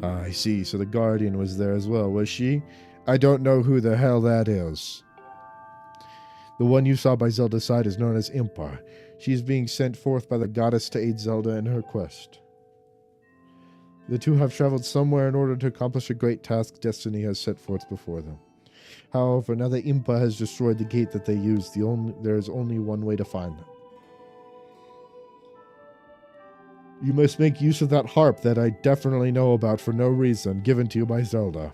Ah, I see, so the Guardian was there as well, was she? I don't know who the hell that is. The one you saw by Zelda's side is known as Impa. She's being sent forth by the goddess to aid Zelda in her quest. The two have traveled somewhere in order to accomplish a great task destiny has set forth before them. However, now that Impa has destroyed the gate that they used, there is only one way to find them. You must make use of that harp that I definitely know about for no reason, given to you by Zelda.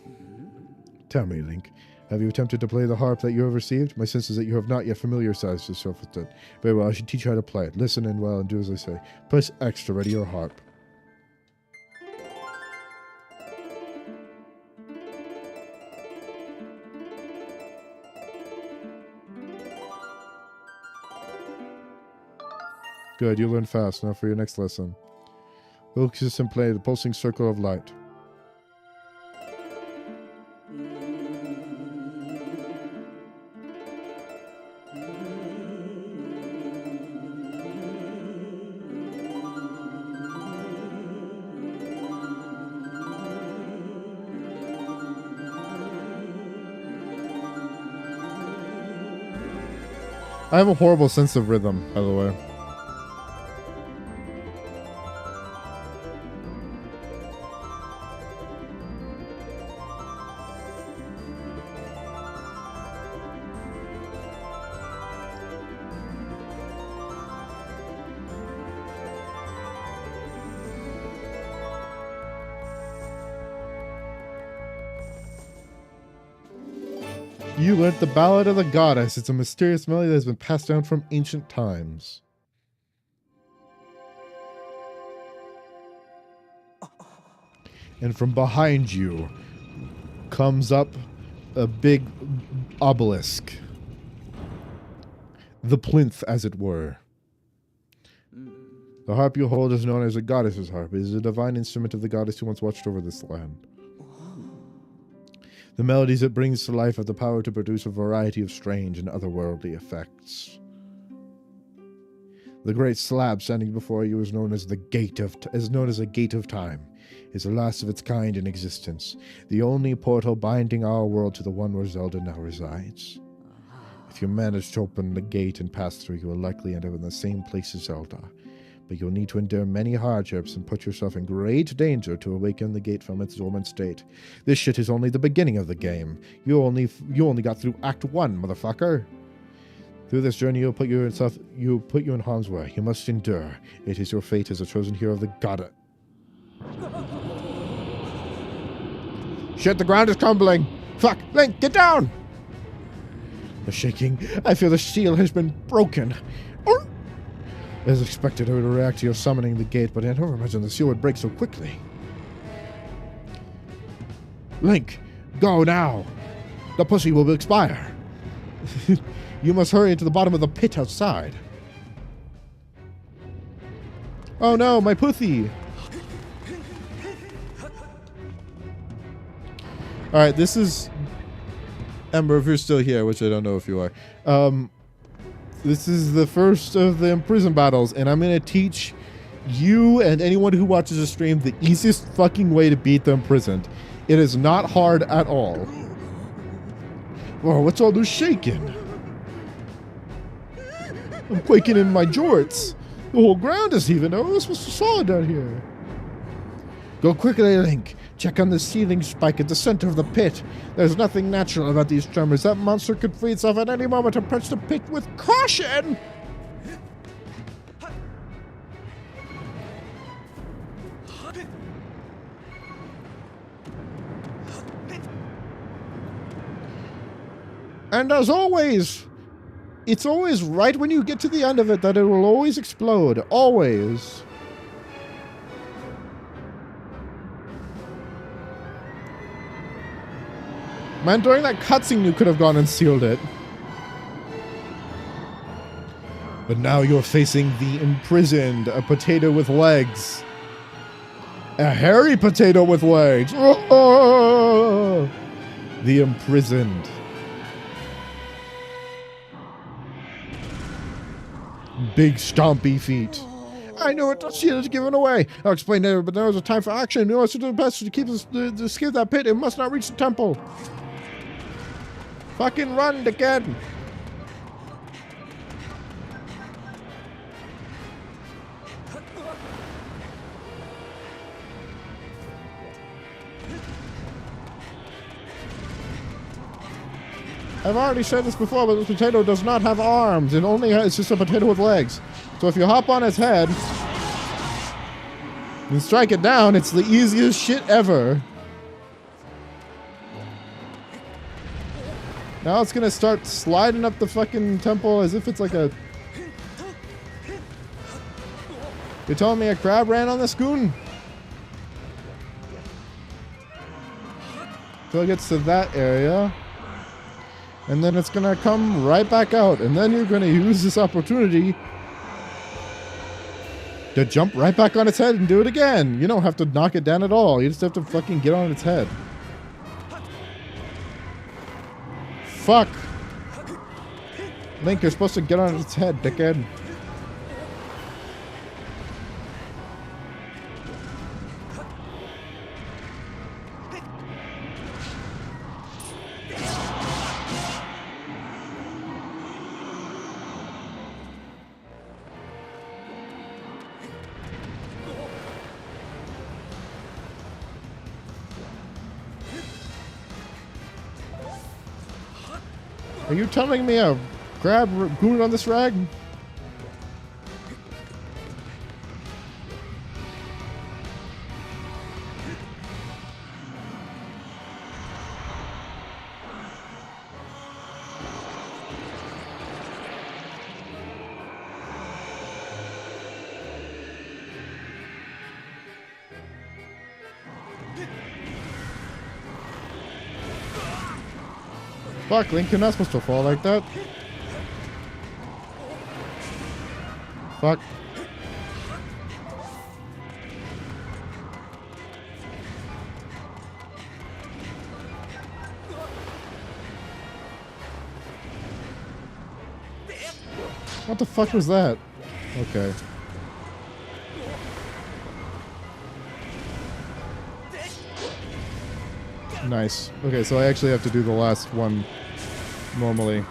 Tell me, Link, have you attempted to play the harp that you have received? My sense is that you have not yet familiarized yourself with it. Very well, I should teach you how to play it. Listen in well and do as I say. Press X to ready your harp. Good, you learn fast. Now for your next lesson. Focus and play the pulsing circle of light. I have a horrible sense of rhythm, by the way. You learnt the Ballad of the Goddess. It's a mysterious melody that has been passed down from ancient times. And from behind you comes up a big obelisk. The plinth, as it were. The harp you hold is known as a goddess's harp. It is a divine instrument of the goddess who once watched over this land. The melodies it brings to life have the power to produce a variety of strange and otherworldly effects. The great slab standing before you is known as a gate of time. It's the last of its kind in existence, the only portal binding our world to the one where Zelda now resides. If you manage to open the gate and pass through, you will likely end up in the same place as Zelda. But you'll need to endure many hardships and put yourself in great danger to awaken the gate from its dormant state. This shit is only the beginning of the game. You only got through Act 1, motherfucker. Through this journey, you'll put you in harm's way. You must endure. It is your fate as a chosen hero of the goddess. Shit, the ground is crumbling. Fuck, Link, get down! The shaking. I feel the seal has been broken. As expected, I would react to your summoning the gate, but I never imagined the seal would break so quickly. Link, go now. The pussy will expire. You must hurry to the bottom of the pit outside. Oh no, my pussy! Alright, this is... Ember, if you're still here, which I don't know if you are. This is the first of the prison battles, and I'm going to teach you and anyone who watches the stream the easiest fucking way to beat the imprisoned. It is not hard at all. Whoa, what's all this shaking? I'm quaking in my jorts. The whole ground is heaving. Oh, it's supposed to solid down here. Go quickly, Link. Check on the ceiling spike at the center of the pit. There's nothing natural about these tremors. That monster could free itself at any moment. Approach the pit with caution! And as always, it's always right when you get to the end of it that it will always explode. Always. Man, during that cutscene, you could have gone and sealed it. But now you're facing the imprisoned, a potato with legs. A hairy potato with legs. Oh! The imprisoned. Big stompy feet. I know it. The shield is given away. I'll explain later, but there was a time for action. We must do the best to keep us to escape that pit. It must not reach the temple. Fucking run again. I've already said this before, but this potato does not have arms. It's just a potato with legs. So if you hop on its head and strike it down, it's the easiest shit ever. Now it's gonna start sliding up the fucking temple as if it's like a... You're telling me a crab ran on this goon? Till it gets to that area. And then it's gonna come right back out. And then you're gonna use this opportunity to jump right back on its head and do it again. You don't have to knock it down at all. You just have to fucking get on its head. Fuck. Link, you're supposed to get on its head, dickhead. Are you telling me a crab goon on this rag? Fuck, Link, you're not supposed to fall like that. Fuck. What the fuck was that? Okay. Nice. Okay, so I actually have to do the last one normally.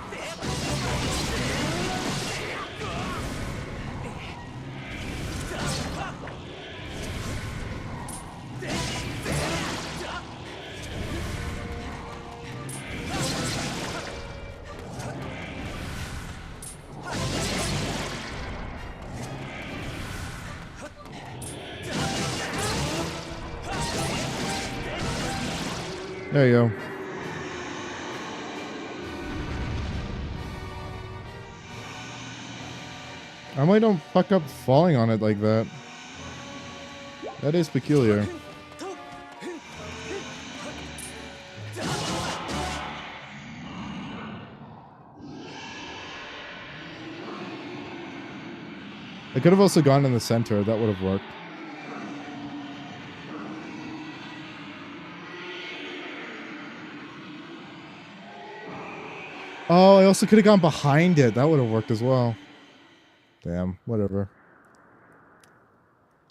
There you go. I might don't fuck up falling on it like that. That is peculiar. I could have also gone in the center. That would have worked. Oh, I also could have gone behind it. That would have worked as well. Damn, whatever.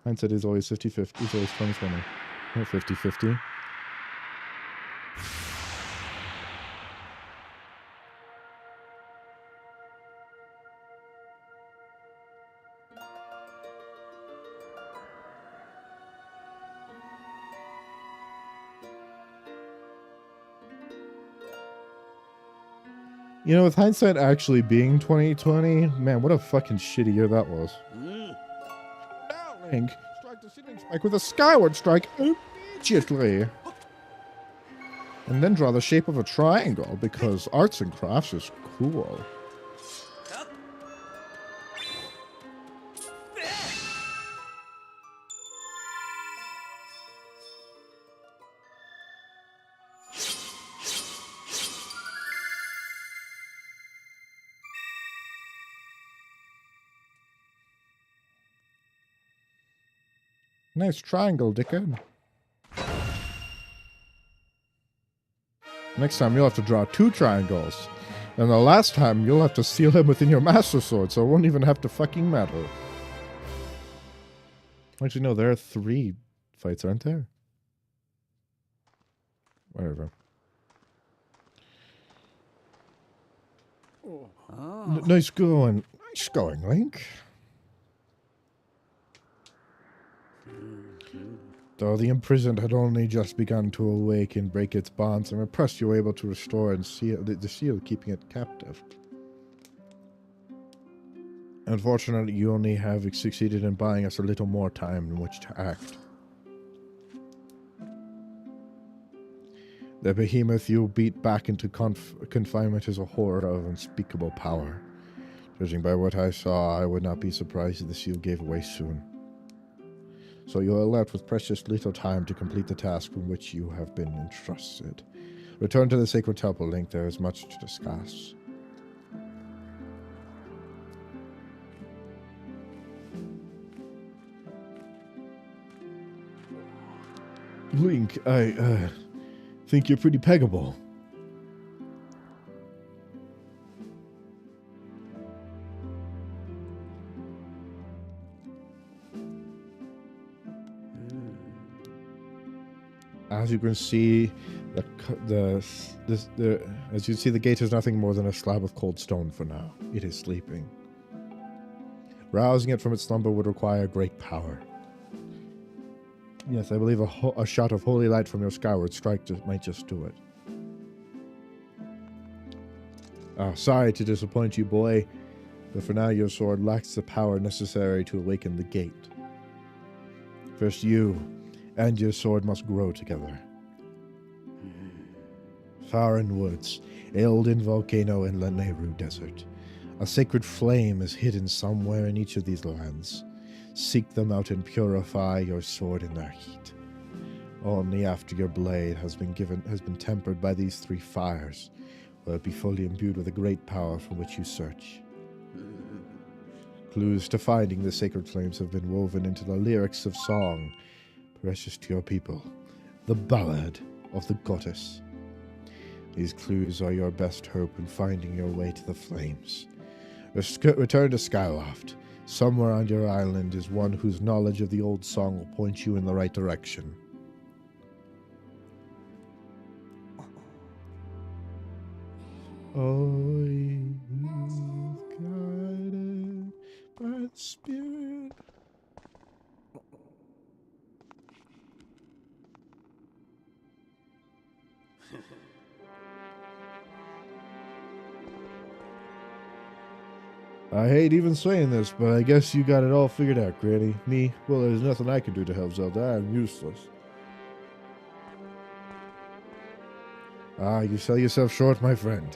Hindsight is always 50-50. It's always 20-20. Not 50-50. You know, with hindsight actually being 2020, man, what a fucking shitty year that was. Now, Link, strike the ceiling spike with a skyward strike immediately. And then draw the shape of a triangle, because arts and crafts is cool. Nice triangle, dickhead. Next time you'll have to draw 2 triangles. And the last time you'll have to seal him within your Master Sword, so it won't even have to fucking matter. Actually, no, there are 3 fights, aren't there? Whatever. Nice going. Nice going, Link. Though the imprisoned had only just begun to awake and break its bonds, I'm impressed you were able to restore and seal the seal, keeping it captive. Unfortunately, you only have succeeded in buying us a little more time in which to act. The behemoth you beat back into confinement is a horror of unspeakable power. Judging by what I saw, I would not be surprised if the seal gave way soon. So you are left with precious little time to complete the task from which you have been entrusted. Return to the Sacred Temple, Link. There is much to discuss. Link, I think you're pretty peggable. As you can see, the gate is nothing more than a slab of cold stone for now. It is sleeping. Rousing it from its slumber would require great power. Yes, I believe a shot of holy light from your Skyward strike might just do it. Sorry to disappoint you, boy, but for now your sword lacks the power necessary to awaken the gate. First you and your sword must grow together. Farin Woods, Eldin Volcano, and Lanayru Desert. A sacred flame is hidden somewhere in each of these lands. Seek them out and purify your sword in their heat. Only after your blade has been tempered by these 3 fires will it be fully imbued with the great power for which you search. Clues to finding the sacred flames have been woven into the lyrics of song precious to your people, the Ballad of the Goddess. These clues are your best hope in finding your way to the flames. Return to Skyloft. Somewhere on your island is one whose knowledge of the old song will point you in the right direction. Oh, guided by the Spirit. I hate even saying this, but I guess you got it all figured out, Granny. Me? Well, there's nothing I can do to help Zelda. I'm useless. You sell yourself short, my friend.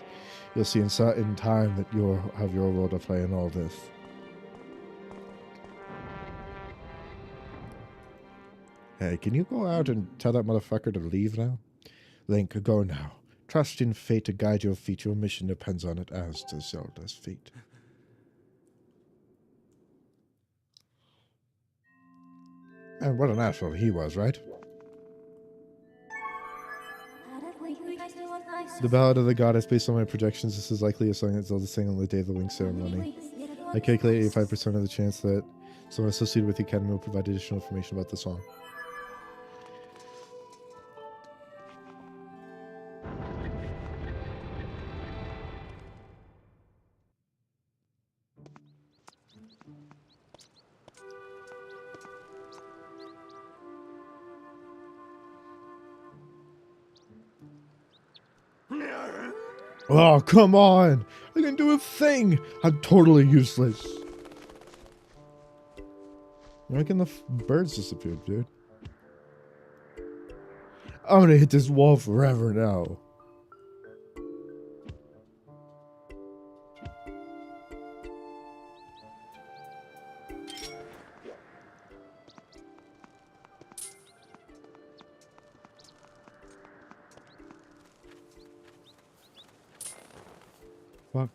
You'll see in time that you'll have your role to play in all this. Hey, can you go out and tell that motherfucker to leave now? Link, go now. Trust in fate to guide your feet. Your mission depends on it, as does Zelda's feet. And what an asshole he was, right? The Ballad of the Goddess, based on my projections, this is likely a song that Zelda sang on the day of the wing ceremony. I calculate 85% of the chance that someone associated with the Academy will provide additional information about the song. Oh, come on! I didn't do a thing! I'm totally useless. Why can the birds disappear, dude? I'm gonna hit this wall forever now. Fuck.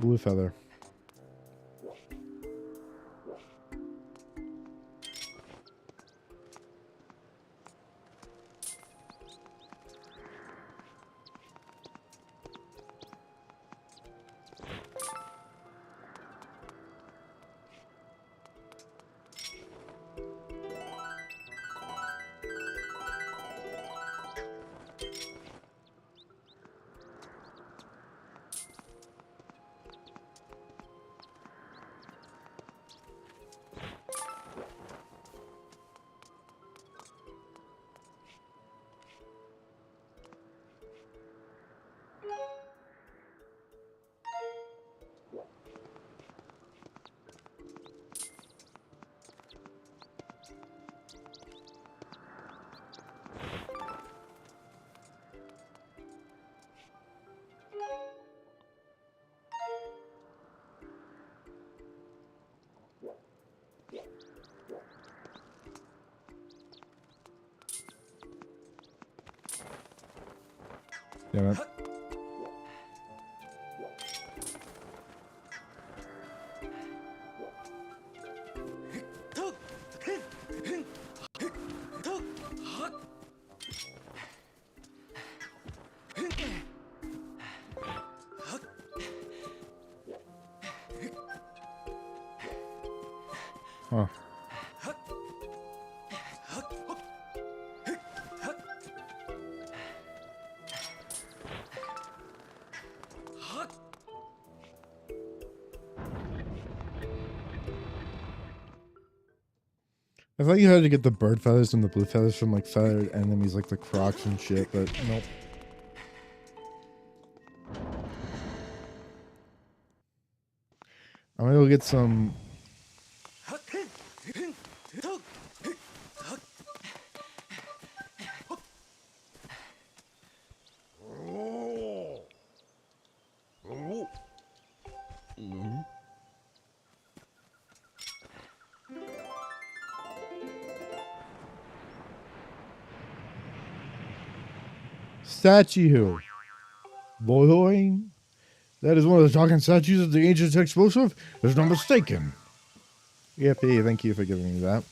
Blue feather. Damn it. Huh. I thought you had to get the bird feathers and the blue feathers from like feathered enemies like the crocs and shit, but nope. I'm gonna go get some. Statue. Boing. That is one of the talking statues of the ancient explosive. There's no mistaken. Yippee, thank you for giving me that.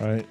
All right.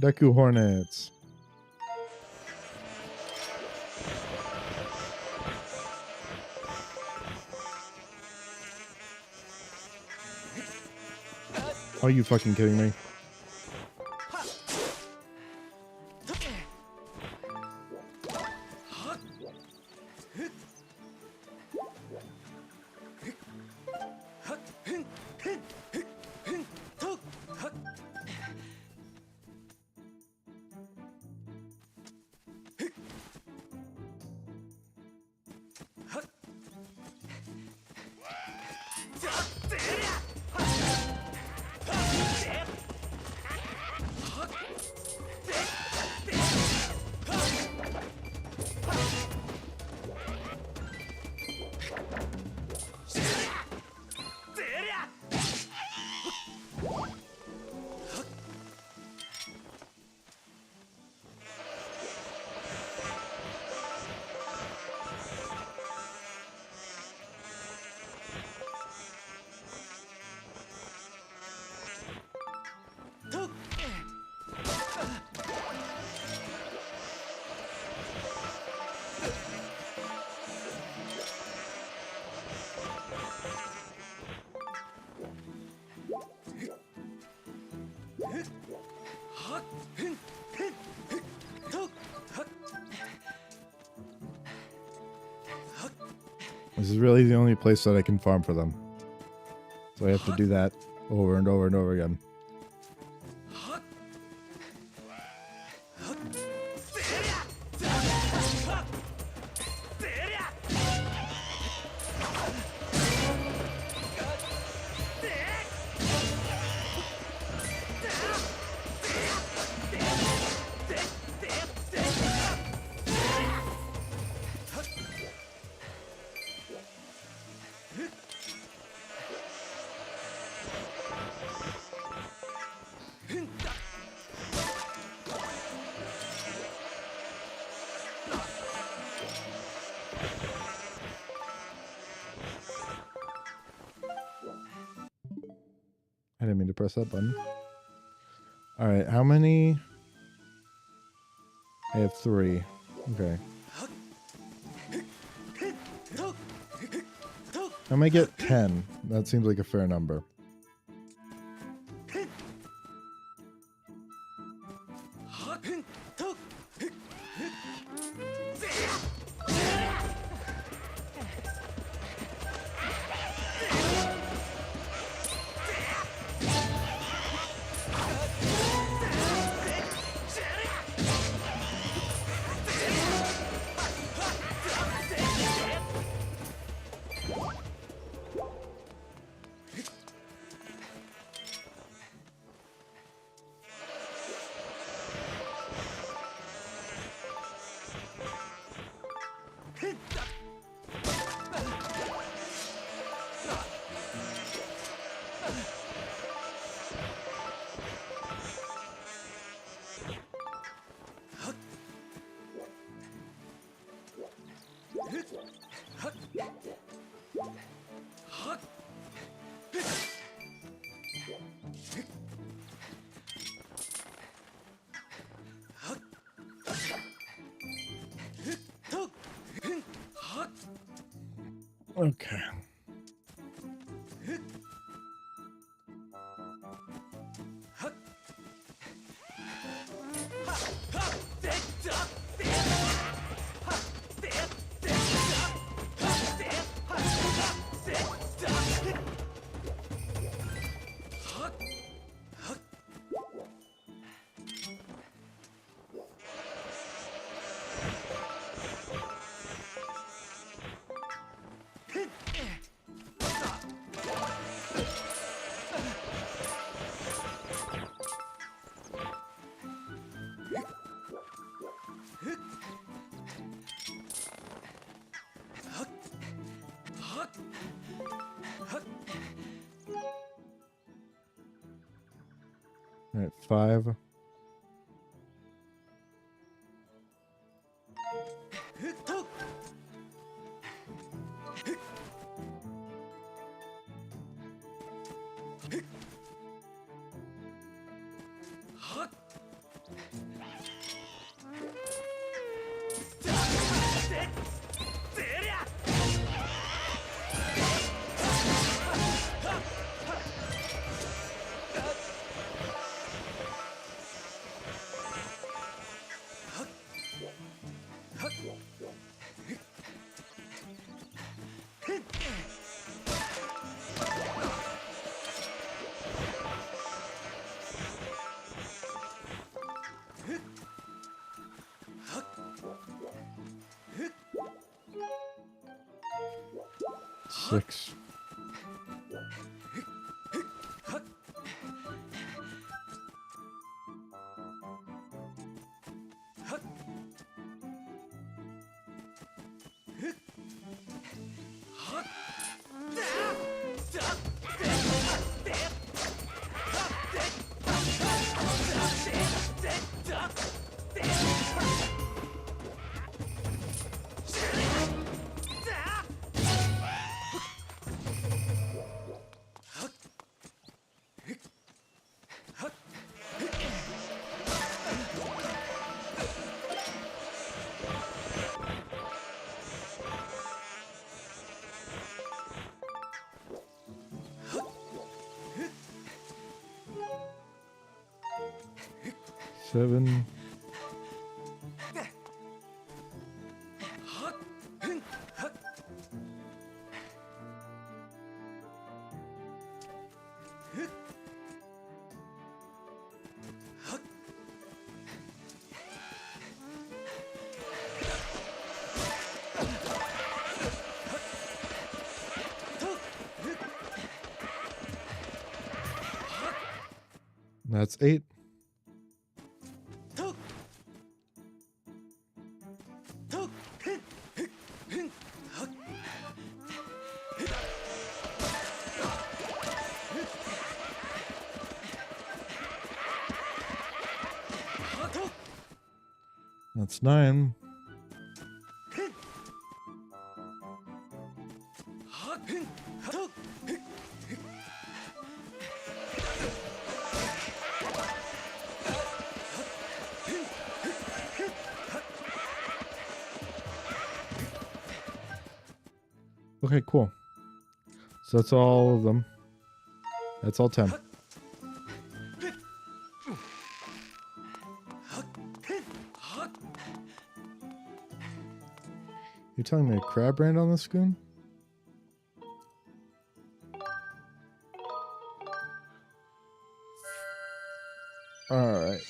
Deku Hornets. Are you fucking kidding me? This is really the only place that I can farm for them. So I have to do that over and over and over again. I didn't mean to press that button. All right, how many? I have 3. Okay. I might get 10. That seems like a fair number. Okay. All right, 5. Six. Seven. That's 8. That's 9. Okay, cool. So that's all of them. That's all 10. You're telling me a crab ran on the spoon? Alright.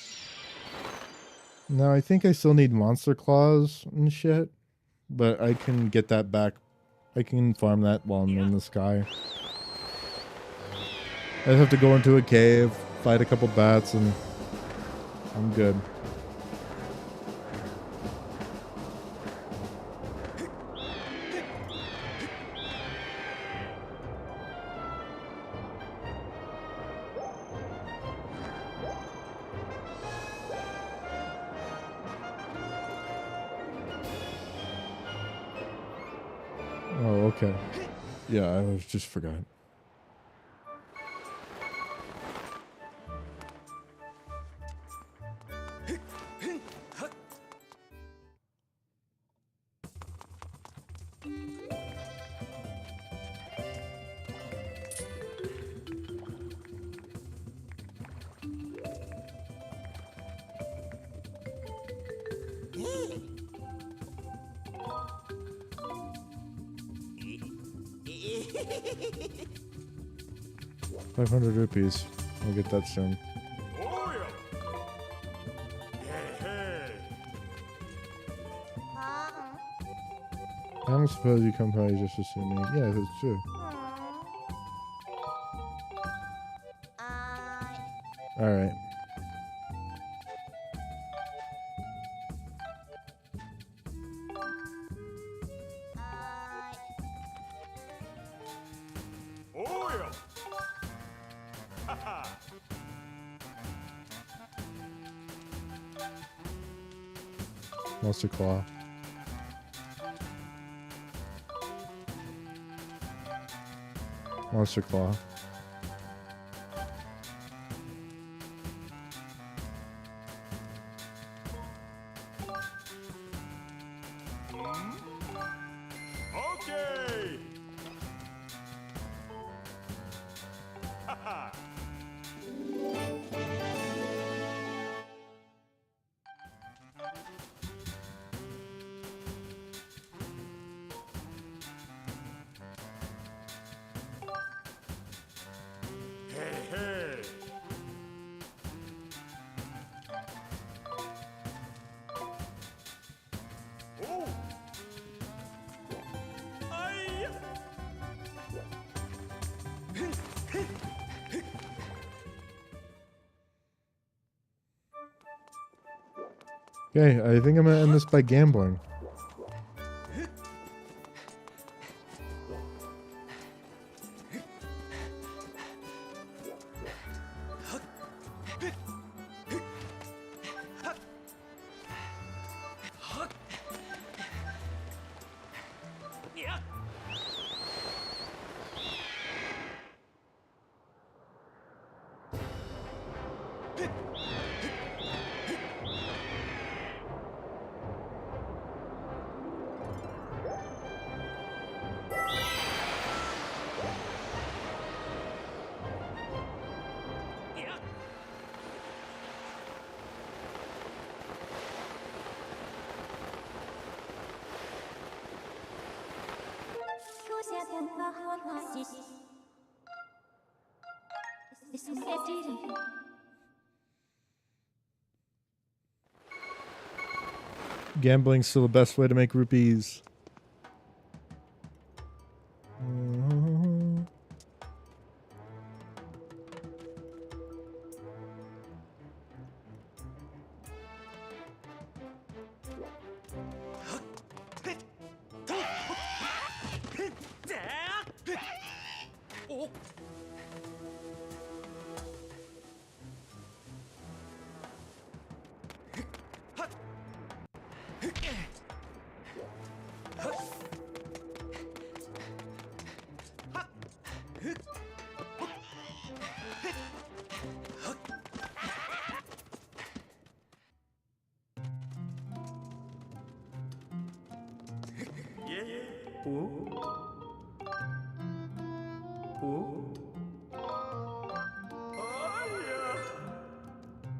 Now I think I still need monster claws and shit. But I can get that back. I can farm that while I'm in the sky. I have to go into a cave, fight a couple bats, and I'm good. Oh, okay. Yeah, I just forgot. ₹500. I'll get that soon. I don't suppose you come probably just assuming. Yeah, that's true. Alright. Monster Claw. Monster Claw. Okay. Okay, I think I'm gonna end this by gambling. Gambling's still the best way to make rupees.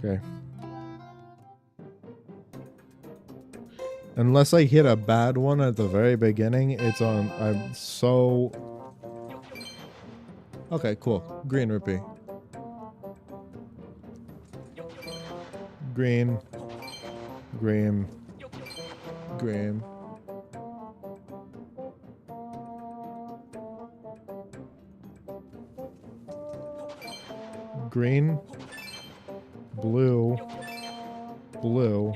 Okay. Unless I hit a bad one at the very beginning, it's on. I'm so. Okay, cool. Green rupee. Green. Green. Green. Green. Blue. Blue.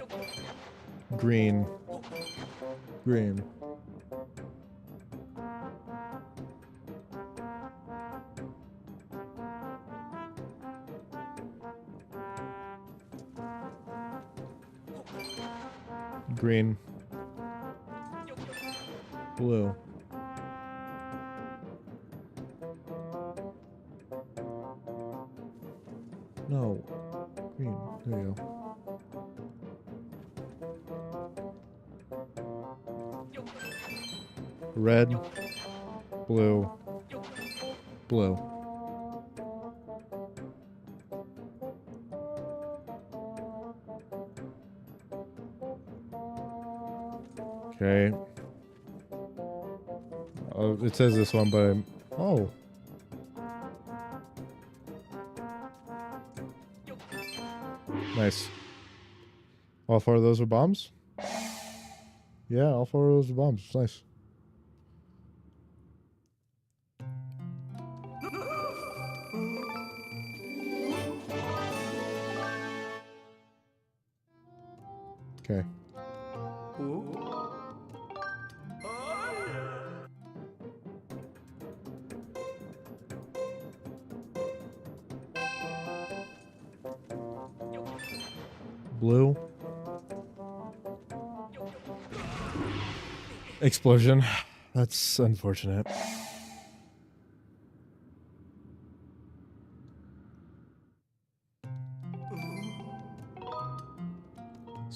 Green. Green. Green. Blue. No. Green. There you go. Red. Blue. Blue. Okay. Oh, it says this one, but I'm... Oh. Nice. All four of those are bombs? Yeah, all four of those are bombs. Nice. Okay. Blue. Explosion. That's unfortunate.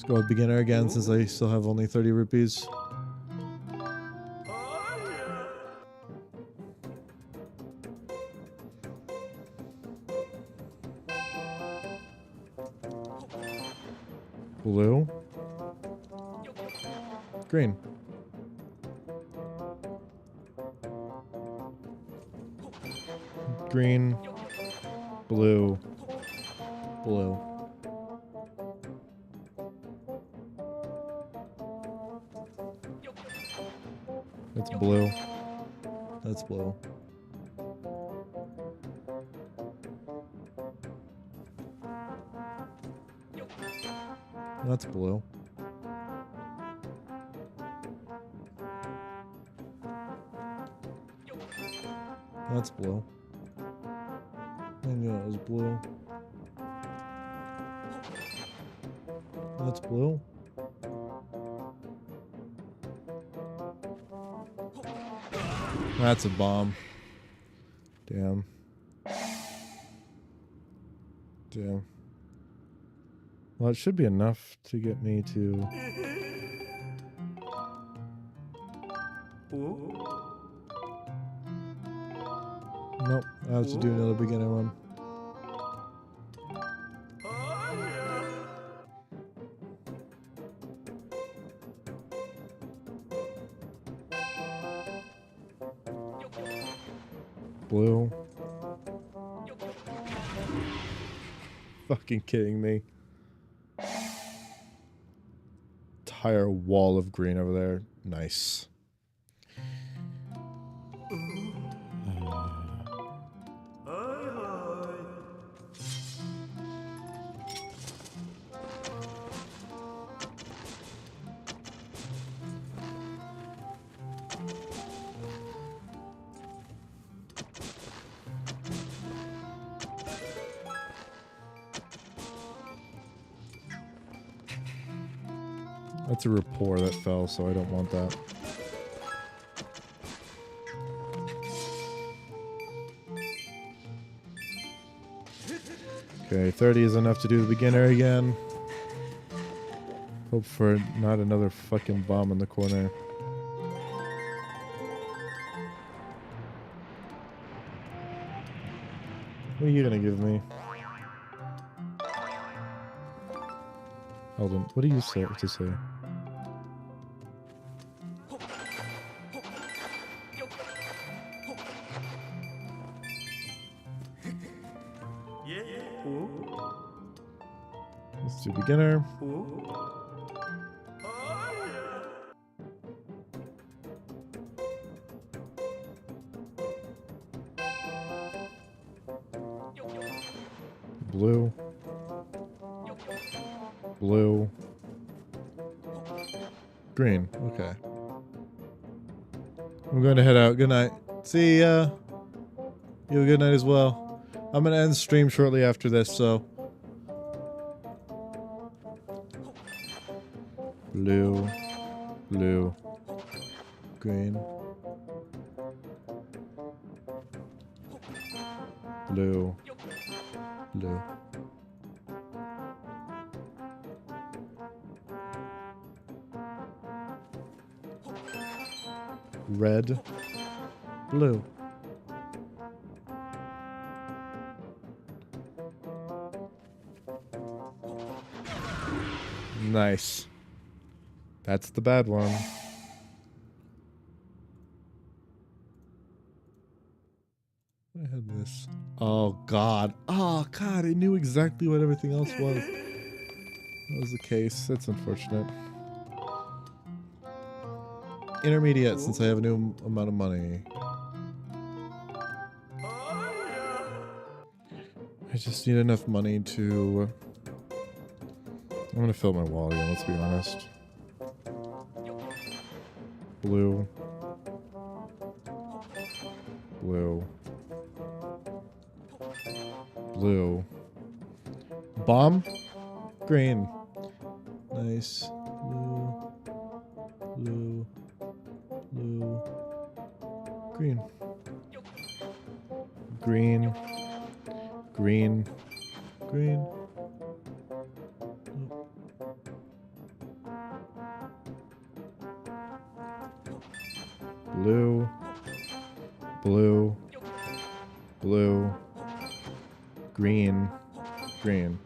Let's go with beginner again since I still have only 30 rupees. Blue. Green. Green. Blue. Blue. That's blue. That's blue. That's blue. That's blue. I knew it was blue. That's blue. That's a bomb. Damn. Damn. Well, it should be enough to get me to... Nope, I have to do another beginner one. Blue. Fucking kidding me. Entire wall of green over there. Nice. That's a rapport that fell, so I don't want that. Okay, 30 is enough to do the beginner again. Hope for not another fucking bomb in the corner. What are you gonna give me? Hold on, what do you say to say? Let's do beginner. Blue. Blue. Green. Okay. I'm going to head out. Good night. See ya. You have a good night as well. I'm going to end stream shortly after this, so. Blue. Blue. Green. Blue. Blue. Red. Blue. Nice. That's the bad one. I had this. Oh god. Oh god, I knew exactly what everything else was. That was the case. That's unfortunate. Intermediate, since I have a new amount of money. I just need enough money to... I'm gonna fill my wall again, let's be honest. Blue. Blue. Blue. Bomb? Green. Nice. Blue. Blue. Blue. Green. Green. Green. Green. Blue. Blue. Blue. Green. Green.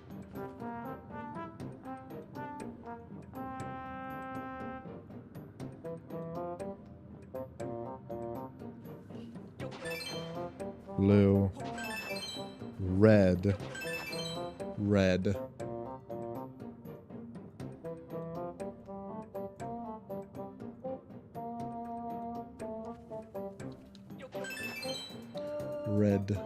Blue. Red. Red. Red.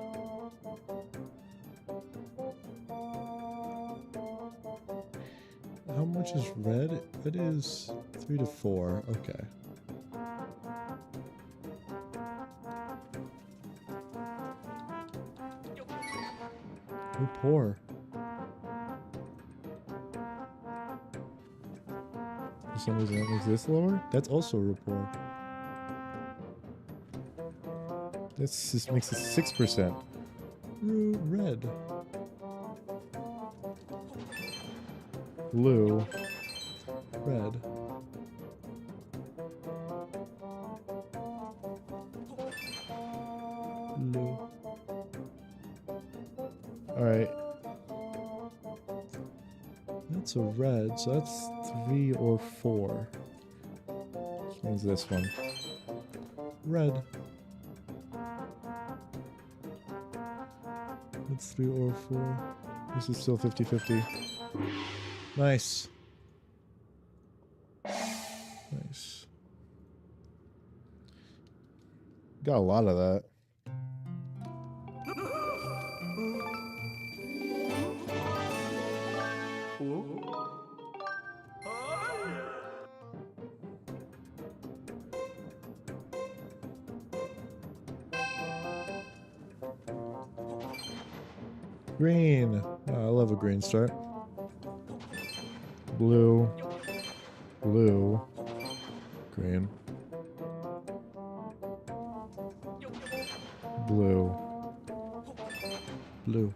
How much is red? It is 3 to 4. Okay. Rapport. For some reason that makes this lower. That's also rapport. This just makes it 6%. Red. Blue. Red. Blue. Alright. That's a red, so that's 3 or 4. Which means this one. Red. That's 3 or 4. This is still 50-50. Nice. Nice. Got a lot of that. Green. Oh, I love a green start. Blue. Blue. Green. Blue. Blue.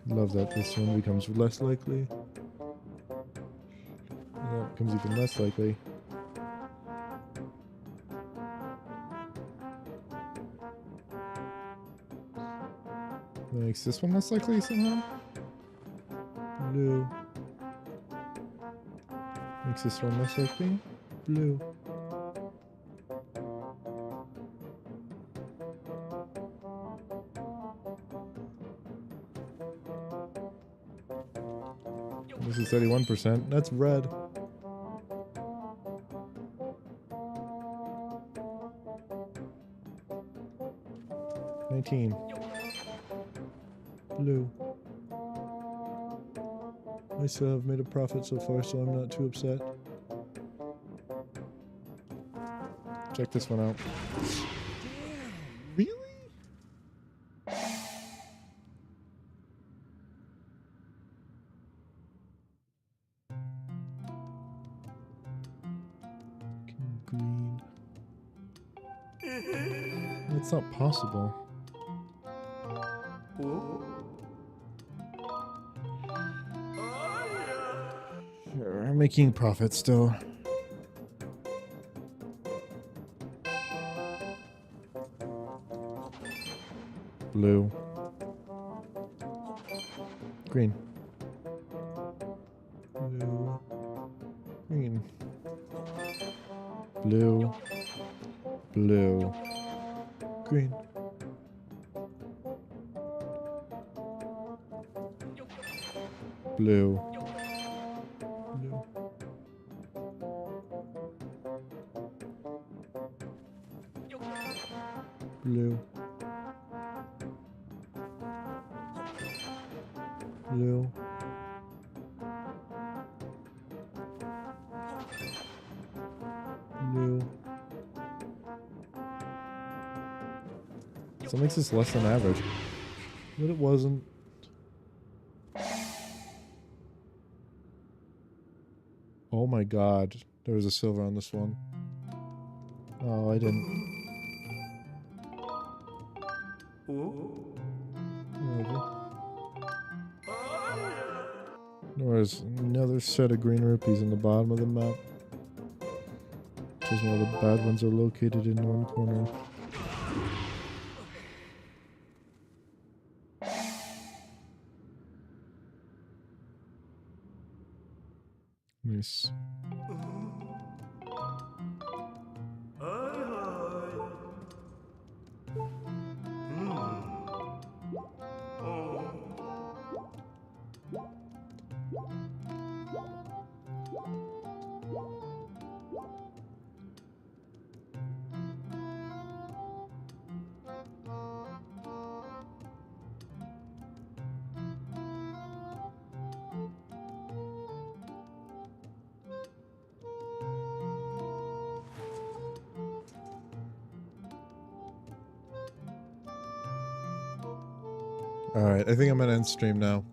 Love that this one becomes less likely. And that becomes even less likely. Makes this one less likely somehow. Blue. Makes this one less likely. Blue. This is 31%. That's red. $19. Blue. I still have made a profit so far, so I'm not too upset. Check this one out. Really? Green. That's not possible. Sure, I'm making profit still. Blue. Green. Blue. Green. Blue. Blue. Green. Blue. Blue. Blue. Blue. Blue. So it makes this less than average. But it wasn't. Oh my god. There was a silver on this one. Oh, I didn't. Whatever. There's another set of green rupees in the bottom of the map. Which is where the bad ones are located in one corner. Nice. Alright, I think I'm gonna end stream now.